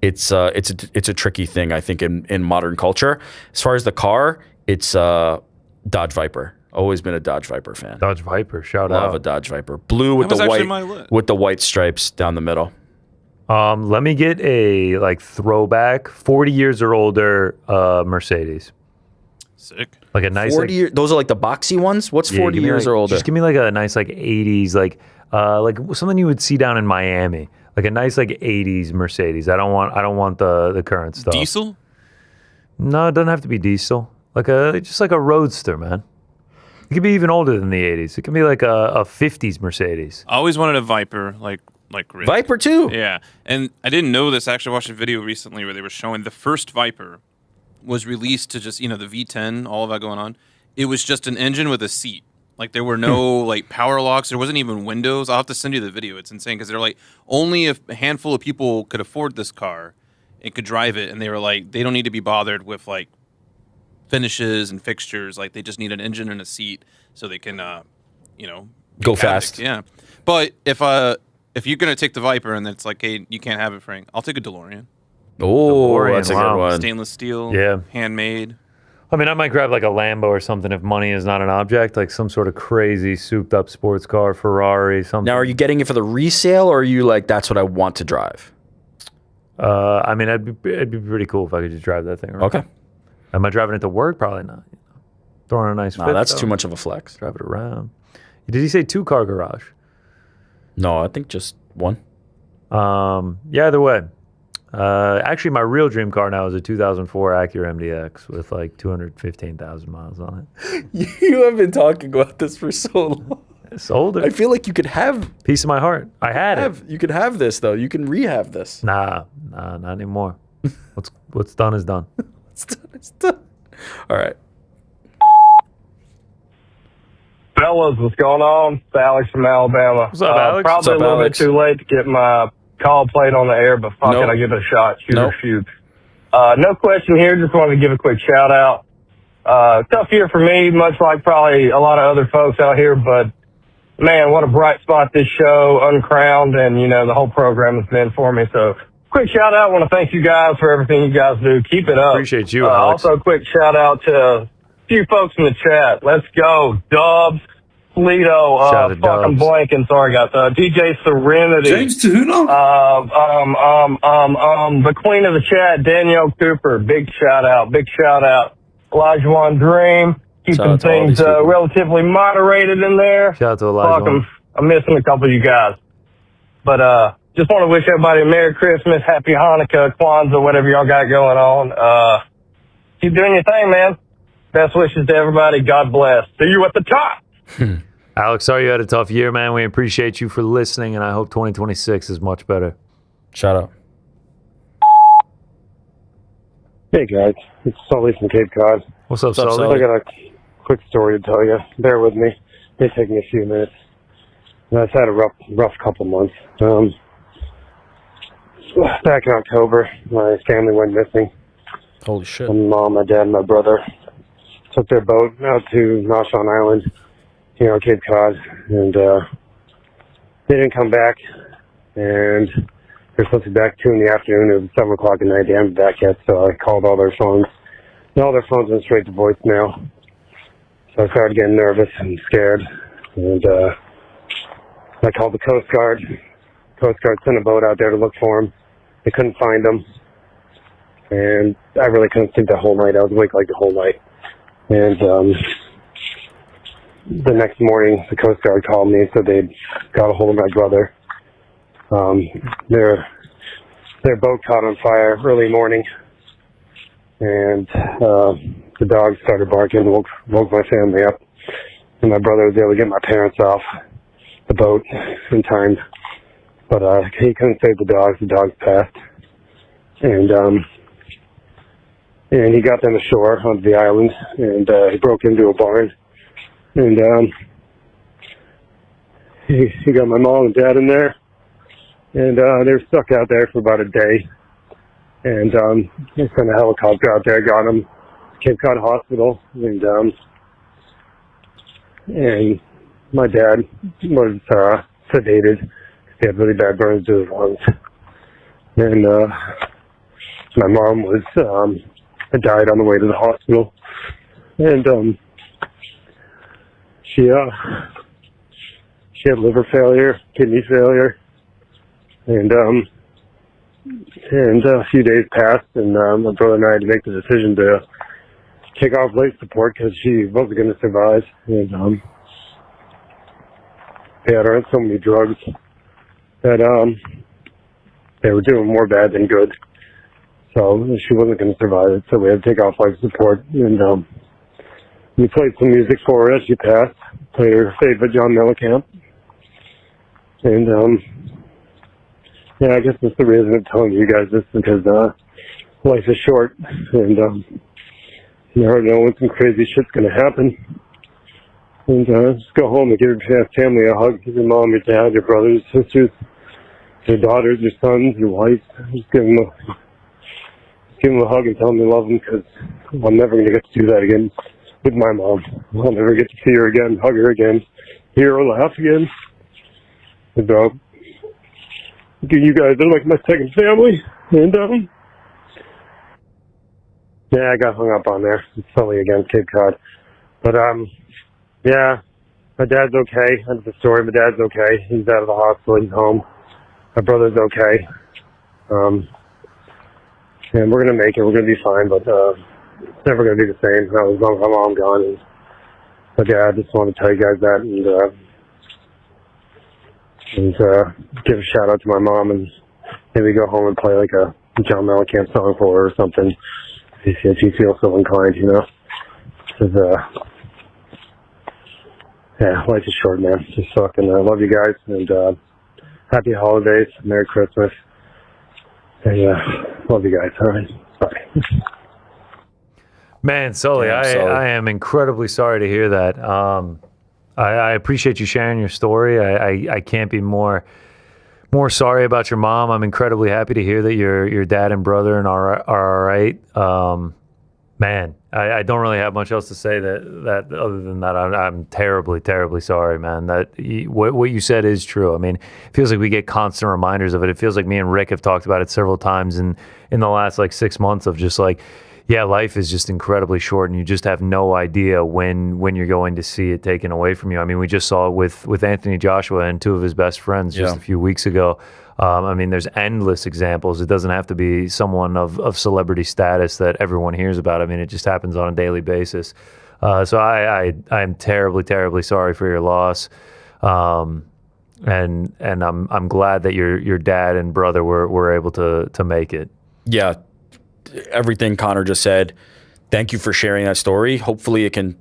it's a tricky thing, I think, in modern culture. As far as the car, it's Dodge Viper. Always been a Dodge Viper fan. Dodge Viper, shout out. Love a Dodge Viper. Blue with the white stripes down the middle. Let me get a like throwback 40 years or older Mercedes. Sick. Like a nice 40 years. Those are like the boxy ones? What's 40 years or older? Just give me like a nice like 80s like something you would see down in Miami. Like a nice like 80s Mercedes. I don't want the current stuff. Diesel? No, it doesn't have to be diesel. Just like a roadster, man. It could be even older than the 80s. It could be like a 50s Mercedes. I always wanted a Viper, like Rick. Viper too? Yeah. And I didn't know this. I actually watched a video recently where they were showing the first Viper was released to just, you know, the V10, all of that going on. It was just an engine with a seat. Like there were no like power locks. There wasn't even windows. I'll have to send you the video. It's insane because they're like only a handful of people could afford this car and could drive it. And they were like, they don't need to be bothered with like finishes and fixtures. Like they just need an engine and a seat so they can you know, go fast. Yeah. But if you're gonna take the Viper and it's like, hey, you can't have it, Frank, I'll take a DeLorean. Oh, that's a good one. Stainless steel, yeah, handmade. I mean, I might grab like a Lambo or something if money is not an object, like some sort of crazy souped up sports car, Ferrari, something. Now, are you getting it for the resale, or are you like, that's what I want to drive? I mean, it'd be pretty cool if I could just drive that thing around. Okay. Am I driving it to work? Probably not. Throwing a nice fit. That's though. too much of a flex. Drive it around. Did he say 2-car garage? No, I think just one. Yeah, either way. Actually, my real dream car now is a 2004 Acura MDX with like 215,000 miles on it. You have been talking about this for so long. Sold it. I feel like you could have piece of my heart. I had it. You could have this though. You can rehab this. Nah, not anymore. What's done is done. What's done is done. All right. Fellas, what's going on? It's Alex from Alabama. What's up, Alex? Probably What's up, a little Alex? bit too late to get my call played on the air, but fuck it, I give it a shot. Shoot. No question here. Just wanted to give a quick shout out. Tough year for me, much like probably a lot of other folks out here, but man, what a bright spot this show, Uncrowned, and, you know, the whole program has been for me. So, quick shout out. I want to thank you guys for everything you guys do. Keep it up. Appreciate you, Alex. Also, quick shout out to a few folks in the chat. Let's go. Dubs, Lito, fucking blanking. Sorry, guys. DJ Serenity. James Tahuna? The queen of the chat, Danielle Cooper. Big shout out. Big shout out. Elijah One Dream. Keeping things relatively moderated in there. Shout out to Elijah. I'm missing a couple of you guys. But just want to wish everybody a Merry Christmas, Happy Hanukkah, Kwanzaa, whatever y'all got going on. Keep doing your thing, man. Best wishes to everybody. God bless. See you at the top. Alex, sorry you had a tough year, man. We appreciate you for listening, and I hope 2026 is much better. Shout out. Hey, guys. It's Sully from Cape Cod. What's up, Sully? I got a quick story to tell you. Bear with me. May take me a few minutes. I've had a rough couple months. Back in October, my family went missing. Holy shit. My mom, my dad, and my brother took their boat out to Marshall Island, here on Cape Cod, and they didn't come back. And they're supposed to be back 2 in the afternoon. It was 7 o'clock at night. They haven't been back yet, so I called all their phones. And all their phones went straight to voicemail. So I started getting nervous and scared. And I called the Coast Guard. Coast Guard sent a boat out there to look for them. They couldn't find them. And I really couldn't sleep that whole night. I was awake like the whole night. And the next morning, the Coast Guard called me and said they'd got a hold of my brother. Their boat caught on fire early morning. And the dogs started barking, woke my family up. And my brother was able to get my parents off the boat in time. But he couldn't save the dogs. The dogs passed. And he got them ashore onto the island, and he broke into a barn. And he got my mom and dad in there. And they were stuck out there for about a day. And they sent a helicopter out there, got them to Cape Cod Hospital. And my dad was sedated. He had really bad burns to his lungs. And my mom was died on the way to the hospital. And she had liver failure, kidney failure. And a few days passed, and my brother and I had to make the decision to take off life support because she wasn't going to survive. And they had her on so many drugs that they were doing more bad than good. So she wasn't going to survive it, so we had to take off life support. And we played some music for her as she passed, played her favorite John Mellencamp. And yeah, I guess that's the reason I'm telling you guys this, because life is short, and you never know when some crazy shit's going to happen. And just go home and give your family a hug. Give your mom, your dad, your brothers, sisters, your daughters, your sons, your wife. Just give them a hug and tell them you love them, because I'm never going to get to do that again with my mom. I'll never get to see her again, hug her again, hear her laugh again. And you guys are like my second family. And Yeah, I got hung up on there. It's solely against Cape Cod. But, yeah, my dad's okay. That's the story. My dad's okay. He's out of the hospital. He's home. My brother's okay. And we're going to make it. We're going to be fine, but it's never going to be the same. As long as my mom gone. But, yeah, I just want to tell you guys that and give a shout-out to my mom and maybe go home and play like a John Mellencamp song for her or something if you feel so inclined, you know. Because, yeah, life is short, man. Just fucking love you guys, and happy holidays, Merry Christmas, and love you guys. All right, bye. Man, Sully, I am incredibly sorry to hear that. I appreciate you sharing your story. I can't be more sorry about your mom. I'm incredibly happy to hear that your dad and brother are all right. Man, I don't really have much else to say that other than that I'm terribly, terribly sorry, man. That what you said is true. I mean, it feels like we get constant reminders of it. It feels like me and Rick have talked about it several times in the last like 6 months of just like, yeah, life is just incredibly short, and you just have no idea when you're going to see it taken away from you. I mean, we just saw it with Anthony Joshua and two of his best friends just a few weeks ago. I mean, there's endless examples. It doesn't have to be someone of celebrity status that everyone hears about. I mean, it just happens on a daily basis. So I'm terribly, terribly sorry for your loss. And I'm glad that your dad and brother were able to make it. Yeah. Everything Connor just said. Thank you for sharing that story. Hopefully it can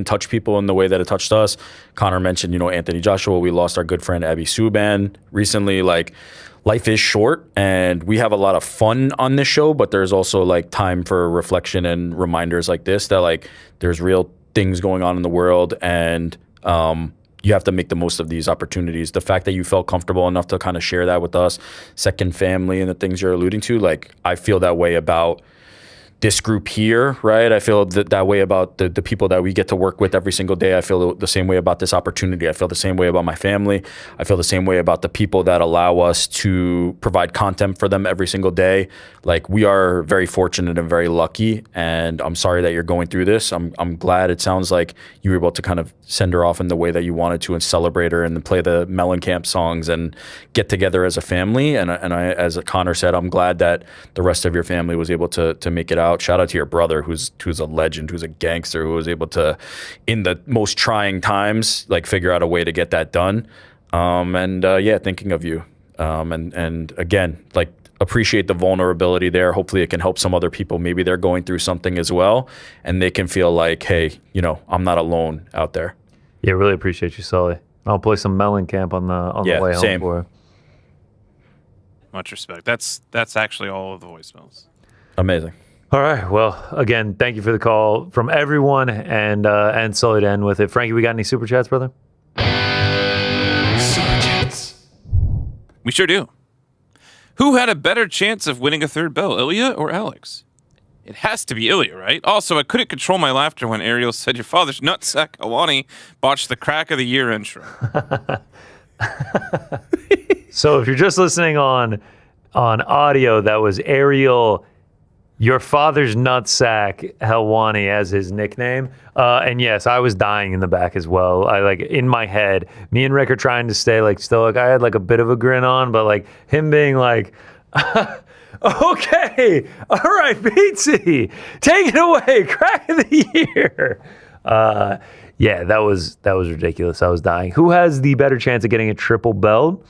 touch people in the way that it touched us. Connor mentioned, Anthony Joshua. We lost our good friend Abby Subban recently. Like, life is short, and we have a lot of fun on this show, but there's also like time for reflection and reminders like this that like there's real things going on in the world, and you have to make the most of these opportunities. The fact that you felt comfortable enough to kind of share that with us, second family, and the things you're alluding to, like I feel that way about this group here, right? I feel that way about the people that we get to work with every single day. I feel the same way about this opportunity. I feel the same way about my family. I feel the same way about the people that allow us to provide content for them every single day. Like, we are very fortunate and very lucky, and I'm sorry that you're going through this. I'm glad it sounds like you were able to kind of send her off in the way that you wanted to and celebrate her and then play the Mellencamp songs and get together as a family. And I, as Connor said, I'm glad that the rest of your family was able to make it out. Shout out to your brother, who's a legend, who's a gangster, who was able to, in the most trying times, like figure out a way to get that done. Thinking of you. And again, like, appreciate the vulnerability there. Hopefully it can help some other people. Maybe they're going through something as well, and they can feel like, hey, I'm not alone out there. Yeah, really appreciate you, Sully. I'll play some Mellencamp on the way home for you. Much respect. That's actually all of the voicemails. Amazing. All right. Well, again, thank you for the call from everyone, and Sully to end with it. Frankie, we got any super chats, brother? Super chats. We sure do. Who had a better chance of winning a third belt, Ilya or Alex? It has to be Ilya, right? Also, I couldn't control my laughter when Ariel said your father's nutsack Helwani botched the crack of the year intro. So if you're just listening on audio, that was Ariel, your father's nutsack Helwani as his nickname. And yes, I was dying in the back as well. I like in my head, me and Rick are trying to stay like stoic. I had like a bit of a grin on, but like him being like, okay, all right, Beatsy, take it away, crack of the year. Yeah, that was ridiculous. I was dying. Who has the better chance of getting a triple belt?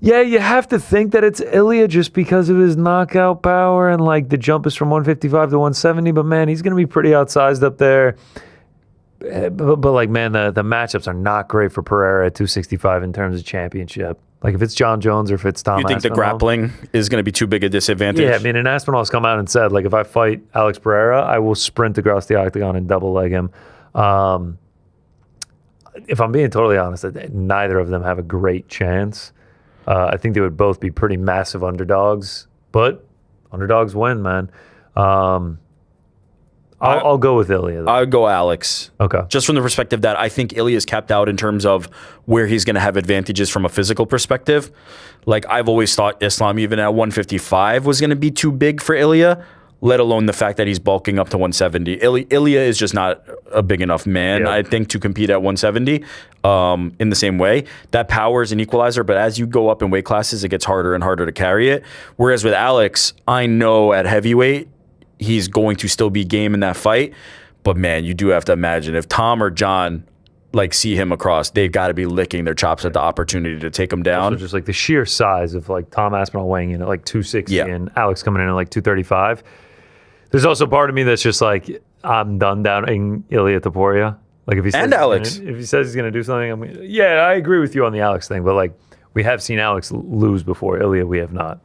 Yeah, you have to think that it's Ilya just because of his knockout power and like the jump is from 155 to 170. But man, he's going to be pretty outsized up there. But like, man, the matchups are not great for Pereira at 265 in terms of championship. Like if it's John Jones or if it's Tom You think Aspinall, the grappling is going to be too big a disadvantage? Yeah, I mean, and Aspinall's come out and said, like, if I fight Alex Pereira, I will sprint across the octagon and double leg him. If I'm being totally honest, neither of them have a great chance. I think they would both be pretty massive underdogs, but underdogs win, man. I'll go with Ilya, though. I would go Alex. Okay. Just from the perspective that I think Ilya's capped out in terms of where he's going to have advantages from a physical perspective. Like, I've always thought Islam, even at 155, was going to be too big for Ilya. let alone the fact that he's bulking up to 170. Ilya is just not a big enough man, I think, to compete at 170 in the same way. That power is an equalizer, but as you go up in weight classes, it gets harder and harder to carry it. Whereas with Alex, I know at heavyweight, he's going to still be game in that fight. But man, you do have to imagine if Tom or John like see him across, they've got to be licking their chops at the opportunity to take him down. Also just like the sheer size of like Tom Aspinall weighing in at like 260 and Alex coming in at like 235. There's also part of me that's just like, I'm done doubting Ilya Taporia. Like if he says Alex, if he says he's gonna do something, I agree with you on the Alex thing. But like we have seen Alex lose before. Ilya, we have not.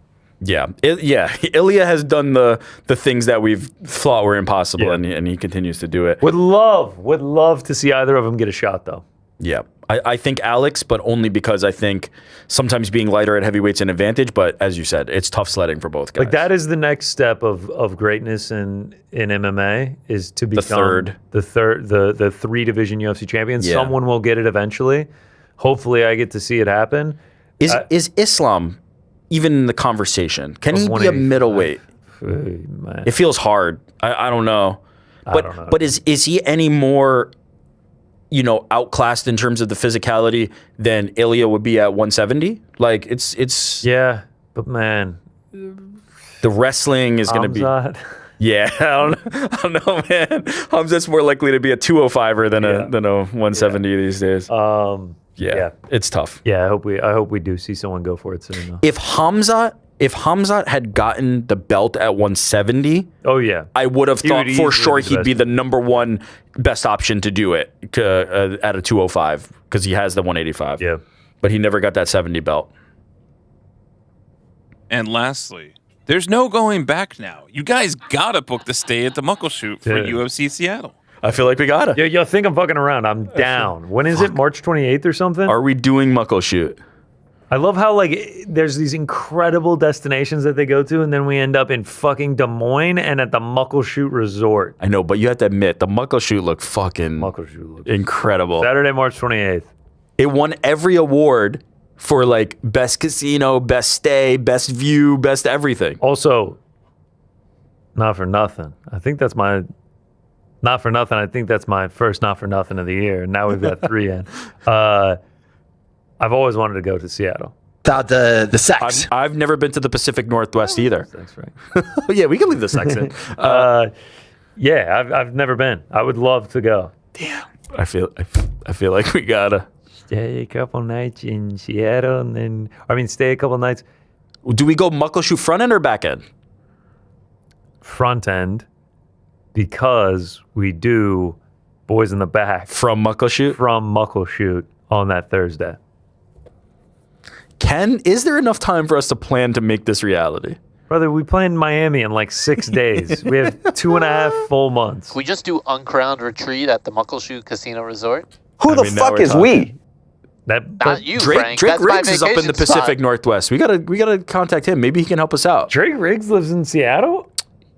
Ilya has done the things that we've thought were impossible, and he continues to do it. Would love to see either of them get a shot, though. Yeah, I think Alex, but only because I think sometimes being lighter at heavyweight's an advantage. But as you said, it's tough sledding for both guys. Like that is the next step of greatness in MMA is to become the 3-division UFC champion. Yeah. Someone will get it eventually. Hopefully, I get to see it happen. Is Islam even in the conversation? Can he be a middleweight? It feels hard. I don't know. But is he any more, outclassed in terms of the physicality than Ilya would be at 170? Like it's yeah, but man, the wrestling is going to be. Yeah, I don't know, man. Hamzat's more likely to be a 205er than a 170 these days. Yeah, it's tough. Yeah, I hope we do see someone go for it soon, though. If Hamzat had gotten the belt at 170, I would have thought for sure he'd be the number one best option to do it at a 205 because he has the 185. Yeah, but he never got that 70 belt. And lastly, there's no going back now. You guys gotta book the stay at the Muckleshoot for UFC Seattle. I feel like we gotta. Yo, think I'm fucking around. I'm down. When is it? March 28th or something? Are we doing Muckleshoot? I love how like there's these incredible destinations that they go to, and then we end up in fucking Des Moines and at the Muckleshoot Resort. I know, but you have to admit the Muckleshoot looked fucking incredible. Saturday, March 28th. It won every award for like best casino, best stay, best view, best everything. Also, not for nothing. I think that's my first not for nothing of the year. And now we've got 3 in. I've always wanted to go to Seattle. The sex. I've never been to the Pacific Northwest either. Thanks, Frank. Yeah, we can leave the sex in. I've never been. I would love to go. Damn. I feel like we gotta stay a couple nights in Seattle, and then stay a couple nights. Do we go Muckleshoot front end or back end? Front end. Because we do Boys in the Back from Muckleshoot on that Thursday. Is there enough time for us to plan to make this reality? Brother, we play in Miami in like 6 days. We have 2.5 full months. Can we just do Uncrowned Retreat at the Muckleshoot Casino Resort? Who the fuck is we? Not you, Drake Frank. That's my Riggs is up in the vacation Pacific spot. Northwest. We gotta contact him. Maybe he can help us out. Drake Riggs lives in Seattle?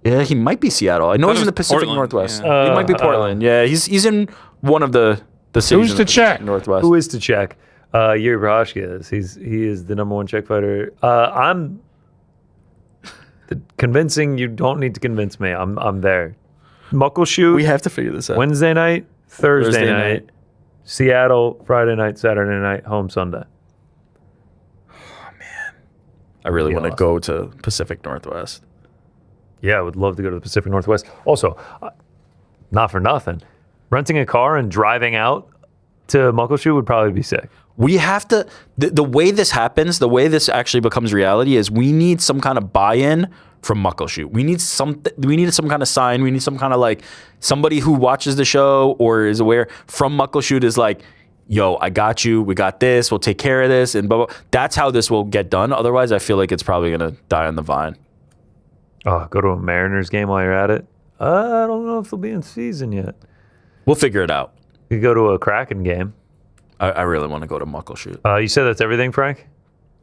Yeah, he might be Seattle. I know he's in the Pacific Northwest. Yeah. He might be Portland. Yeah, he's in one of the cities. Who's to in the check? Northwest. Who is to check? Yuri Prochazka is. He is the number 1 Czech fighter. I'm convincing. You don't need to convince me. I'm there. Muckleshoot. We have to figure this out. Wednesday night, Thursday night, Seattle, Friday night, Saturday night, home Sunday. Oh man, I really want to go to Pacific Northwest. Yeah, I would love to go to the Pacific Northwest. Also, not for nothing, renting a car and driving out to Muckleshoot would probably be sick. We have to, the way this happens, the way this actually becomes reality is we need some kind of buy-in from Muckleshoot. We need some kind of sign. We need some kind of like somebody who watches the show or is aware from Muckleshoot is like, yo, I got you. We got this. We'll take care of this. And blah, blah. That's how this will get done. Otherwise, I feel like it's probably going to die on the vine. Oh, go to a Mariners game while you're at it? I don't know if they'll be in season yet. We'll figure it out. You could go to a Kraken game. I really want to go to Muckleshoot. You said that's everything, Frank?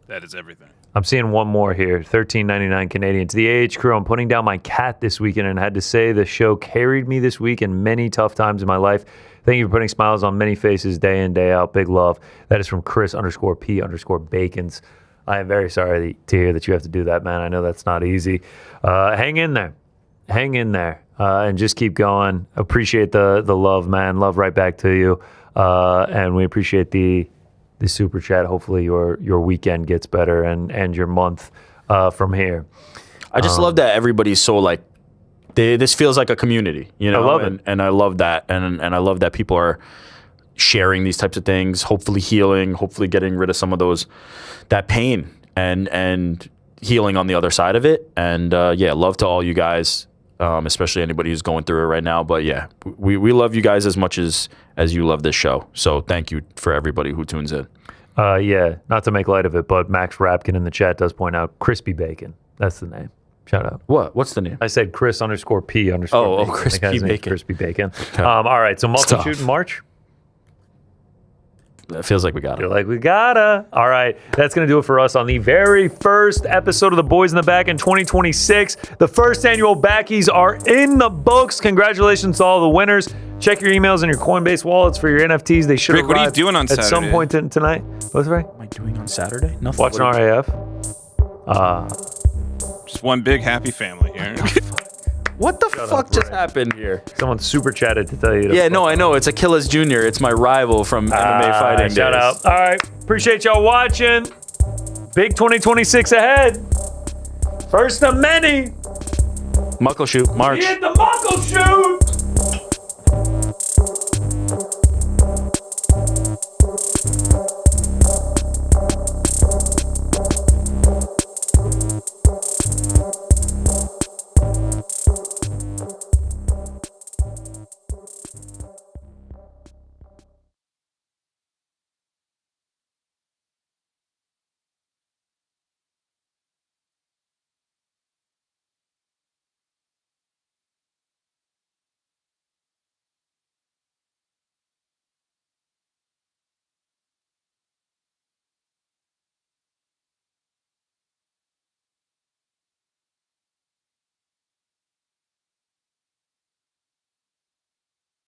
That is everything. I'm seeing one more here, $13.99 Canadian. To the AH crew, I'm putting down my cat this weekend and had to say the show carried me this week in many tough times in my life. Thank you for putting smiles on many faces day in, day out. Big love. That is from Chris_P_Bacons. I am very sorry to hear that you have to do that, man. I know that's not easy. Hang in there. hang in there and just keep going. Appreciate the love, man. Love right back to you. And we appreciate the super chat. Hopefully your weekend gets better and your month from here. I just love that everybody's so like, this feels like a community, you know? I love it. And I love that. And I love that people are sharing these types of things, hopefully healing, hopefully getting rid of some of that pain and healing on the other side of it. And love to all you guys, especially anybody who's going through it right now. But yeah, we love you guys as much as you love this show. So thank you for everybody who tunes in. Not to make light of it, but Max Rapkin in the chat does point out Crispy Bacon. That's the name. Shout out. What's the name? I said Chris_P_. Oh, Bacon. Crispy Bacon. Crispy Bacon. All right, so muscle shoot in March. It feels like we got it. Feel like we gotta. All right, that's gonna do it for us on the very first episode of The Boys in the Back in 2026. The first annual Backies are in the books. Congratulations to all the winners. Check your emails and your Coinbase wallets for your NFTs. They should arrive what are you doing on at Saturday? some point tonight. What's right? What am I doing on Saturday? Nothing. Watching RAF. Just one big happy family here. What the fuck just happened here? Someone super chatted to tell you. Yeah, no, I know. It's Achilles Jr. It's my rival from MMA fighting. Shout days. out. All right. Appreciate y'all watching. Big 2026 ahead. First of many. Muckle shoot, March. Hit the muckle shoot.